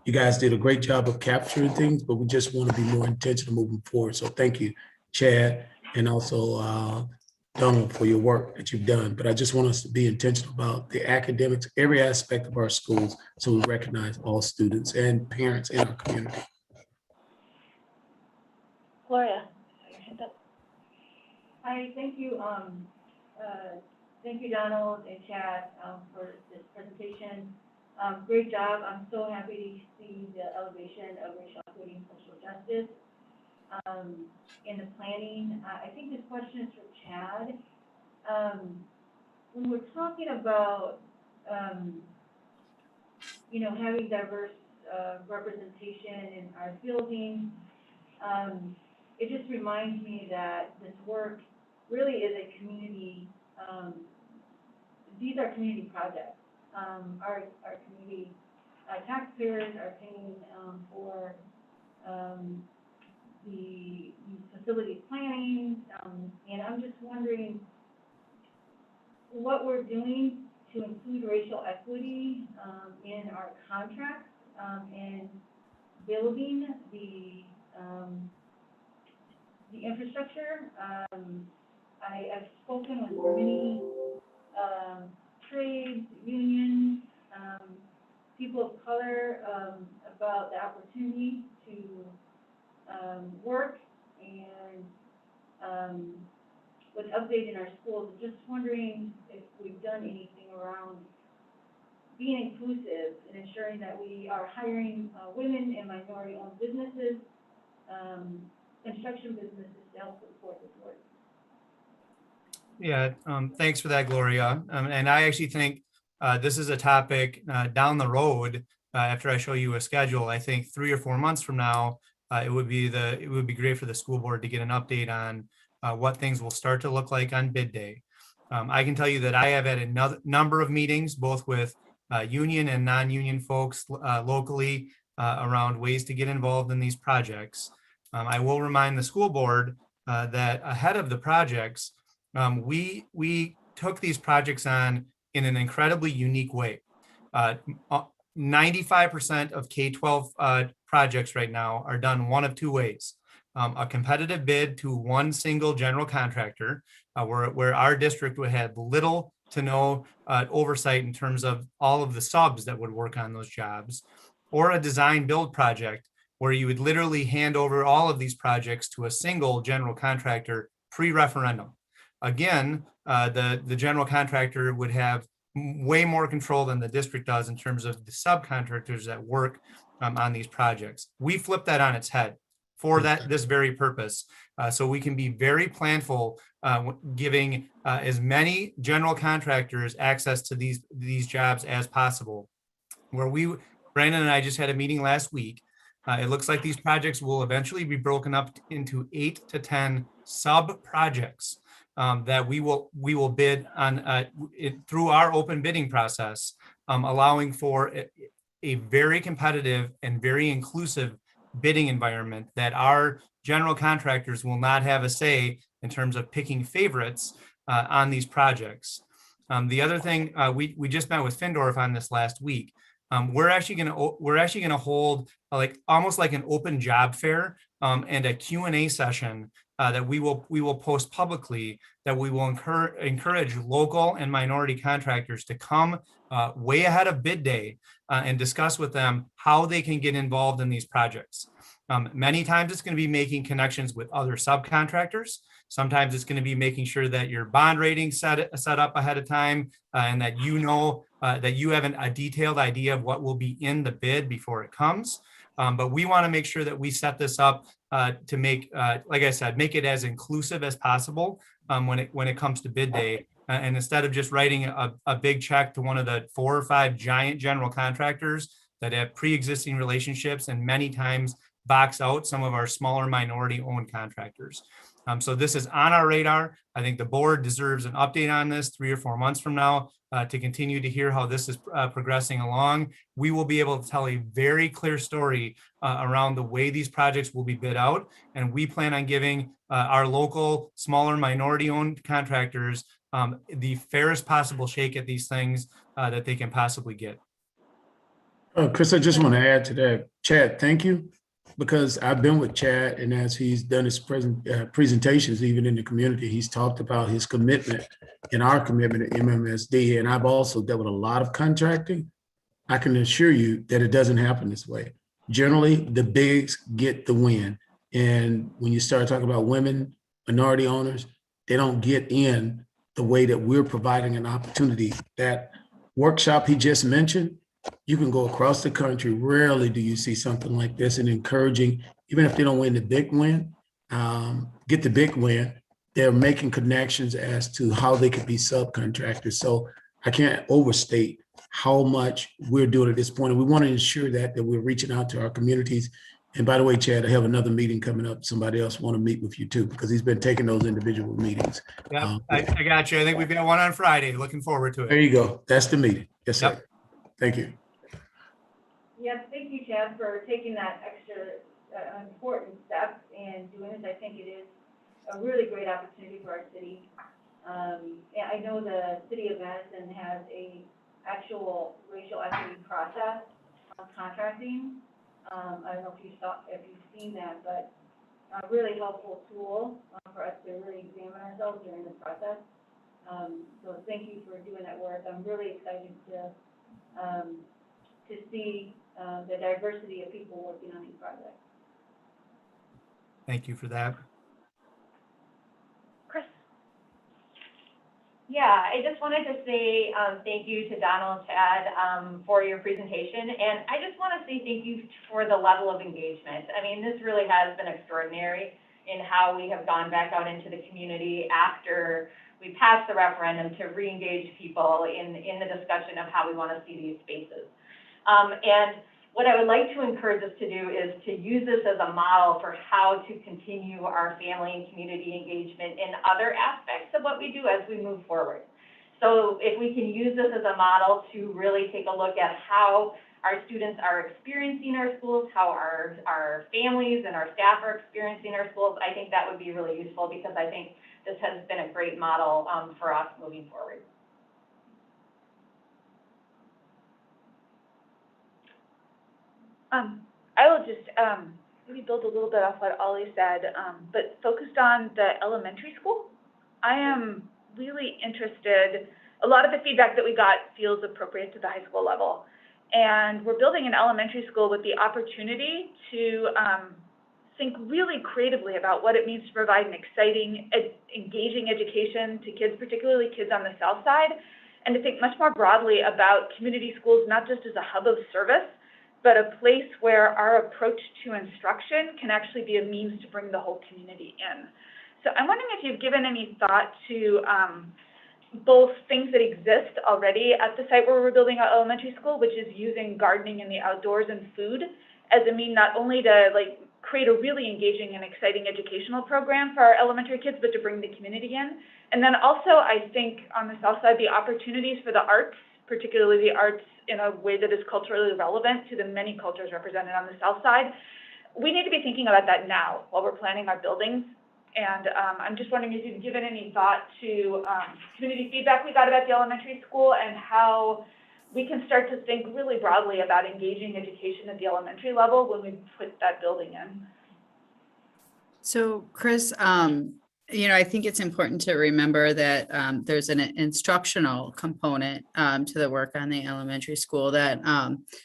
you guys did a great job of capturing things, but we just want to be more intentional moving forward. So thank you, Chad, and also Donald, for your work that you've done. But I just want us to be intentional about the academics, every aspect of our schools, so we recognize all students and parents in our community. Gloria. Hi, thank you, Donald and Chad, for this presentation. Great job. I'm so happy to see the elevation of racial equity and social justice in the planning. I think this question is for Chad. When we're talking about, having diverse representation in our buildings, it just reminds me that this work really is a community, these are community projects. Our community taxpayers are paying for the facility planning, and I'm just wondering what we're doing to include racial equity in our contracts and building the infrastructure. I've spoken with many trades, unions, people of color about the opportunity to work and with updating our schools. Just wondering if we've done anything around being inclusive and ensuring that we are hiring women and minority-owned businesses, construction businesses to help support this work. Yeah, thanks for that, Gloria. And I actually think this is a topic down the road. After I show you a schedule, I think 3 or 4 months from now, it would be great for the school board to get an update on what things will start to look like on bid day. I can tell you that I have had a number of meetings, both with union and non-union folks locally around ways to get involved in these projects. I will remind the school board that ahead of the projects, we took these projects on in an incredibly unique way. 95% of K-12 projects right now are done one of two ways. A competitive bid to one single general contractor, where our district would have little to no oversight in terms of all of the subs that would work on those jobs, or a design build project where you would literally hand over all of these projects to a single general contractor pre-referendum. Again, the general contractor would have way more control than the district does in terms of the subcontractors that work on these projects. We flip that on its head for this very purpose, so we can be very planful, giving as many general contractors access to these jobs as possible. Brandon and I just had a meeting last week. It looks like these projects will eventually be broken up into 8 to 10 sub projects that we will bid on through our open bidding process, allowing for a very competitive and very inclusive bidding environment that our general contractors will not have a say in terms of picking favorites on these projects. The other thing, we just met with Findorf on this last week. We're actually going to hold almost like an open job fair and a Q&A session that we will post publicly, that we will encourage local and minority contractors to come way ahead of bid day and discuss with them how they can get involved in these projects. Many times it's going to be making connections with other subcontractors. Sometimes it's going to be making sure that your bond rating set up ahead of time and that that you have a detailed idea of what will be in the bid before it comes. But we want to make sure that we set this up to make, like I said, make it as inclusive as possible when it comes to bid day. And instead of just writing a big check to one of the 4 or 5 giant general contractors that have pre-existing relationships and many times box out some of our smaller minority-owned contractors. So this is on our radar. I think the board deserves an update on this 3 or 4 months from now to continue to hear how this is progressing along. We will be able to tell a very clear story around the way these projects will be bid out. And we plan on giving our local, smaller, minority-owned contractors the fairest possible shake at these things that they can possibly get. Chris, I just want to add to that. Chad, thank you. Because I've been with Chad, and as he's done his presentations, even in the community, he's talked about his commitment and our commitment to MMSD. And I've also dealt with a lot of contracting. I can assure you that it doesn't happen this way. Generally, the bigs get the win. And when you start talking about women, minority owners, they don't get in the way that we're providing an opportunity. That workshop he just mentioned, you can go across the country. Rarely do you see something like this, and encouraging, even if they don't win the big win, get the big win, they're making connections as to how they could be subcontractors. So I can't overstate how much we're doing at this point. And we want to ensure that we're reaching out to our communities. And by the way, Chad, I have another meeting coming up. Somebody else want to meet with you too, because he's been taking those individual meetings. Yeah, I got you. I think we've got one on Friday. Looking forward to it. There you go. That's the meeting. Yes, sir. Yep. Thank you. Yes, thank you, Chad, for taking that extra important step and doing this. I think it is a really great opportunity for our city. And I know the city of Madison has a actual racial equity process on contracting. I don't know if you've seen that, but a really helpful tool for us to really examine ourselves during this process. So thank you for doing that work. I'm really excited to see the diversity of people working on these projects. Thank you for that. Chris? Yeah, I just wanted to say thank you to Donald and Chad for your presentation. And I just want to say thank you for the level of engagement. I mean, this really has been extraordinary in how we have gone back out into the community after we passed the referendum to re-engage people in the discussion of how we want to see these spaces. And what I would like to encourage us to do is to use this as a model for how to continue our family and community engagement in other aspects of what we do as we move forward. So if we can use this as a model to really take a look at how our students are experiencing our schools, how our families and our staff are experiencing our schools, I think that would be really useful, because I think this has been a great model for us moving forward. I will just maybe build a little bit off what Ollie said, but focused on the elementary school. I am really interested. A lot of the feedback that we got feels appropriate to the high school level. And we're building an elementary school with the opportunity to think really creatively about what it means to provide an exciting, engaging education to kids, particularly kids on the South Side, and to think much more broadly about community schools, not just as a hub of service, but a place where our approach to instruction can actually be a means to bring the whole community in. So I'm wondering if you've given any thought to both things that exist already at the site where we're building our elementary school, which is using gardening in the outdoors and food as a mean not only to create a really engaging and exciting educational program for our elementary kids, but to bring the community in. And then also, I think on the South Side, the opportunities for the arts, particularly the arts in a way that is culturally relevant to the many cultures represented on the South Side. We need to be thinking about that now while we're planning our buildings. And I'm just wondering if you've given any thought to community feedback we got about the elementary school and how we can start to think really broadly about engaging education at the elementary level when we put that building in. So Chris, I think it's important to remember that there's an instructional component to the work on the elementary school that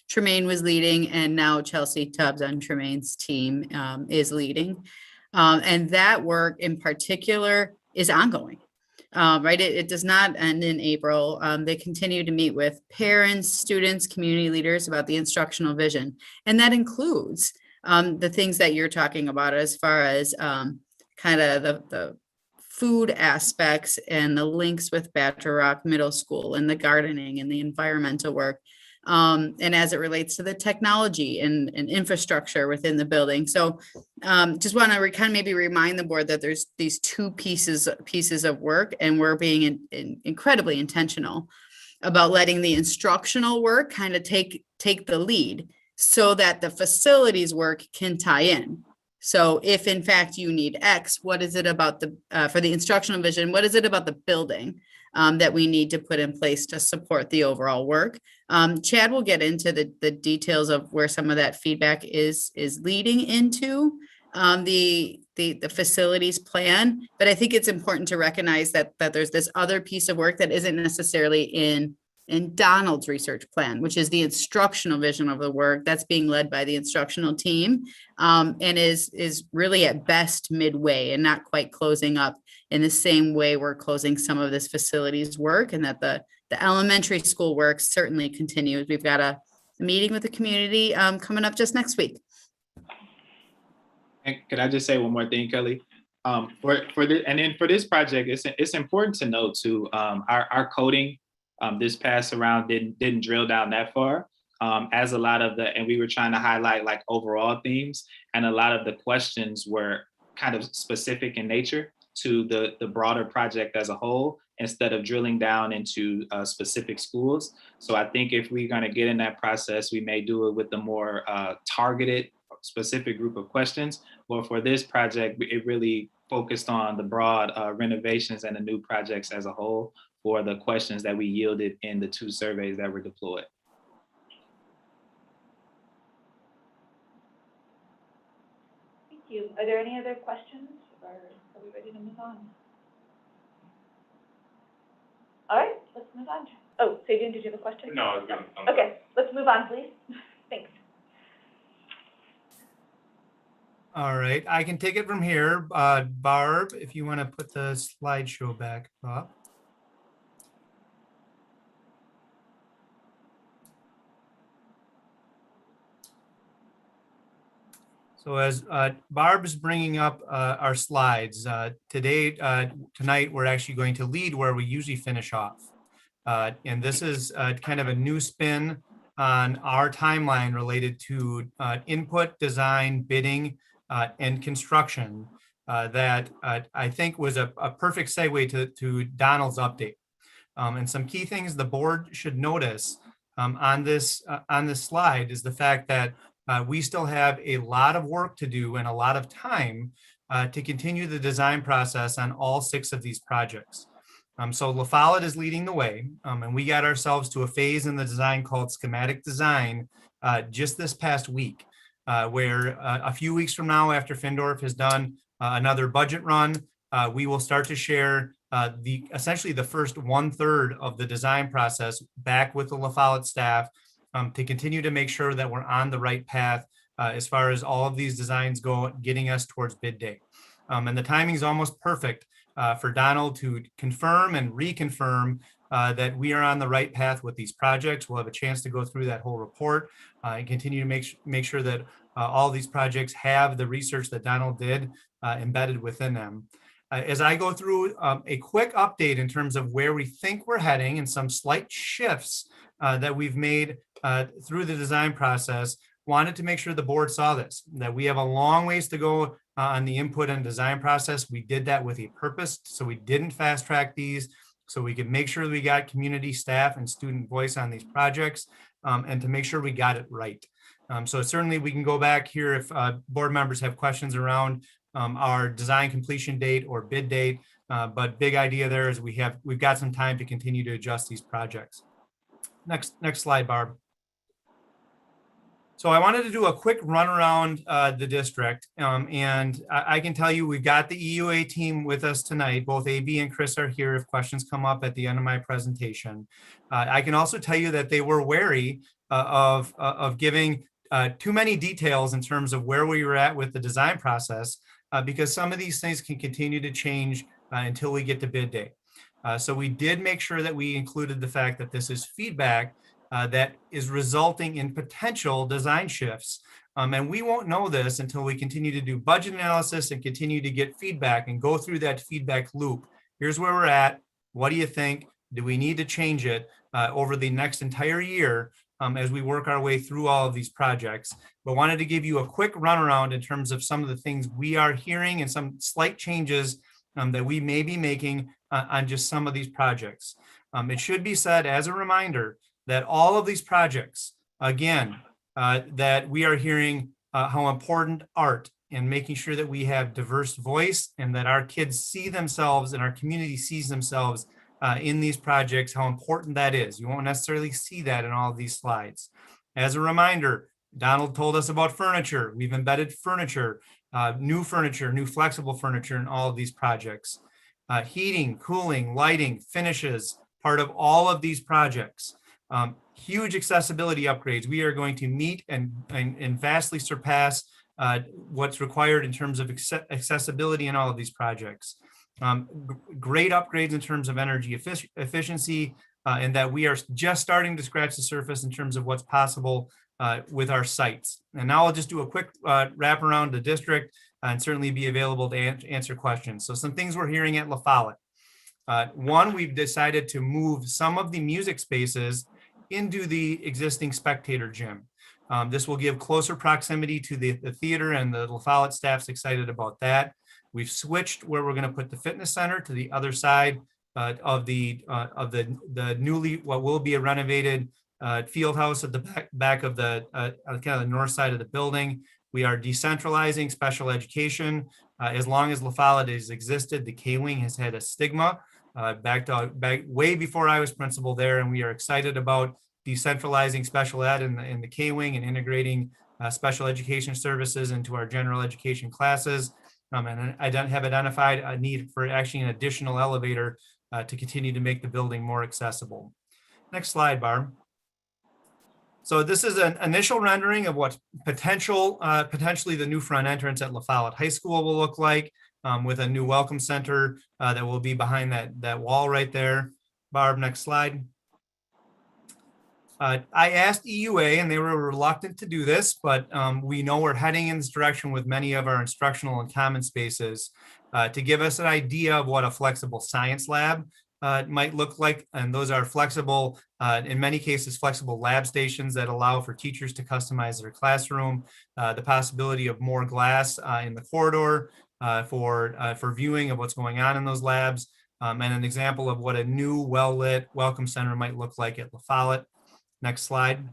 Tremaine was leading, and now Chelsea Tubbs on Tremaine's team is leading. And that work in particular is ongoing, right? It does not end in April. They continue to meet with parents, students, community leaders about the instructional vision. And that includes the things that you're talking about as far as kind of the food aspects and the links with Badger Rock Middle School and the gardening and the environmental work. and as it relates to the technology and infrastructure within the building. So just want to kind of maybe remind the board that there's these two pieces of work, and we're being incredibly intentional about letting the instructional work kind of take the lead so that the facilities work can tie in. So if in fact you need X, what is it about for the instructional vision, what is it about the building that we need to put in place to support the overall work? Chad will get into the details of where some of that feedback is leading into the facilities plan, but I think it's important to recognize that there's this other piece of work that isn't necessarily in Donald's research plan, which is the instructional vision of the work that's being led by the instructional team, and is really at best midway and not quite closing up in the same way we're closing some of this facilities work, and that the elementary school work certainly continues. We've got a meeting with the community coming up just next week. And could I just say one more thing, Kelly? For this project, it's important to note too, our coding this pass around didn't drill down that far, as a lot of and we were trying to highlight like overall themes, and a lot of the questions were kind of specific in nature to the broader project as a whole, instead of drilling down into specific schools. So I think if we're going to get in that process, we may do it with a more targeted, specific group of questions. But for this project, it really focused on the broad renovations and the new projects as a whole for the questions that we yielded in the 2 surveys that were deployed. Thank you. Are there any other questions, or are we ready to move on? All right, let's move on. Oh, Fabian, did you have a question? No, I was going to. Okay, let's move on, please. Thanks. All right, I can take it from here. Barb, if you want to put the slideshow back up. So as Barb is bringing up our slides, tonight, we're actually going to lead where we usually finish off. And this is kind of a new spin on our timeline related to input, design, bidding, and construction that I think was a perfect segue to Donald's update. And some key things the board should notice on this slide is the fact that we still have a lot of work to do and a lot of time to continue the design process on all 6 of these projects. So La Follette is leading the way, and we got ourselves to a phase in the design called schematic design just this past week, where a few weeks from now, after Findorff has done another budget run, we will start to share essentially the first 1/3 of the design process back with the La Follette staff, to continue to make sure that we're on the right path as far as all of these designs go, getting us towards bid day. And the timing is almost perfect for Donald to confirm and reconfirm that we are on the right path with these projects. We'll have a chance to go through that whole report and continue to make sure that all these projects have the research that Donald did embedded within them. As I go through a quick update in terms of where we think we're heading and some slight shifts that we've made through the design process, wanted to make sure the board saw this, that we have a long ways to go on the input and design process. We did that with a purpose, so we didn't fast track these, so we could make sure we got community staff and student voice on these projects, and to make sure we got it right. So certainly we can go back here if board members have questions around our design completion date or bid date, but big idea there is we've got some time to continue to adjust these projects. Next slide, Barb. So I wanted to do a quick run around the district, and I can tell you we've got the EUA team with us tonight. Both AB and Chris are here if questions come up at the end of my presentation. I can also tell you that they were wary of giving too many details in terms of where we were at with the design process, because some of these things can continue to change until we get to bid day. So we did make sure that we included the fact that this is feedback that is resulting in potential design shifts. And we won't know this until we continue to do budget analysis and continue to get feedback and go through that feedback loop. Here's where we're at. What do you think? Do we need to change it over the next entire year as we work our way through all of these projects. But wanted to give you a quick runaround in terms of some of the things we are hearing and some slight changes that we may be making on just some of these projects. It should be said as a reminder that all of these projects, again, that we are hearing how important art and making sure that we have diverse voice and that our kids see themselves and our community sees themselves in these projects, how important that is. You won't necessarily see that in all of these slides. As a reminder, Donald told us about furniture. We've embedded furniture, new flexible furniture in all of these projects. Heating, cooling, lighting, finishes, part of all of these projects. Huge accessibility upgrades. We are going to meet and vastly surpass what's required in terms of accessibility in all of these projects. Great upgrades in terms of energy efficiency, and that we are just starting to scratch the surface in terms of what's possible with our sites. And now I'll just do a quick wrap around the district and certainly be available to answer questions. So some things we're hearing at La Follette. One, we've decided to move some of the music spaces into the existing spectator gym. This will give closer proximity to the theater, and the La Follette staff's excited about that. We've switched where we're going to put the fitness center to the other side of the newly, what will be a renovated field house at the back of the kind of the north side of the building. We are decentralizing special education. As long as La Follette has existed, the K-Wing has had a stigma back way before I was principal there, and we are excited about decentralizing special ed in the K-Wing and integrating special education services into our general education classes. And I have identified a need for actually an additional elevator to continue to make the building more accessible. Next slide, Barb. So this is an initial rendering of what potentially the new front entrance at La Follette High School will look like, with a new welcome center that will be behind that wall right there. Barb, next slide. I asked EUA, and they were reluctant to do this, but we know we're heading in this direction with many of our instructional and common spaces to give us an idea of what a flexible science lab might look like. And those are flexible, in many cases, flexible lab stations that allow for teachers to customize their classroom, the possibility of more glass in the corridor for viewing of what's going on in those labs, and an example of what a new well-lit welcome center might look like at La Follette. Next slide.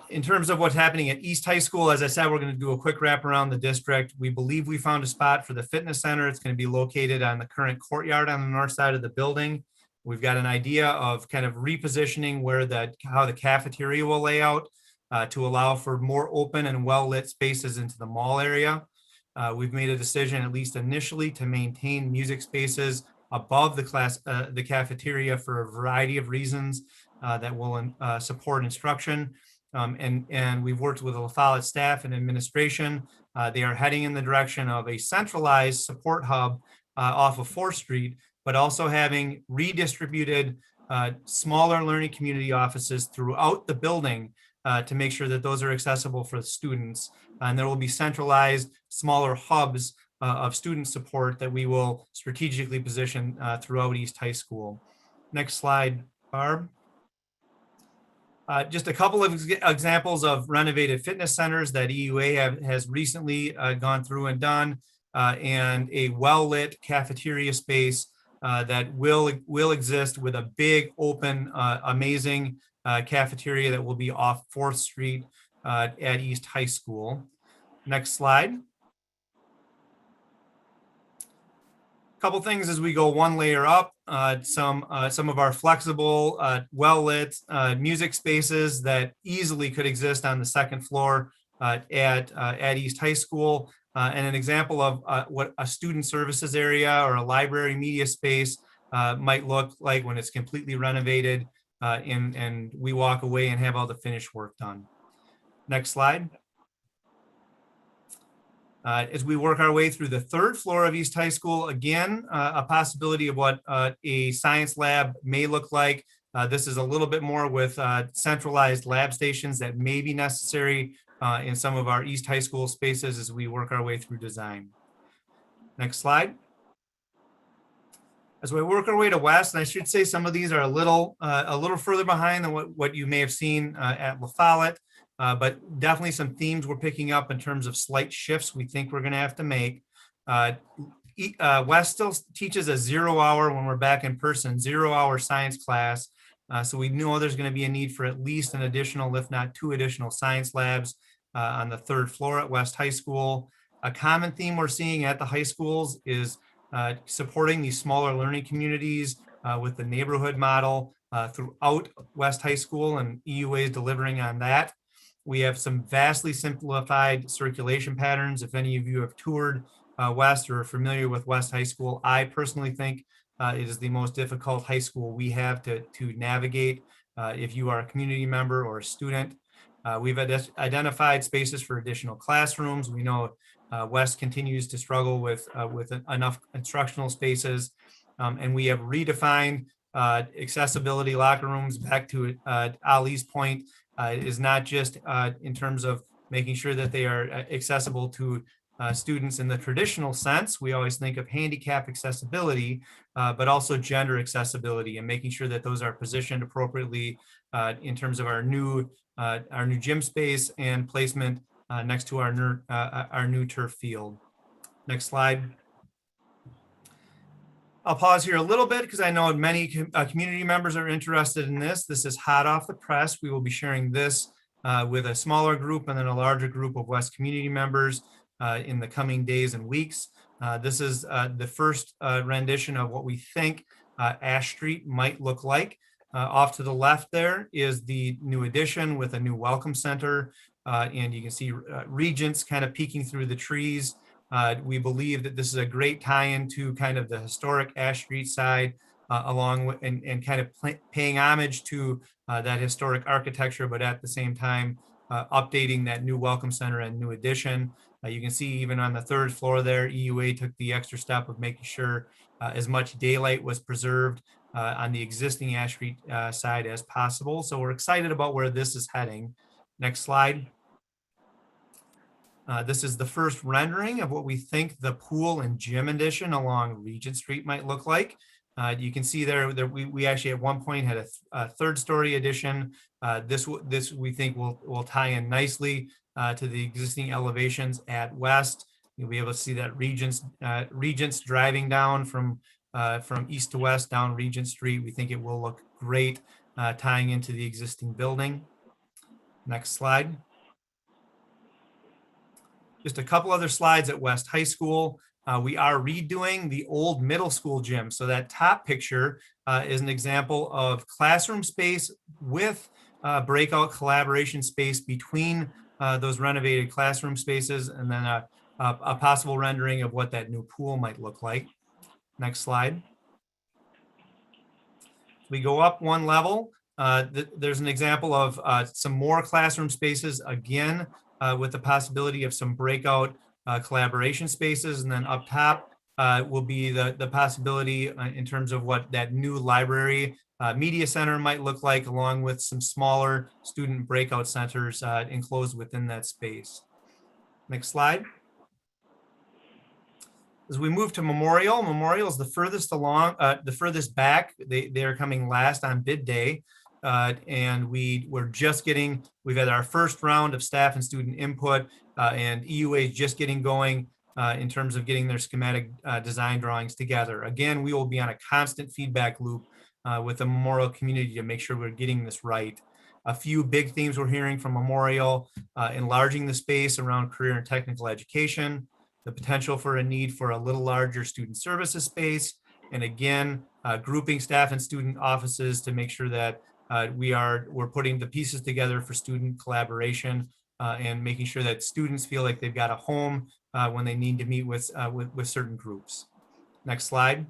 In terms of what's happening at East High School, as I said, we're going to do a quick wrap around the district. We believe we found a spot for the fitness center. It's going to be located on the current courtyard on the north side of the building. We've got an idea of kind of repositioning how the cafeteria will lay out to allow for more open and well-lit spaces into the mall area. We've made a decision, at least initially, to maintain music spaces above the cafeteria for a variety of reasons that will support instruction. And we've worked with the La Follette staff and administration. They are heading in the direction of a centralized support hub off of 4th Street, but also having redistributed smaller learning community offices throughout the building to make sure that those are accessible for the students. And there will be centralized smaller hubs of student support that we will strategically position throughout East High School. Next slide, Barb. Just a couple of examples of renovated fitness centers that EUA has recently gone through and done, and a well-lit cafeteria space that will exist with a big, open, amazing cafeteria that will be off 4th Street at East High School. Next slide. Couple things as we go one layer up, some of our flexible, well-lit music spaces that easily could exist on the 2nd floor at East High School, and an example of what a student services area or a library media space might look like when it's completely renovated and we walk away and have all the finished work done. Next slide. As we work our way through the 3rd floor of East High School, again, a possibility of what a science lab may look like. This is a little bit more with centralized lab stations that may be necessary in some of our East High School spaces as we work our way through design. Next slide. As we work our way to West, and I should say some of these are a little further behind than what you may have seen at La Follette, but definitely some themes we're picking up in terms of slight shifts we think we're going to have to make. West still teaches a 0 hour when we're back in person, 0 hour science class. So we know there's going to be a need for at least an additional, if not 2 additional science labs on the 3rd floor at West High School. A common theme we're seeing at the high schools is supporting these smaller learning communities with the neighborhood model throughout West High School, and EUA is delivering on that. We have some vastly simplified circulation patterns. If any of you have toured West or are familiar with West High School, I personally think it is the most difficult high school we have to navigate if you are a community member or a student. We've identified spaces for additional classrooms. We know West continues to struggle with enough instructional spaces, and we have redefined accessibility locker rooms. Back to Ali's point, is not just in terms of making sure that they are accessible to students in the traditional sense. We always think of handicap accessibility, but also gender accessibility, and making sure that those are positioned appropriately in terms of our new gym space and placement next to our new turf field. Next slide. I'll pause here a little bit because I know many community members are interested in this. This is hot off the press. We will be sharing this with a smaller group and then a larger group of West community members in the coming days and weeks. This is the first rendition of what we think Ash Street might look like. Off to the left there is the new addition with a new welcome center. And you can see Regents kind of peeking through the trees. We believe that this is a great tie-in to kind of the historic Ash Street side, along with and kind of paying homage to that historic architecture, but at the same time updating that new welcome center and new addition. You can see even on the 3rd floor there, EUA took the extra step of making sure as much daylight was preserved on the existing Ash Street side as possible. So we're excited about where this is heading. Next slide. This is the first rendering of what we think the pool and gym addition along Regent Street might look like. You can see there that we actually at one point had a 3rd story addition. This we think will tie in nicely to the existing elevations at West. You'll be able to see that Regents driving down from east to west down Regent Street. We think it will look great tying into the existing building. Next slide. Just a couple other slides at West High School. We are redoing the old middle school gym. So that top picture is an example of classroom space with breakout collaboration space between those renovated classroom spaces, and then a possible rendering of what that new pool might look like. Next slide. We go up one level. There's an example of some more classroom spaces, again, with the possibility of some breakout collaboration spaces. And then up top will be the possibility in terms of what that new library media center might look like, along with some smaller student breakout centers enclosed within that space. Next slide. As we move to Memorial, Memorial is the furthest along, the furthest back. They are coming last on bid day. And we've had our first round of staff and student input, and EUA is just getting going in terms of getting their schematic design drawings together. Again, we will be on a constant feedback loop with the Memorial community to make sure we're getting this right. A few big themes we're hearing from Memorial: enlarging the space around career and technical education, the potential for a need for a little larger student services space, and again, grouping staff and student offices to make sure that we're putting the pieces together for student collaboration and making sure that students feel like they've got a home when they need to meet with certain groups. Next slide.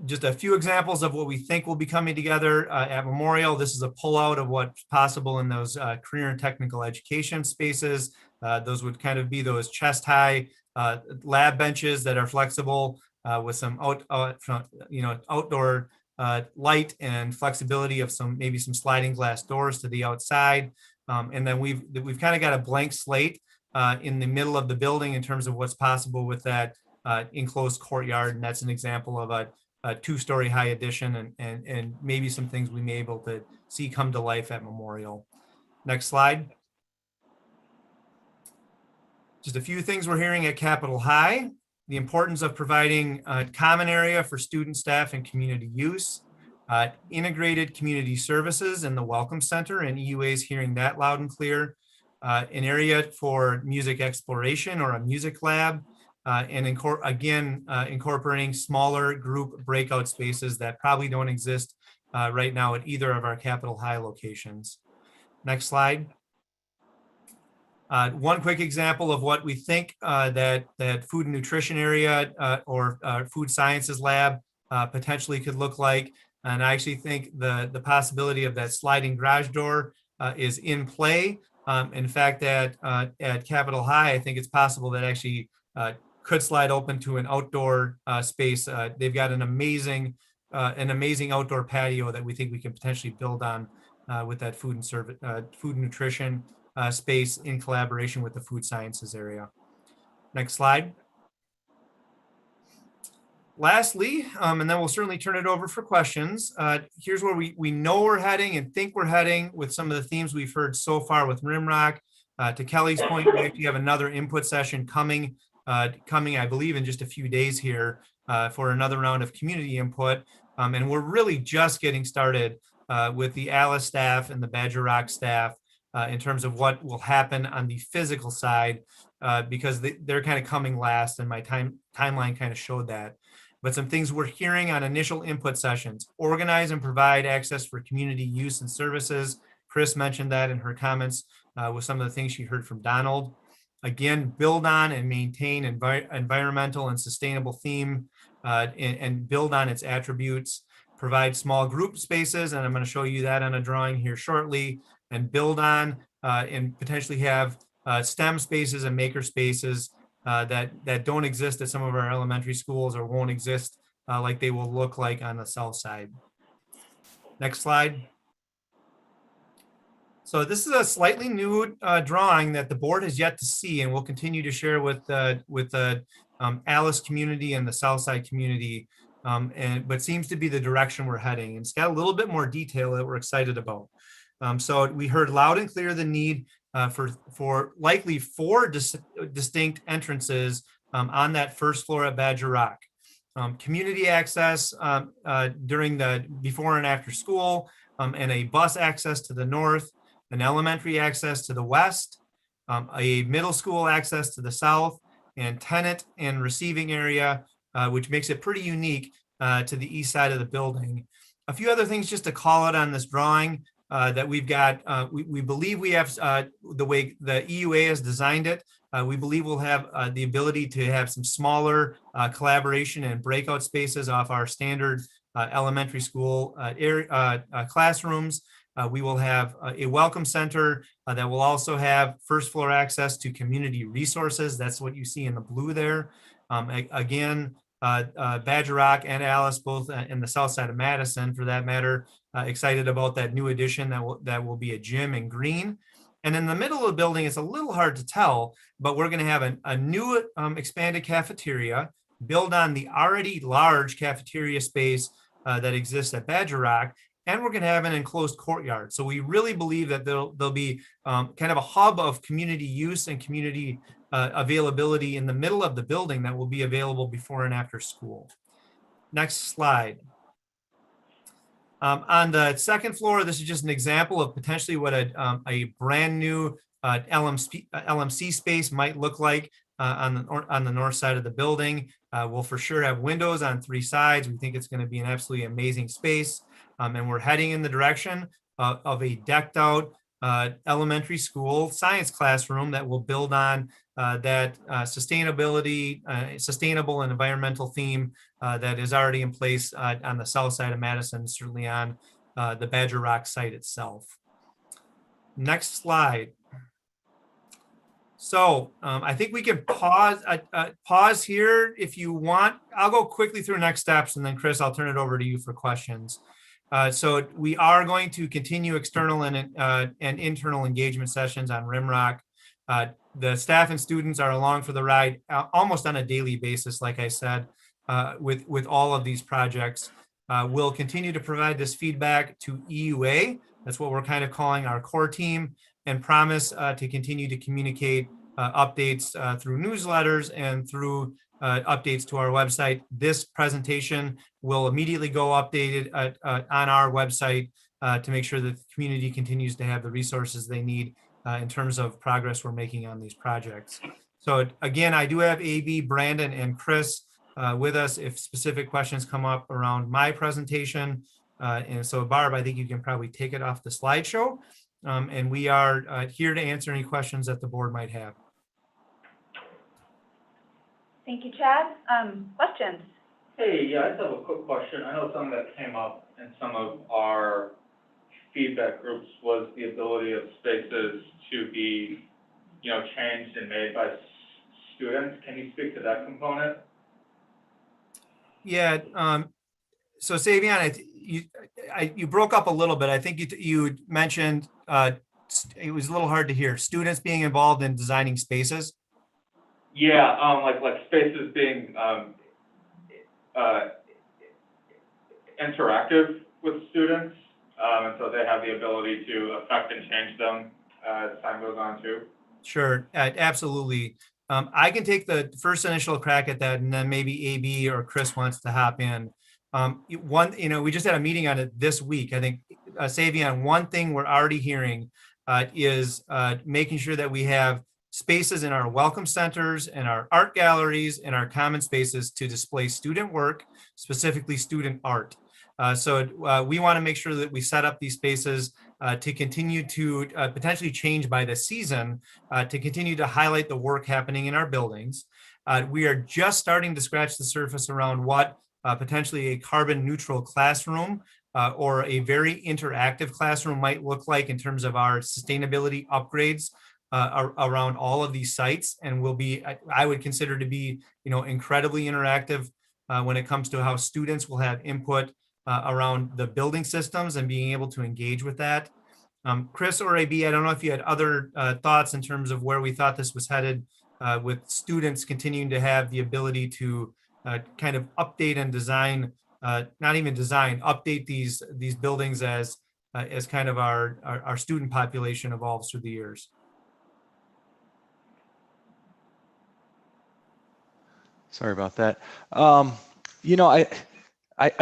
Just a few examples of what we think will be coming together at Memorial. This is a pullout of what's possible in those career and technical education spaces. Those would kind of be those chest high lab benches that are flexible with some outdoor light and flexibility of maybe some sliding glass doors to the outside. And then we've kind of got a blank slate in the middle of the building in terms of what's possible with that enclosed courtyard, and that's an example of a two-story high addition and maybe some things we may be able to see come to life at Memorial. Next slide. Just a few things we're hearing at Capitol High. The importance of providing a common area for student, staff, and community use. Integrated community services in the Welcome Center, and EUA is hearing that loud and clear. An area for music exploration or a music lab. And incorporating smaller group breakout spaces that probably don't exist right now at either of our Capitol High locations. Next slide. One quick example of what we think that food and nutrition area or food sciences lab potentially could look like. And I actually think the possibility of that sliding garage door is in play. In fact, at Capitol High, I think it's possible that actually could slide open to an outdoor space. They've got an amazing outdoor patio that we think we can potentially build on with that food and nutrition space in collaboration with the food sciences area. Next slide. Lastly, and then we'll certainly turn it over for questions. Here's where we know we're heading and think we're heading with some of the themes we've heard so far with Rimrock. To Kelly's point, we actually have another input session coming, I believe, in just a few days here for another round of community input. And we're really just getting started with the Alice staff and the Badger Rock staff in terms of what will happen on the physical side, because they're kind of coming last, and my timeline kind of showed that. But some things we're hearing on initial input sessions: organize and provide access for community use and services. Chris mentioned that in her comments with some of the things she heard from Donald. Again, build on and maintain environmental and sustainable theme and build on its attributes. Provide small group spaces, and I'm going to show you that on a drawing here shortly, and build on and potentially have STEM spaces and maker spaces that don't exist at some of our elementary schools or won't exist like they will look like on the south side. Next slide. So this is a slightly new drawing that the board has yet to see, and we'll continue to share with the Alice community and the Southside community, but seems to be the direction we're heading. And it's got a little bit more detail that we're excited about. So we heard loud and clear the need for likely 4 distinct entrances on that first floor at Badger Rock. Community access during the before and after school, and a bus access to the north, an elementary access to the west, a middle school access to the south, and tenant and receiving area, which makes it pretty unique to the east side of the building. A few other things just to call out on this drawing that we've got. We believe we have the way the EUA has designed it. We believe we'll have the ability to have some smaller collaboration and breakout spaces off our standard elementary school classrooms. We will have a welcome center that will also have first floor access to community resources. That's what you see in the blue there. Again, Badger Rock and Alice, both in the south side of Madison, for that matter, excited about that new addition that will be a gym in green. And in the middle of the building, it's a little hard to tell, but we're going to have a new expanded cafeteria build on the already large cafeteria space that exists at Badger Rock. And we're going to have an enclosed courtyard. So we really believe that there'll be kind of a hub of community use and community availability in the middle of the building that will be available before and after school. Next slide. On the second floor, this is just an example of potentially what a brand new LMC space might look like on the north side of the building. We'll for sure have windows on 3 sides. We think it's going to be an absolutely amazing space. And we're heading in the direction of a decked out elementary school science classroom that will build on that sustainable and environmental theme that is already in place on the south side of Madison, certainly on the Badger Rock site itself. Next slide. So I think we can pause here if you want. I'll go quickly through next steps, and then Chris, I'll turn it over to you for questions. So we are going to continue external and internal engagement sessions on Rimrock. The staff and students are along for the ride almost on a daily basis, like I said, with all of these projects. We'll continue to provide this feedback to EUA. That's what we're kind of calling our core team, and promise to continue to communicate updates through newsletters and through updates to our website. This presentation will immediately go updated on our website to make sure that the community continues to have the resources they need in terms of progress we're making on these projects. So again, I do have AB, Brandon, and Chris with us if specific questions come up around my presentation. And so Barb, I think you can probably take it off the slideshow. And we are here to answer any questions that the board might have. Thank you, Chad. Questions? Hey, yeah, I just have a quick question. I know something that came up in some of our feedback groups was the ability of spaces to be, changed and made by students. Can you speak to that component? Yeah. So Savion, you broke up a little bit. I think you mentioned it was a little hard to hear. Students being involved in designing spaces. Yeah, like spaces being interactive with students, and so they have the ability to affect and change them as time goes on too. Sure, absolutely. I can take the first initial crack at that, and then maybe AB or Chris wants to hop in. We just had a meeting on it this week. I think, Savion, one thing we're already hearing is making sure that we have spaces in our welcome centers and our art galleries and our common spaces to display student work, specifically student art. So we want to make sure that we set up these spaces to continue to potentially change by the season to continue to highlight the work happening in our buildings. We are just starting to scratch the surface around what potentially a carbon neutral classroom or a very interactive classroom might look like in terms of our sustainability upgrades around all of these sites, and will be, I would consider to be, incredibly interactive when it comes to how students will have input around the building systems and being able to engage with that. Chris or AB, I don't know if you had other thoughts in terms of where we thought this was headed with students continuing to have the ability to kind of update and design, not even design, update these buildings as kind of our student population evolves through the years. Sorry about that. I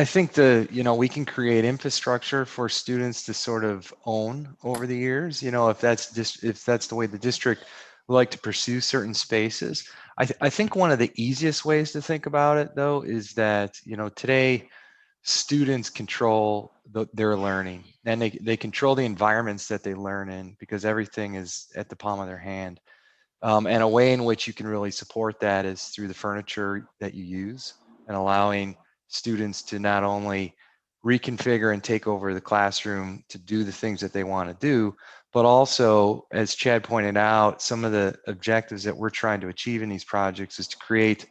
think we can create infrastructure for students to sort of own over the years. If that's the way the district would like to pursue certain spaces. I think one of the easiest ways to think about it, though, is that today students control their learning, and they control the environments that they learn in because everything is at the palm of their hand. And a way in which you can really support that is through the furniture that you use and allowing students to not only reconfigure and take over the classroom to do the things that they want to do, but also, as Chad pointed out, some of the objectives that we're trying to achieve in these projects is to create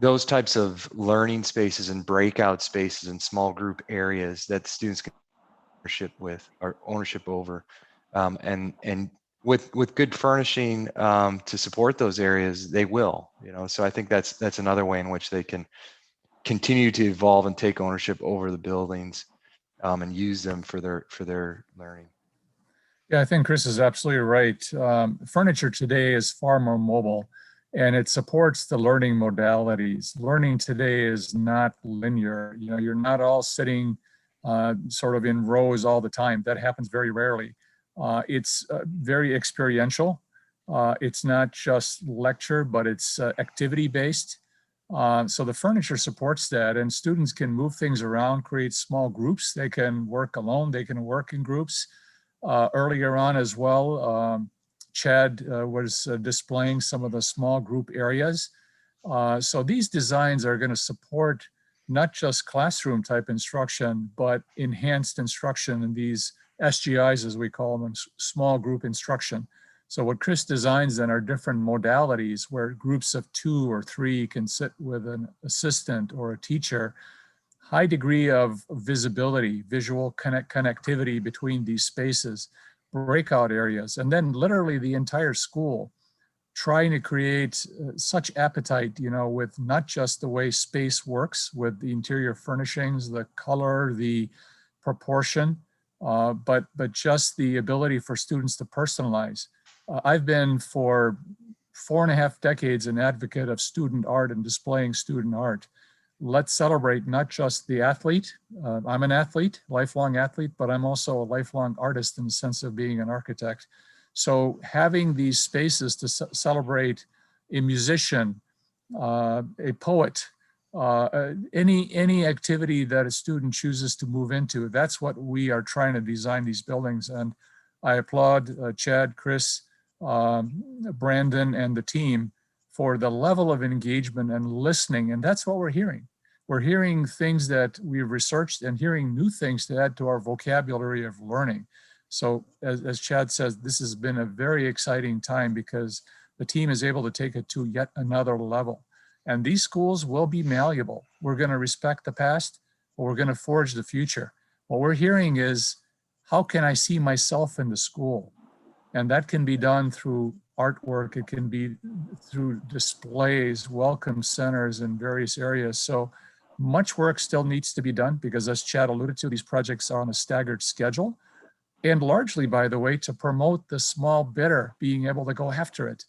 those types of learning spaces and breakout spaces and small group areas that the students can ownership over, and with good furnishing to support those areas, they will. So I think that's another way in which they can continue to evolve and take ownership over the buildings and use them for their learning. Yeah, I think Chris is absolutely right. Furniture today is far more mobile, and it supports the learning modalities. Learning today is not linear. You're not all sitting sort of in rows all the time. That happens very rarely. It's very experiential. It's not just lecture, but it's activity-based. So the furniture supports that, and students can move things around, create small groups. They can work alone, they can work in groups. Earlier on as well, Chad was displaying some of the small group areas. So these designs are going to support not just classroom type instruction, but enhanced instruction in these SGIs, as we call them, small group instruction. So what Chris designs then are different modalities where groups of 2 or 3 can sit with an assistant or a teacher. High degree of visibility, visual connectivity between these spaces breakout areas, and then literally the entire school trying to create such appetite, with not just the way space works with the interior furnishings, the color, the proportion, but just the ability for students to personalize. I've been for 4.5 decades an advocate of student art and displaying student art. Let's celebrate not just the athlete. I'm an athlete, lifelong athlete, but I'm also a lifelong artist in the sense of being an architect. So having these spaces to celebrate a musician, a poet, any activity that a student chooses to move into, that's what we are trying to design these buildings. And I applaud Chad, Chris, Brandon, and the team for the level of engagement and listening. And that's what we're hearing. We're hearing things that we've researched and hearing new things to add to our vocabulary of learning. So as Chad says, this has been a very exciting time because the team is able to take it to yet another level. And these schools will be malleable. We're going to respect the past, but we're going to forge the future. What we're hearing is, how can I see myself in the school? And that can be done through artwork. It can be through displays, welcome centers in various areas. So much work still needs to be done because, as Chad alluded to, these projects are on a staggered schedule. And largely, by the way, to promote the small bidder being able to go after it.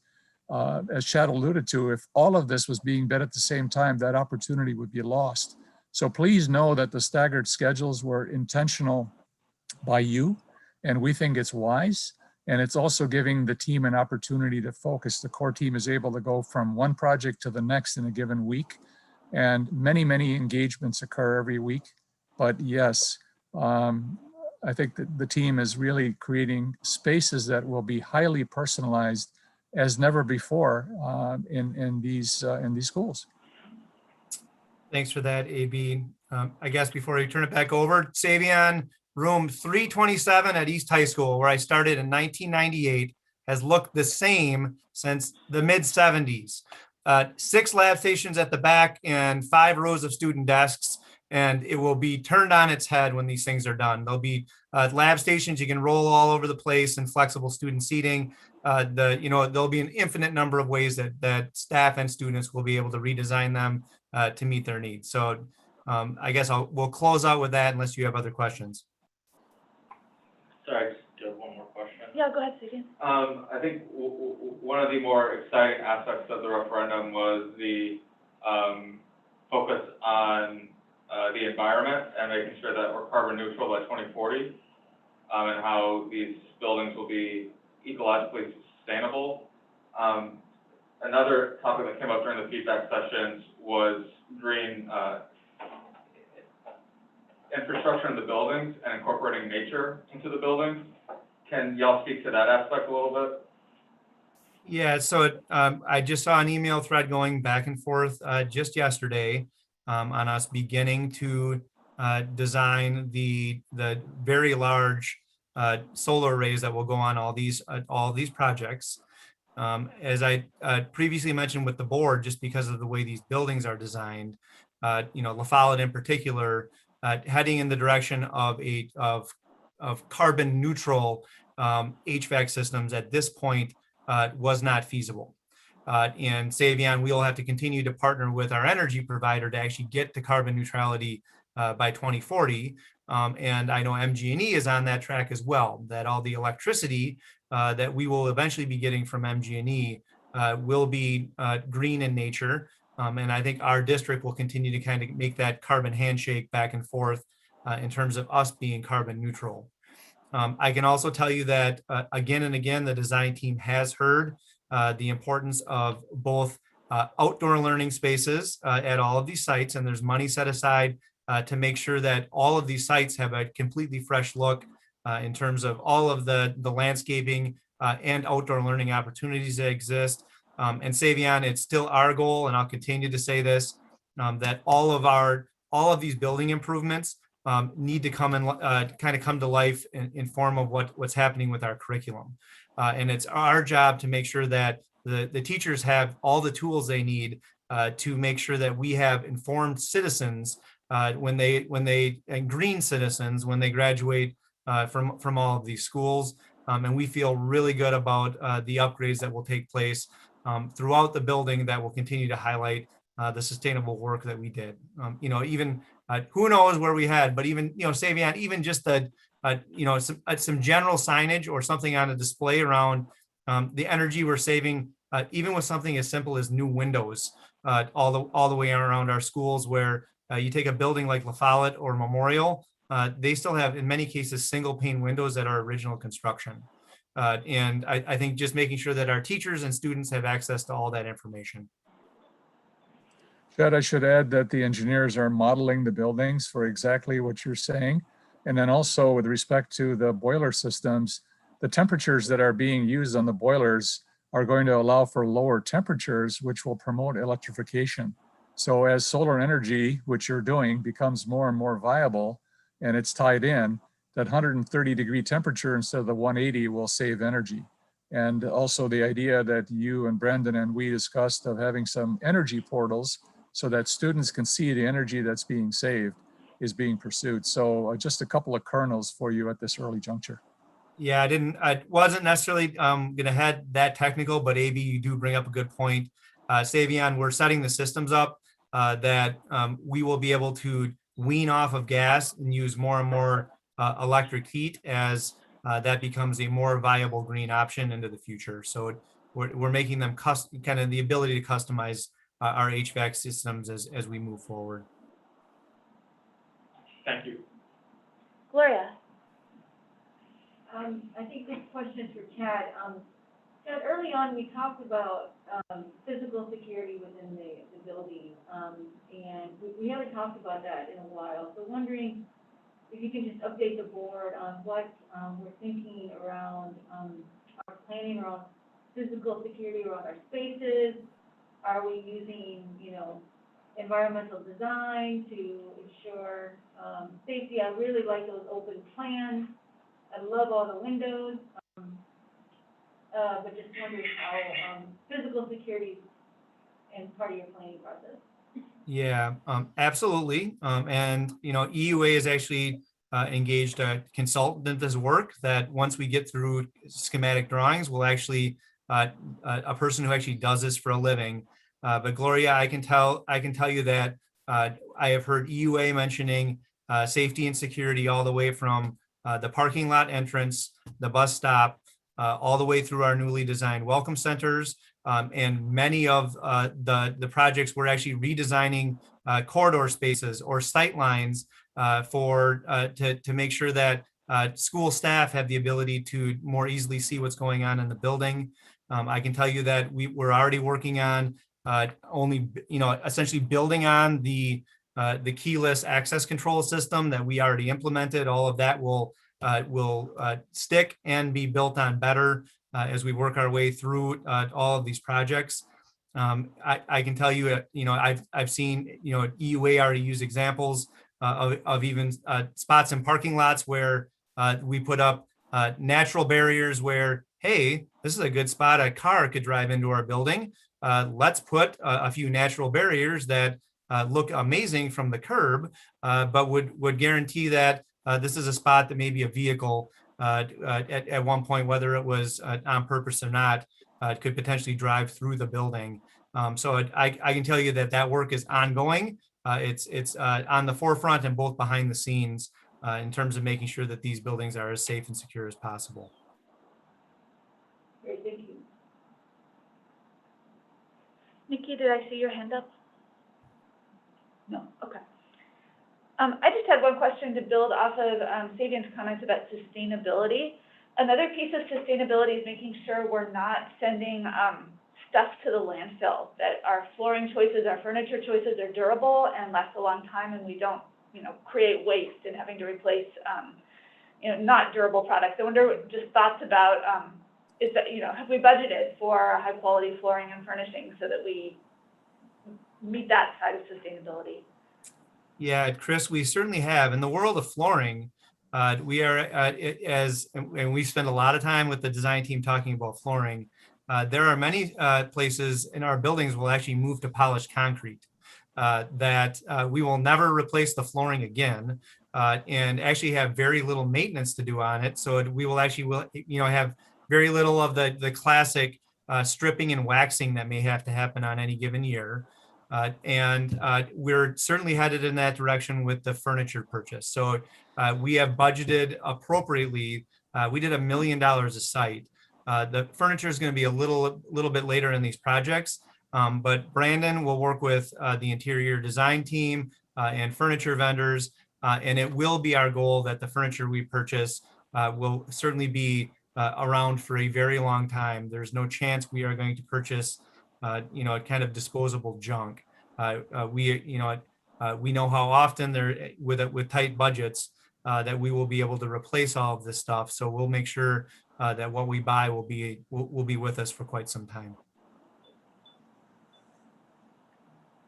As Chad alluded to, if all of this was being bid at the same time, that opportunity would be lost. So please know that the staggered schedules were intentional by you, and we think it's wise. And it's also giving the team an opportunity to focus. The core team is able to go from one project to the next in a given week. And many, many engagements occur every week. But yes, I think that the team is really creating spaces that will be highly personalized as never before in these schools. Thanks for that, AB. I guess before we turn it back over, Savion, room 327 at East High School, where I started in 1998, has looked the same since the mid-70s. 6 lab stations at the back and 5 rows of student desks. And it will be turned on its head when these things are done. There'll be lab stations you can roll all over the place and flexible student seating. There'll be an infinite number of ways that staff and students will be able to redesign them to meet their needs. So I guess we'll close out with that unless you have other questions. Sorry, I just have one more question. Yeah, go ahead, Susan. I think one of the more exciting aspects of the referendum was the focus on the environment and making sure that we're carbon neutral by 2040, and how these buildings will be ecologically sustainable. Another topic that came up during the feedback sessions was green infrastructure in the buildings and incorporating nature into the buildings. Can y'all speak to that aspect a little bit? Yeah, so I just saw an email thread going back and forth just yesterday on us beginning to design the very large solar arrays that will go on all these projects. As I previously mentioned with the board, just because of the way these buildings are designed, La Follette in particular, heading in the direction of carbon neutral HVAC systems at this point was not feasible. And Savion, we'll have to continue to partner with our energy provider to actually get to carbon neutrality by 2040. And I know MG&E is on that track as well, that all the electricity that we will eventually be getting from MG&E will be green in nature. And I think our district will continue to kind of make that carbon handshake back and forth in terms of us being carbon neutral. I can also tell you that again and again, the design team has heard the importance of both outdoor learning spaces at all of these sites, and there's money set aside to make sure that all of these sites have a completely fresh look in terms of all of the landscaping and outdoor learning opportunities that exist. And Savion, it's still our goal, and I'll continue to say this, that all of these building improvements need to come and kind of come to life in form of what's happening with our curriculum. And it's our job to make sure that the teachers have all the tools they need to make sure that we have informed citizens and green citizens when they graduate from all of these schools. And we feel really good about the upgrades that will take place throughout the building that will continue to highlight the sustainable work that we did. Even who knows where we had, but even, Savion, even just some general signage or something on a display around the energy we're saving, even with something as simple as new windows all the way around our schools, where you take a building like La Follette or Memorial, they still have, in many cases, single pane windows that are original construction. And I think just making sure that our teachers and students have access to all that information. Chad, I should add that the engineers are modeling the buildings for exactly what you're saying. And then also with respect to the boiler systems, the temperatures that are being used on the boilers are going to allow for lower temperatures, which will promote electrification. So as solar energy, which you're doing, becomes more and more viable and it's tied in, that 130-degree temperature instead of the 180 will save energy. And also the idea that you and Brendan and we discussed of having some energy portals so that students can see the energy that's being saved is being pursued. So just a couple of kernels for you at this early juncture. Yeah, I wasn't necessarily gonna head that technical, but AB, you do bring up a good point. Savion, we're setting the systems up that we will be able to wean off of gas and use more and more electric heat as that becomes a more viable green option into the future. So we're making them kind of the ability to customize our HVAC systems as we move forward. Thank you. Gloria. I think this question is for Chad. Chad, early on, we talked about physical security within the building, and we haven't talked about that in a while. So wondering if you can just update the board on what we're thinking around our planning around physical security around our spaces. Are we using, environmental design to ensure safety? I really like those open plans. I love all the windows, but just wondering how physical security is part of your planning process. Yeah, absolutely. And, EUA is actually engaged a consultant in this work that once we get through schematic drawings, we'll actually, a person who actually does this for a living. But Gloria, I can tell you that I have heard EUA mentioning safety and security all the way from the parking lot entrance, the bus stop, all the way through our newly designed welcome centers. And many of the projects, we're actually redesigning corridor spaces or sight lines to make sure that school staff have the ability to more easily see what's going on in the building. I can tell you that we're already working on essentially building on the keyless access control system that we already implemented. All of that will stick and be built on better as we work our way through all of these projects. I can tell you, I've seen, EUA already use examples of even spots in parking lots where we put up natural barriers where, hey, this is a good spot a car could drive into our building. Let's put a few natural barriers that look amazing from the curb, but would guarantee that this is a spot that maybe a vehicle at one point, whether it was on purpose or not, could potentially drive through the building. So I can tell you that work is ongoing. It's on the forefront and both behind the scenes in terms of making sure that these buildings are as safe and secure as possible. Great, thank you. Nikki, did I see your hand up? No, okay. I just had one question to build off of Savion's comments about sustainability. Another piece of sustainability is making sure we're not sending stuff to the landfill, that our flooring choices, our furniture choices are durable and last a long time, and we don't, create waste and having to replace, not durable products. I wonder, just thoughts about, have we budgeted for high quality flooring and furnishings so that we meet that side of sustainability? Yeah, Chris, we certainly have. In the world of flooring, we are, and we spend a lot of time with the design team talking about flooring. There are many places in our buildings will actually move to polished concrete, that we will never replace the flooring again. and actually have very little maintenance to do on it. So we will actually have very little of the classic stripping and waxing that may have to happen on any given year. And we're certainly headed in that direction with the furniture purchase. So we have budgeted appropriately. We did $1 million a site. The furniture is going to be a little bit later in these projects, but Brandon will work with the interior design team and furniture vendors, and it will be our goal that the furniture we purchase will certainly be around for a very long time. There's no chance we are going to purchase kind of disposable junk. We know how often there with tight budgets that we will be able to replace all of this stuff. So we'll make sure that what we buy will be with us for quite some time.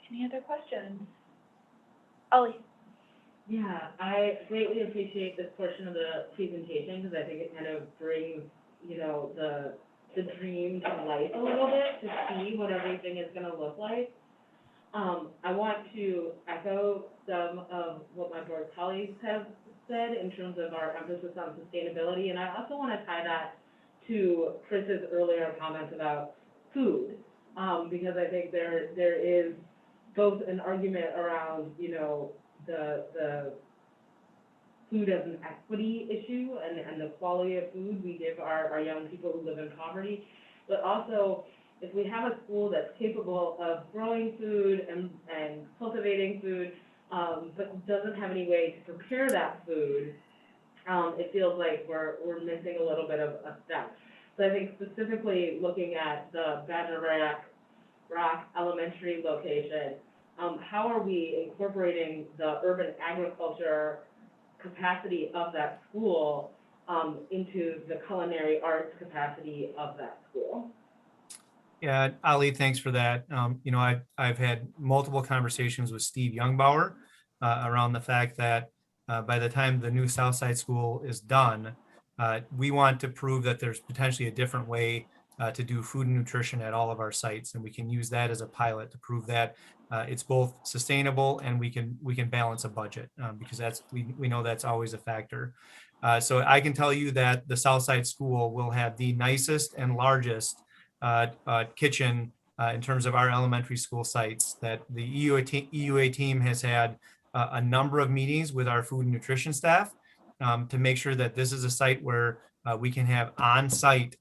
Any other questions? Ollie? Yeah, I greatly appreciate this portion of the presentation because I think it kind of brings, the dream to life a little bit to see what everything is going to look like. I want to echo some of what my board colleagues have said in terms of our emphasis on sustainability, and I also want to tie that to Chris's earlier comments about food, because I think there is both an argument around, the food as an equity issue and the quality of food we give our young people who live in poverty, but also if we have a school that's capable of growing food and cultivating food, but doesn't have any way to prepare that food, it feels like we're missing a little bit of a step. So I think specifically looking at the Badger Rock Elementary location, how are we incorporating the urban agriculture capacity of that school into the culinary arts capacity of that school? Yeah, Ali, thanks for that. I've had multiple conversations with Steve Youngbauer around the fact that by the time the new Southside School is done, we want to prove that there's potentially a different way to do food and nutrition at all of our sites, and we can use that as a pilot to prove that it's both sustainable and we can balance a budget because we know that's always a factor. So I can tell you that the Southside School will have the nicest and largest kitchen in terms of our elementary school sites. That the EUA team has had a number of meetings with our food and nutrition staff to make sure that this is a site where we can have on-site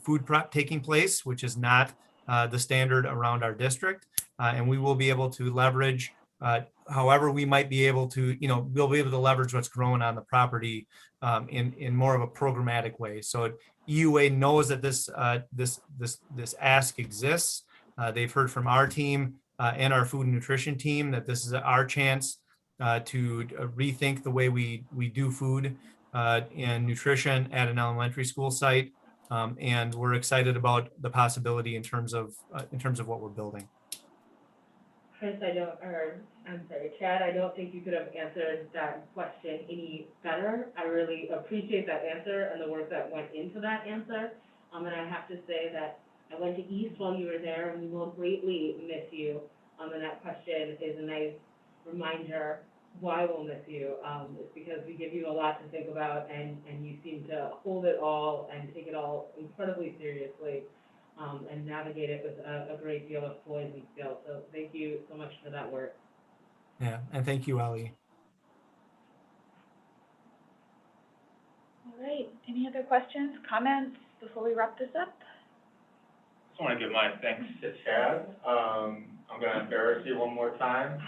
food prep taking place, which is not the standard around our district. And we will be able to leverage however we might be able to, we'll be able to leverage what's growing on the property in more of a programmatic way. So EUA knows that this ask exists. They've heard from our team and our food and nutrition team that this is our chance to rethink the way we do food and nutrition at an elementary school site. And we're excited about the possibility in terms of what we're building. Chris, Chad, I don't think you could have answered that question any better. I really appreciate that answer and the work that went into that answer. And I have to say that I went to East while you were there, and we will greatly miss you. And that question is a nice reminder why we'll miss you. It's because we give you a lot to think about, and you seem to hold it all and take it all incredibly seriously. And navigate it with a great deal of poise and skill. So thank you so much for that work. Yeah, and thank you, Ali. All right, any other questions, comments before we wrap this up? I just want to give my thanks to Chad. I'm going to embarrass you one more time.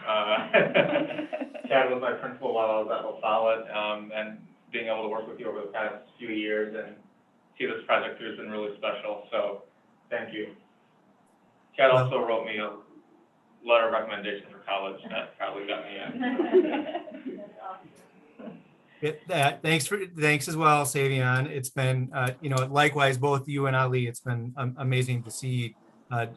Chad was my principal while I was at LaSalle, and being able to work with you over the past few years and see this project through has been really special. So thank you. Chad also wrote me a letter of recommendation for college that probably got me in. Thanks as well, Savion. It's been, likewise, both you and Ali, it's been amazing to see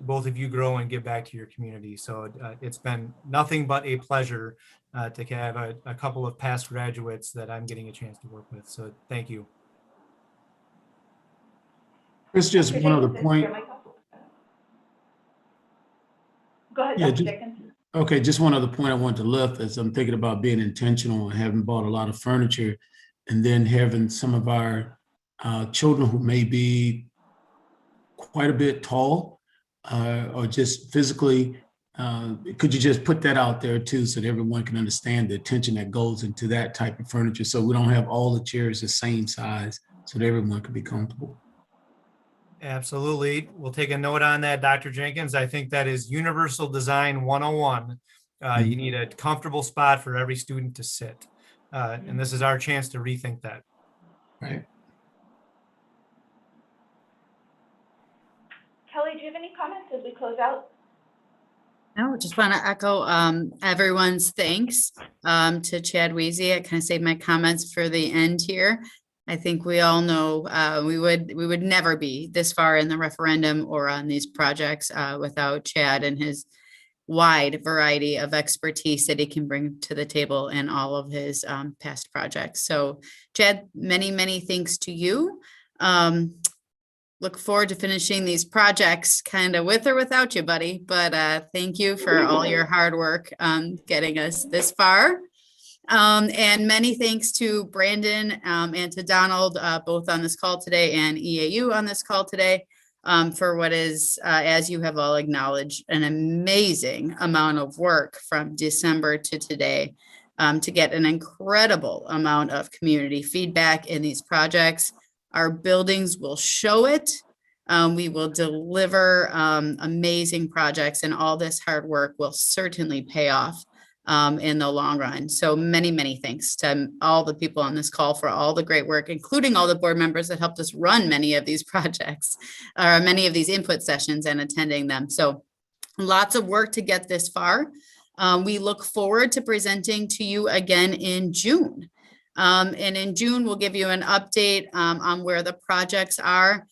both of you grow and give back to your community. So it's been nothing but a pleasure to have a couple of past graduates that I'm getting a chance to work with. So thank you. Chris, just one other point. Go ahead, Yeah, Dr. Dickens. Okay, just one other point I want to lift as I'm thinking about being intentional and having bought a lot of furniture and then having some of our children who may be quite a bit tall or just physically, could you just put that out there too so that everyone can understand the attention that goes into that type of furniture so we don't have all the chairs the same size so that everyone can be comfortable? Absolutely. We'll take a note on that, Dr. Jenkins. I think that is universal design 101. You need a comfortable spot for every student to sit. And this is our chance to rethink that. Right. Kelly, do you have any comments as we close out? No, just want to echo everyone's thanks to Chad Weezy. I kind of saved my comments for the end here. I think we all know we would never be this far in the referendum or on these projects without Chad and his wide variety of expertise that he can bring to the table in all of his past projects. So Chad, many, many thanks to you. Look forward to finishing these projects kind of with or without you, buddy. But thank you for all your hard work getting us this far. And many thanks to Brandon and to Donald, both on this call today and EAU on this call today for what is, as you have all acknowledged, an amazing amount of work from December to today to get an incredible amount of community feedback in these projects. Our buildings will show it. We will deliver amazing projects, and all this hard work will certainly pay off in the long run. So many, many thanks to all the people on this call for all the great work, including all the board members that helped us run many of these projects, or many of these input sessions and attending them. So lots of work to get this far. We look forward to presenting to you again in June. And in June, we'll give you an update on where the projects are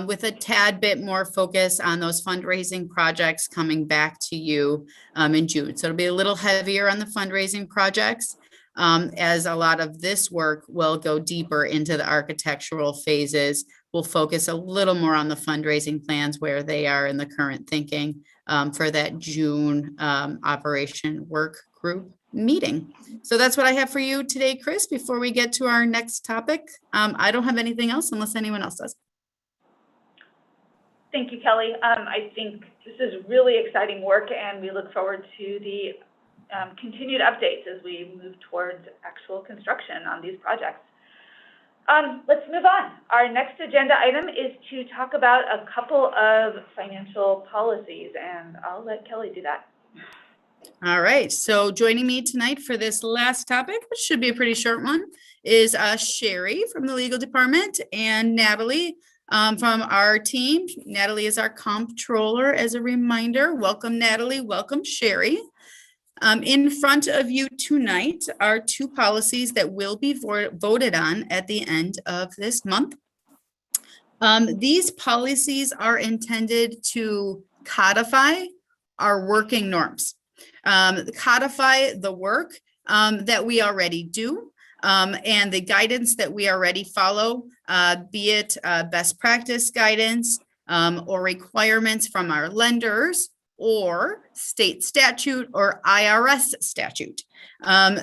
with a tad bit more focus on those fundraising projects coming back to you in June. So it'll be a little heavier on the fundraising projects as a lot of this work will go deeper into the architectural phases. We'll focus a little more on the fundraising plans where they are in the current thinking for that June operation work group meeting. So that's what I have for you today, Chris, before we get to our next topic. I don't have anything else unless anyone else does. Thank you, Kelly. I think this is really exciting work, and we look forward to the continued updates as we move towards actual construction on these projects. Let's move on. Our next agenda item is to talk about a couple of financial policies, and I'll let Kelly do that. All right, so joining me tonight for this last topic, which should be a pretty short one, is Sherry from the legal department and Natalie from our team. Natalie is our comptroller, as a reminder. Welcome, Natalie. Welcome, Sherry. In front of you tonight are two policies that will be voted on at the end of this month. These policies are intended to codify our working norms. Codify the work that we already do and the guidance that we already follow, be it best practice guidance or requirements from our lenders or state statute or IRS statute.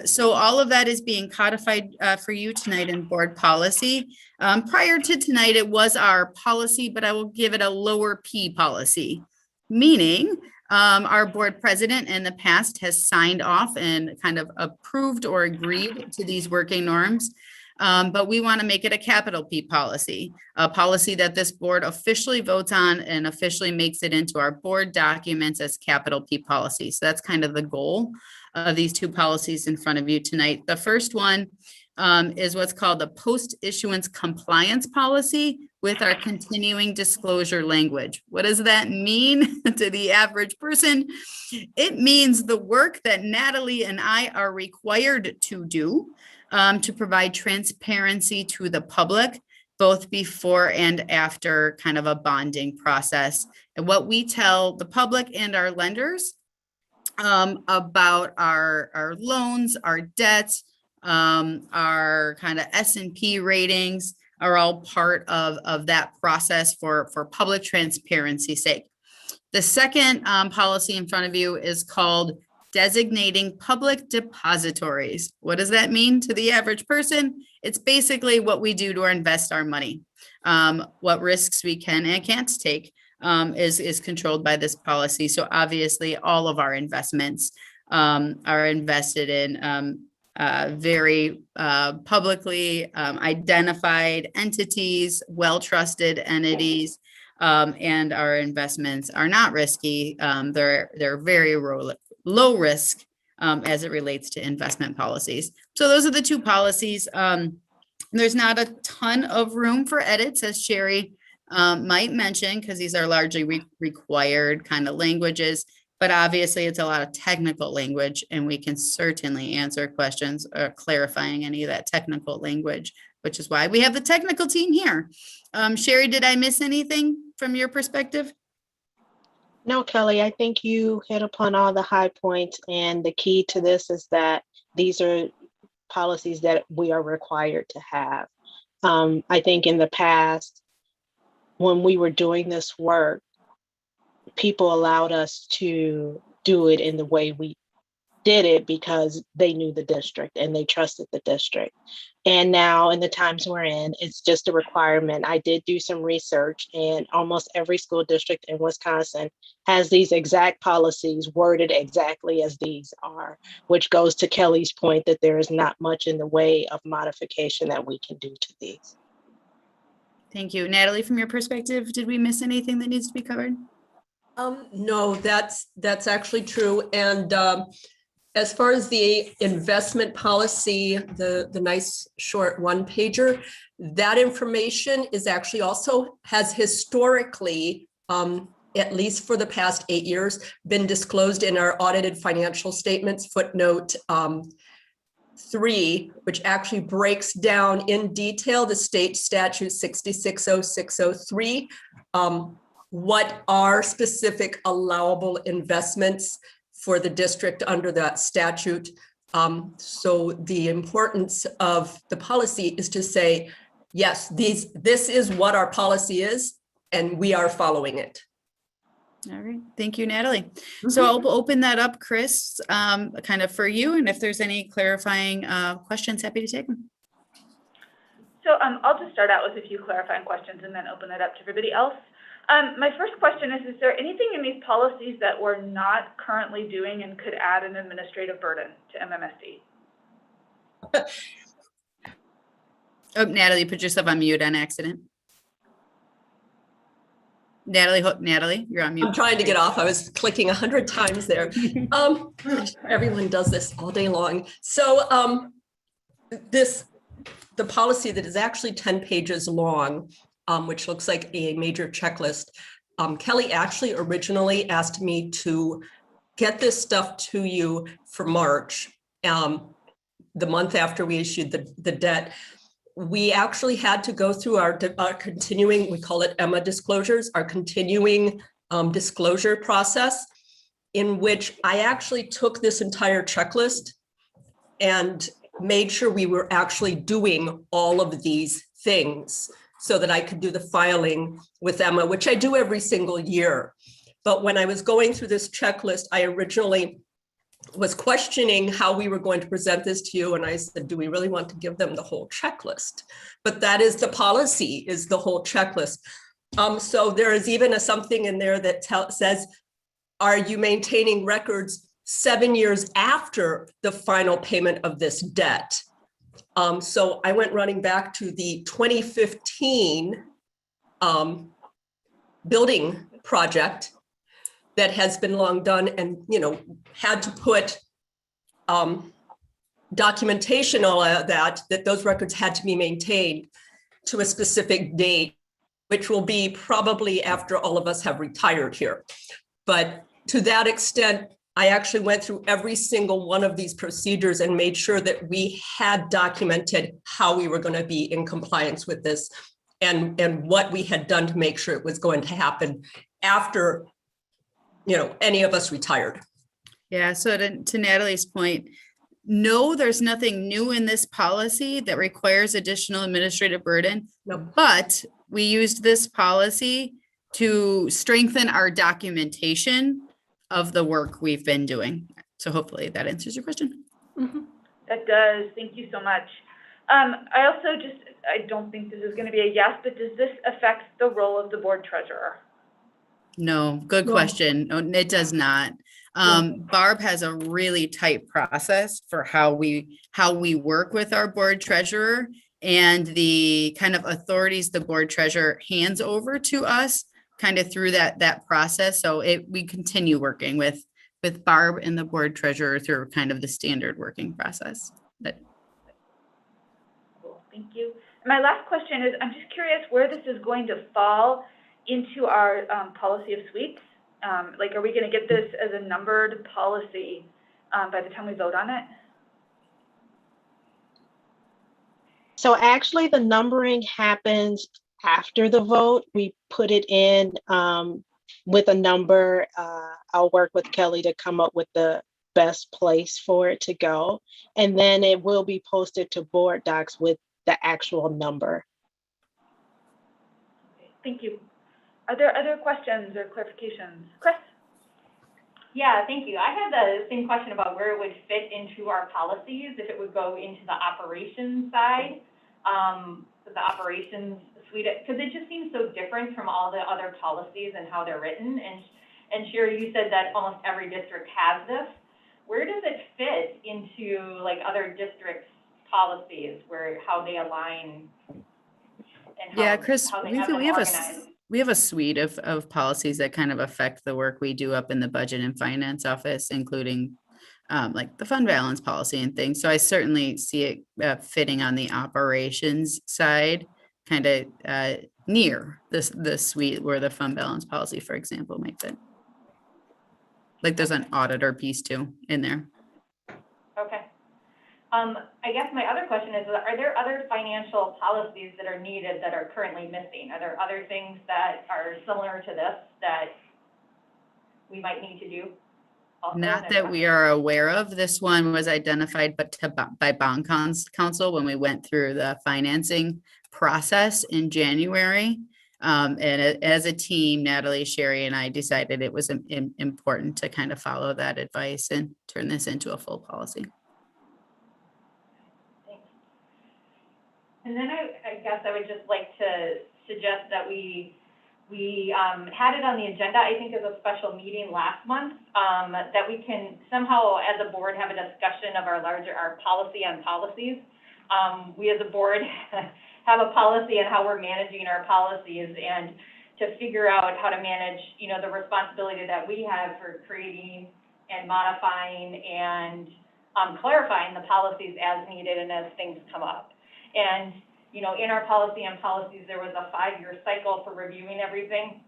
So all of that is being codified for you tonight in board policy. Prior to tonight, it was our policy, but I will give it a lower P policy, meaning our board president in the past has signed off and kind of approved or agreed to these working norms. But we want to make it a capital P policy, a policy that this board officially votes on and officially makes it into our board documents as capital P policy. So that's kind of the goal of these two policies in front of you tonight. The first one is what's called the post-issuance compliance policy with our continuing disclosure language. What does that mean to the average person? It means the work that Natalie and I are required to do to provide transparency to the public, both before and after kind of a bonding process. And what we tell the public and our lenders about our loans, our debts, our kind of S&P ratings are all part of that process for public transparency's sake. The second policy in front of you is called designating public depositories. What does that mean to the average person? It's basically what we do to invest our money. What risks we can and can't take is controlled by this policy. So obviously, all of our investments are invested in very publicly identified entities, well-trusted entities, and our investments are not risky. They're very low risk as it relates to investment policies. So those are the two policies. There's not a ton of room for edits, as Sherry might mention, because these are largely required kind of languages. But obviously, it's a lot of technical language, and we can certainly answer questions or clarifying any of that technical language, which is why we have the technical team here. Sherry, did I miss anything from your perspective? No, Kelly, I think you hit upon all the high points, and the key to this is that these are policies that we are required to have. I think in the past, when we were doing this work, people allowed us to do it in the way we did it because they knew the district and they trusted the district. And now in the times we're in, it's just a requirement. I did do some research, and almost every school district in Wisconsin has these exact policies worded exactly as these are, which goes to Kelly's point that there is not much in the way of modification that we can do to these. Thank you. Natalie, from your perspective, did we miss anything that needs to be covered? No, that's actually true. And as far as the investment policy, the nice short one pager, that information is actually also has historically, at least for the past 8 years, been disclosed in our audited financial statements, footnote 3, which actually breaks down in detail the state statute 660603, what are specific allowable investments for the district under that statute. So the importance of the policy is to say, yes, this is what our policy is, and we are following it. All right, thank you, Natalie. So I'll open that up, Chris, kind of for you, and if there's any clarifying questions, happy to take them. So I'll just start out with a few clarifying questions and then open it up to everybody else. My first question is there anything in these policies that we're not currently doing and could add an administrative burden to MMSD? Oh, Natalie, put yourself on mute on accident. Natalie, you're on mute. I'm trying to get off. I was clicking 100 times there. Everyone does this all day long. So the policy that is actually 10 pages long, which looks like a major checklist. Kelly actually originally asked me to get this stuff to you for March, the month after we issued the debt. We actually had to go through our continuing, we call it EMMA disclosures, our continuing disclosure process, in which I actually took this entire checklist and made sure we were actually doing all of these things so that I could do the filing with Emma, which I do every single year. But when I was going through this checklist, I originally was questioning how we were going to present this to you. And I said, do we really want to give them the whole checklist? But that is the policy, is the whole checklist. So there is even something in there that says, are you maintaining records 7 years after the final payment of this debt? So I went running back to the 2015 building project that has been long done, and had to put documentation, all of that those records had to be maintained to a specific date, which will be probably after all of us have retired here. But to that extent, I actually went through every single one of these procedures and made sure that we had documented how we were going to be in compliance with this and what we had done to make sure it was going to happen after, any of us retired. Yeah, so to Natalie's point, no, there's nothing new in this policy that requires additional administrative burden, but we used this policy to strengthen our documentation of the work we've been doing. So hopefully that answers your question. That does. Thank you so much. I also I don't think this is going to be a yes, but does this affect the role of the board treasurer? No, good question. No, it does not. Barb has a really tight process for how we work with our board treasurer, and the kind of authorities the board treasurer hands over to us kind of through that process. So we continue working with Barb and the board treasurer through kind of the standard working process. Cool, thank you. And my last question is, I'm just curious where this is going to fall into our policy of sweeps. Like, are we going to get this as a numbered policy by the time we vote on it? So actually the numbering happens after the vote. We put it in with a number. I'll work with Kelly to come up with the best place for it to go. And then it will be posted to board docs with the actual number. Okay, thank you. Are there other questions or clarifications? Chris? Yeah, thank you. I had the same question about where it would fit into our policies, if it would go into the operations side, the operations suite, because it just seems so different from all the other policies and how they're written. And Sherry, you said that almost every district has this. Where does it fit into like other districts' policies, how they align? And Yeah, Chris, how they we have them have organized? a suite of policies that kind of affect the work we do up in the budget and finance office, including like the fund balance policy and things. So I certainly see it fitting on the operations side, kind of near the suite where the fund balance policy, for example, might fit. Like there's an auditor piece too in there. Okay. I guess my other question is, are there other financial policies that are needed that are currently missing? Are there other things that are similar to this that we might need to do? Not that we are aware of. This one was identified by bond counsel when we went through the financing process in January. And as a team, Natalie, Sherry, and I decided it was important to kind of follow that advice and turn this into a full policy. And then I guess I would just like to suggest that we had it on the agenda, I think, as a special meeting last month, that we can somehow, as a board, have a discussion of our policy on policies. We as a board have a policy on how we're managing our policies, and to figure out how to manage, the responsibility that we have for creating and modifying and clarifying the policies as needed and as things come up. And, in our policy on policies, there was a 5-year cycle for reviewing everything.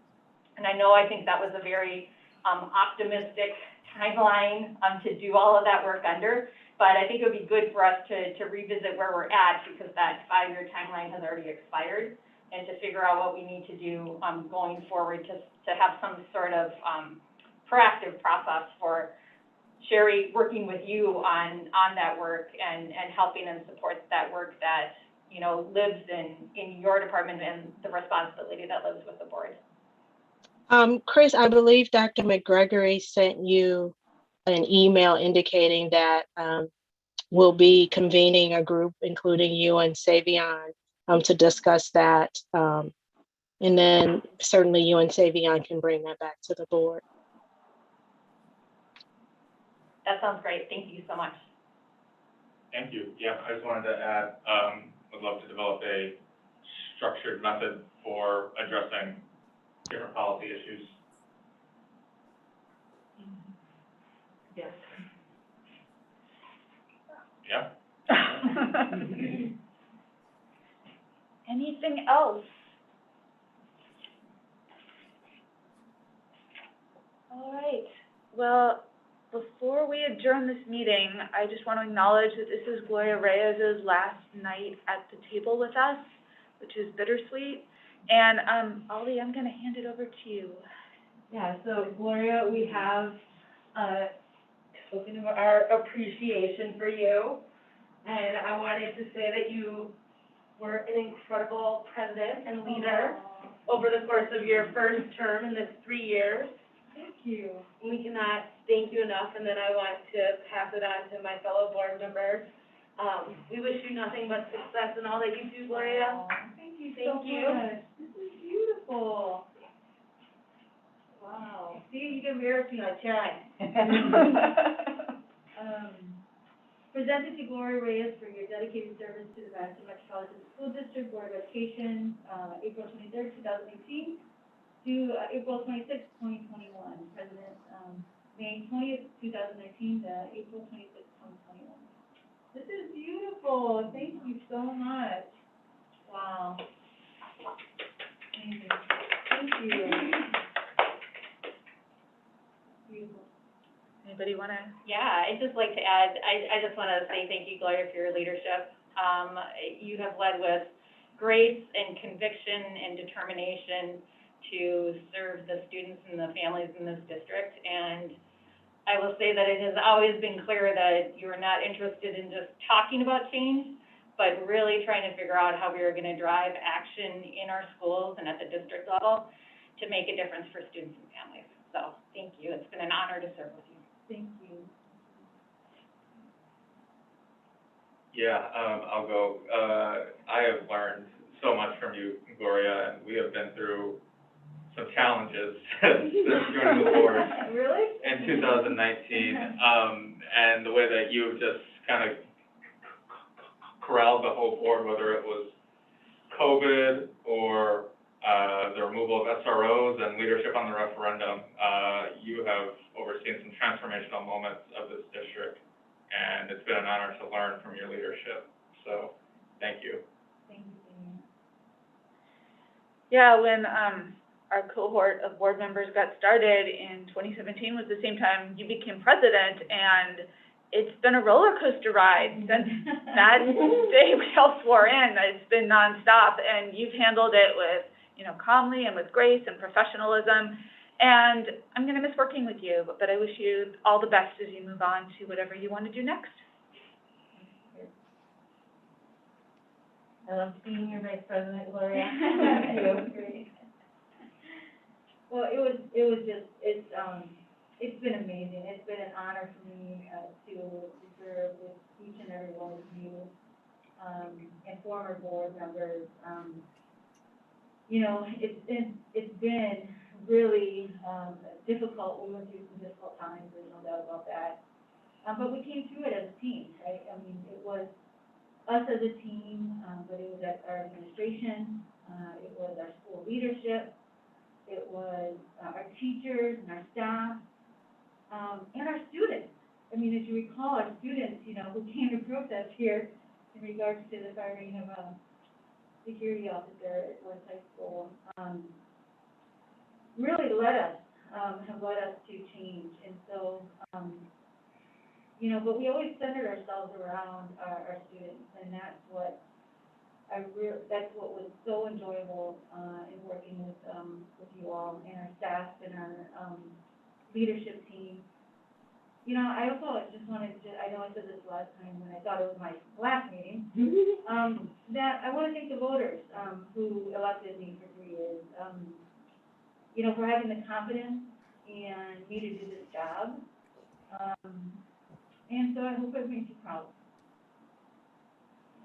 And I think that was a very optimistic timeline to do all of that work under. But I think it would be good for us to revisit where we're at, because that 5-year timeline has already expired, and to figure out what we need to do going forward to have some sort of proactive process for Sherry working with you on that work and helping and support that work that, lives in your department and the responsibility that lives with the board. Chris, I believe Dr. McGregory sent you an email indicating that we'll be convening a group, including you and Savion, to discuss that. And then certainly you and Savion can bring that back to the board. That sounds great. Thank you so much. Thank you. Yeah, I just wanted to add, would love to develop a structured method for addressing different policy issues. Yes. Yeah. Anything else? All right. Well, before we adjourn this meeting, I just want to acknowledge that this is Gloria Reyes's last night at the table with us, which is bittersweet. And Ollie, I'm going to hand it over to you. Yeah, so Gloria, we have a token of our appreciation for you. And I wanted to say that you were an incredible president and leader over the course of your first term in this 3 years. you. We cannot thank you enough, and then I want to pass it on to my fellow board members. We wish you nothing but success in all that you do, Gloria. Thank you so Thank you. much. This is beautiful. Wow. See, you can embarrass me, I try. Presented to Gloria Reyes for your dedicated service to the Madison Metropolitan School District Board of Education, April 23rd, 2018 to April 26th, 2021. President, May 20th, 2019 to April 26th, 2021. This is beautiful. Thank you so much. Wow. Amazing. Thank you. Beautiful. Anybody want to? Yeah, I'd just like to add, I just want to say thank you, Gloria, for your leadership. You have led with grace and conviction and determination to serve the students and the families in this district. And I will say that it has always been clear that you are not interested in just talking about change, but really trying to figure out how we are going to drive action in our schools and at the district level to make a difference for students and families. So thank you. It's been an honor to serve with you. Thank you. Yeah, I'll go. I have learned so much from you, Gloria, and we have been through some challenges since joining the board. Really? In 2019, and the way that you've just kind of corralled the whole board, whether it was COVID or the removal of SROs and leadership on the referendum, you have overseen some transformational moments of this district, and it's been an honor to learn from your leadership. So, thank you. Thank you, Dana. Yeah, when our cohort of board members got started in 2017 was the same time you became president, and it's been a roller coaster ride since that day we all swore in. It's been nonstop, and you've handled it with, calmly and with grace and professionalism. And I'm going to miss working with you, but I wish you all the best as you move on to whatever you want to do next. I love being your vice president, Gloria. Thank you. Great. Well, it's been amazing. It's been an honor for me to serve with each and every one of you and former board members. It's been really difficult. We went through some difficult times, there's no doubt about that. But we came through it as a team, right? I mean, it was us as a team, but it was our administration, it was our school leadership, it was our teachers and our staff, and our students. I mean, as you recall, our students, who came to protest here in regards to the firing of a security officer at West High School, really have led us to change. And so, but we always centered ourselves around our students, and that's what was so enjoyable in working with you all and our staff and our leadership team. I also just wanted to, I know I said this last time when I thought it was my last meeting, that I want to thank the voters who elected me for 3 years, for having the confidence in me to do this job. And so I hope it makes you proud.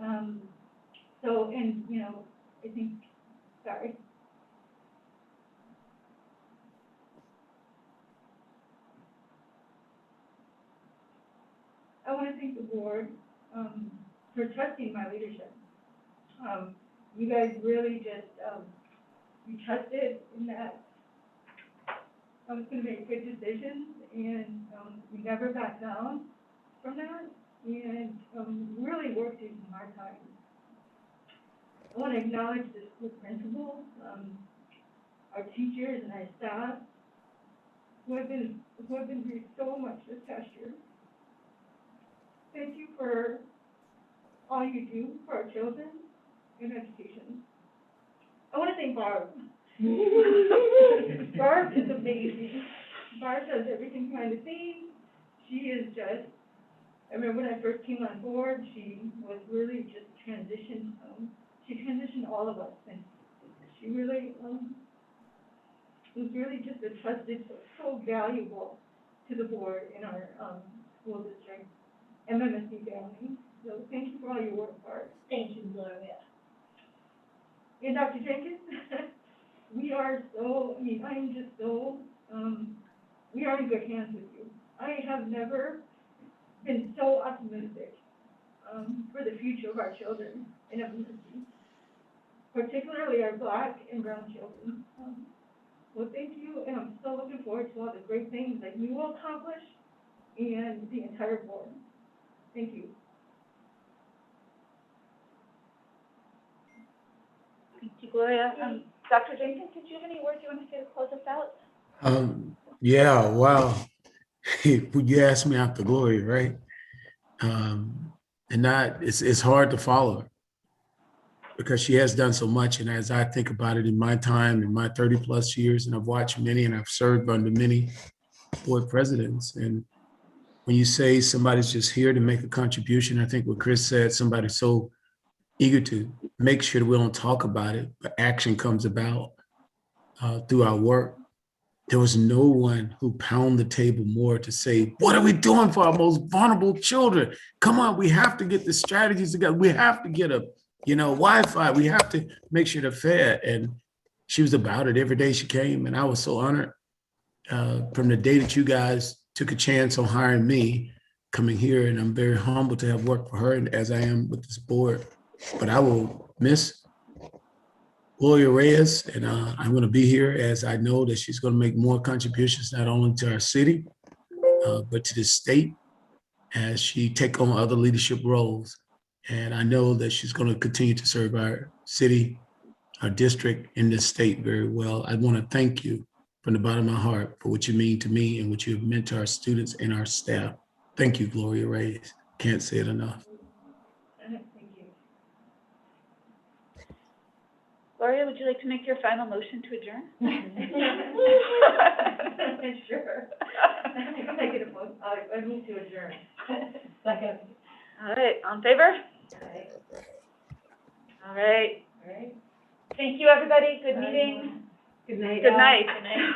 I think, sorry. I want to thank the board for trusting my leadership. You guys really just, you trusted in that I was going to make good decisions, and we never backed down from that, and really worked through some hard times. I want to acknowledge the school principals, our teachers and our staff, who have been through so much this past year. Thank you for all you do for our children and education. I want to thank Barb. Barb is amazing. Barb does everything behind the scenes. She is just, I remember when I first came on board, she was really just transitioned. She transitioned all of us, and she really who's really just a trusted, so valuable to the board in our, school district, MMSD family. So thank you for all your work, Bart. Thank you, Gloria. And Dr. Jenkins, we are so, I mean, I am just so, we are in good hands with you. I have never been so optimistic, for the future of our children in MMSD, particularly our Black and brown children. Well, thank you, and I'm so looking forward to all the great things that you will accomplish and the entire board. Thank you. Thank you, Gloria. Dr. Jenkins, did you have any words you want to say to close us out? Yeah, wow. You asked me after Gloria, right? And not, it's hard to follow her because she has done so much. And as I think about it in my time, in my 30 plus years, and I've watched many and I've served under many board presidents. And when you say somebody's just here to make a contribution, I think what Chris said, somebody's so eager to make sure that we don't talk about it, but action comes about through our work. There was no one who pounded the table more to say, what are we doing for our most vulnerable children? Come on, we have to get the strategies together. We have to get a, Wi-Fi. We have to make sure they're fed. And she was about it every day she came. And I was so honored from the day that you guys took a chance on hiring me coming here. And I'm very humbled to have worked for her and as I am with this board. But I will miss Gloria Reyes, and I'm going to be here as I know that she's going to make more contributions, not only to our city, but to the state as she take on other leadership roles. And I know that she's going to continue to serve our city, our district, and this state very well. I want to thank you from the bottom of my heart for what you mean to me and what you have meant to our students and our staff. Thank you, Gloria Reyes. Can't say it enough. Gloria, would you like to make your final motion to adjourn? Sure. I move to adjourn. Second. All right, on favor? Okay. All right. All right. Thank you, everybody. Good meeting. Good night. Good night. Good night.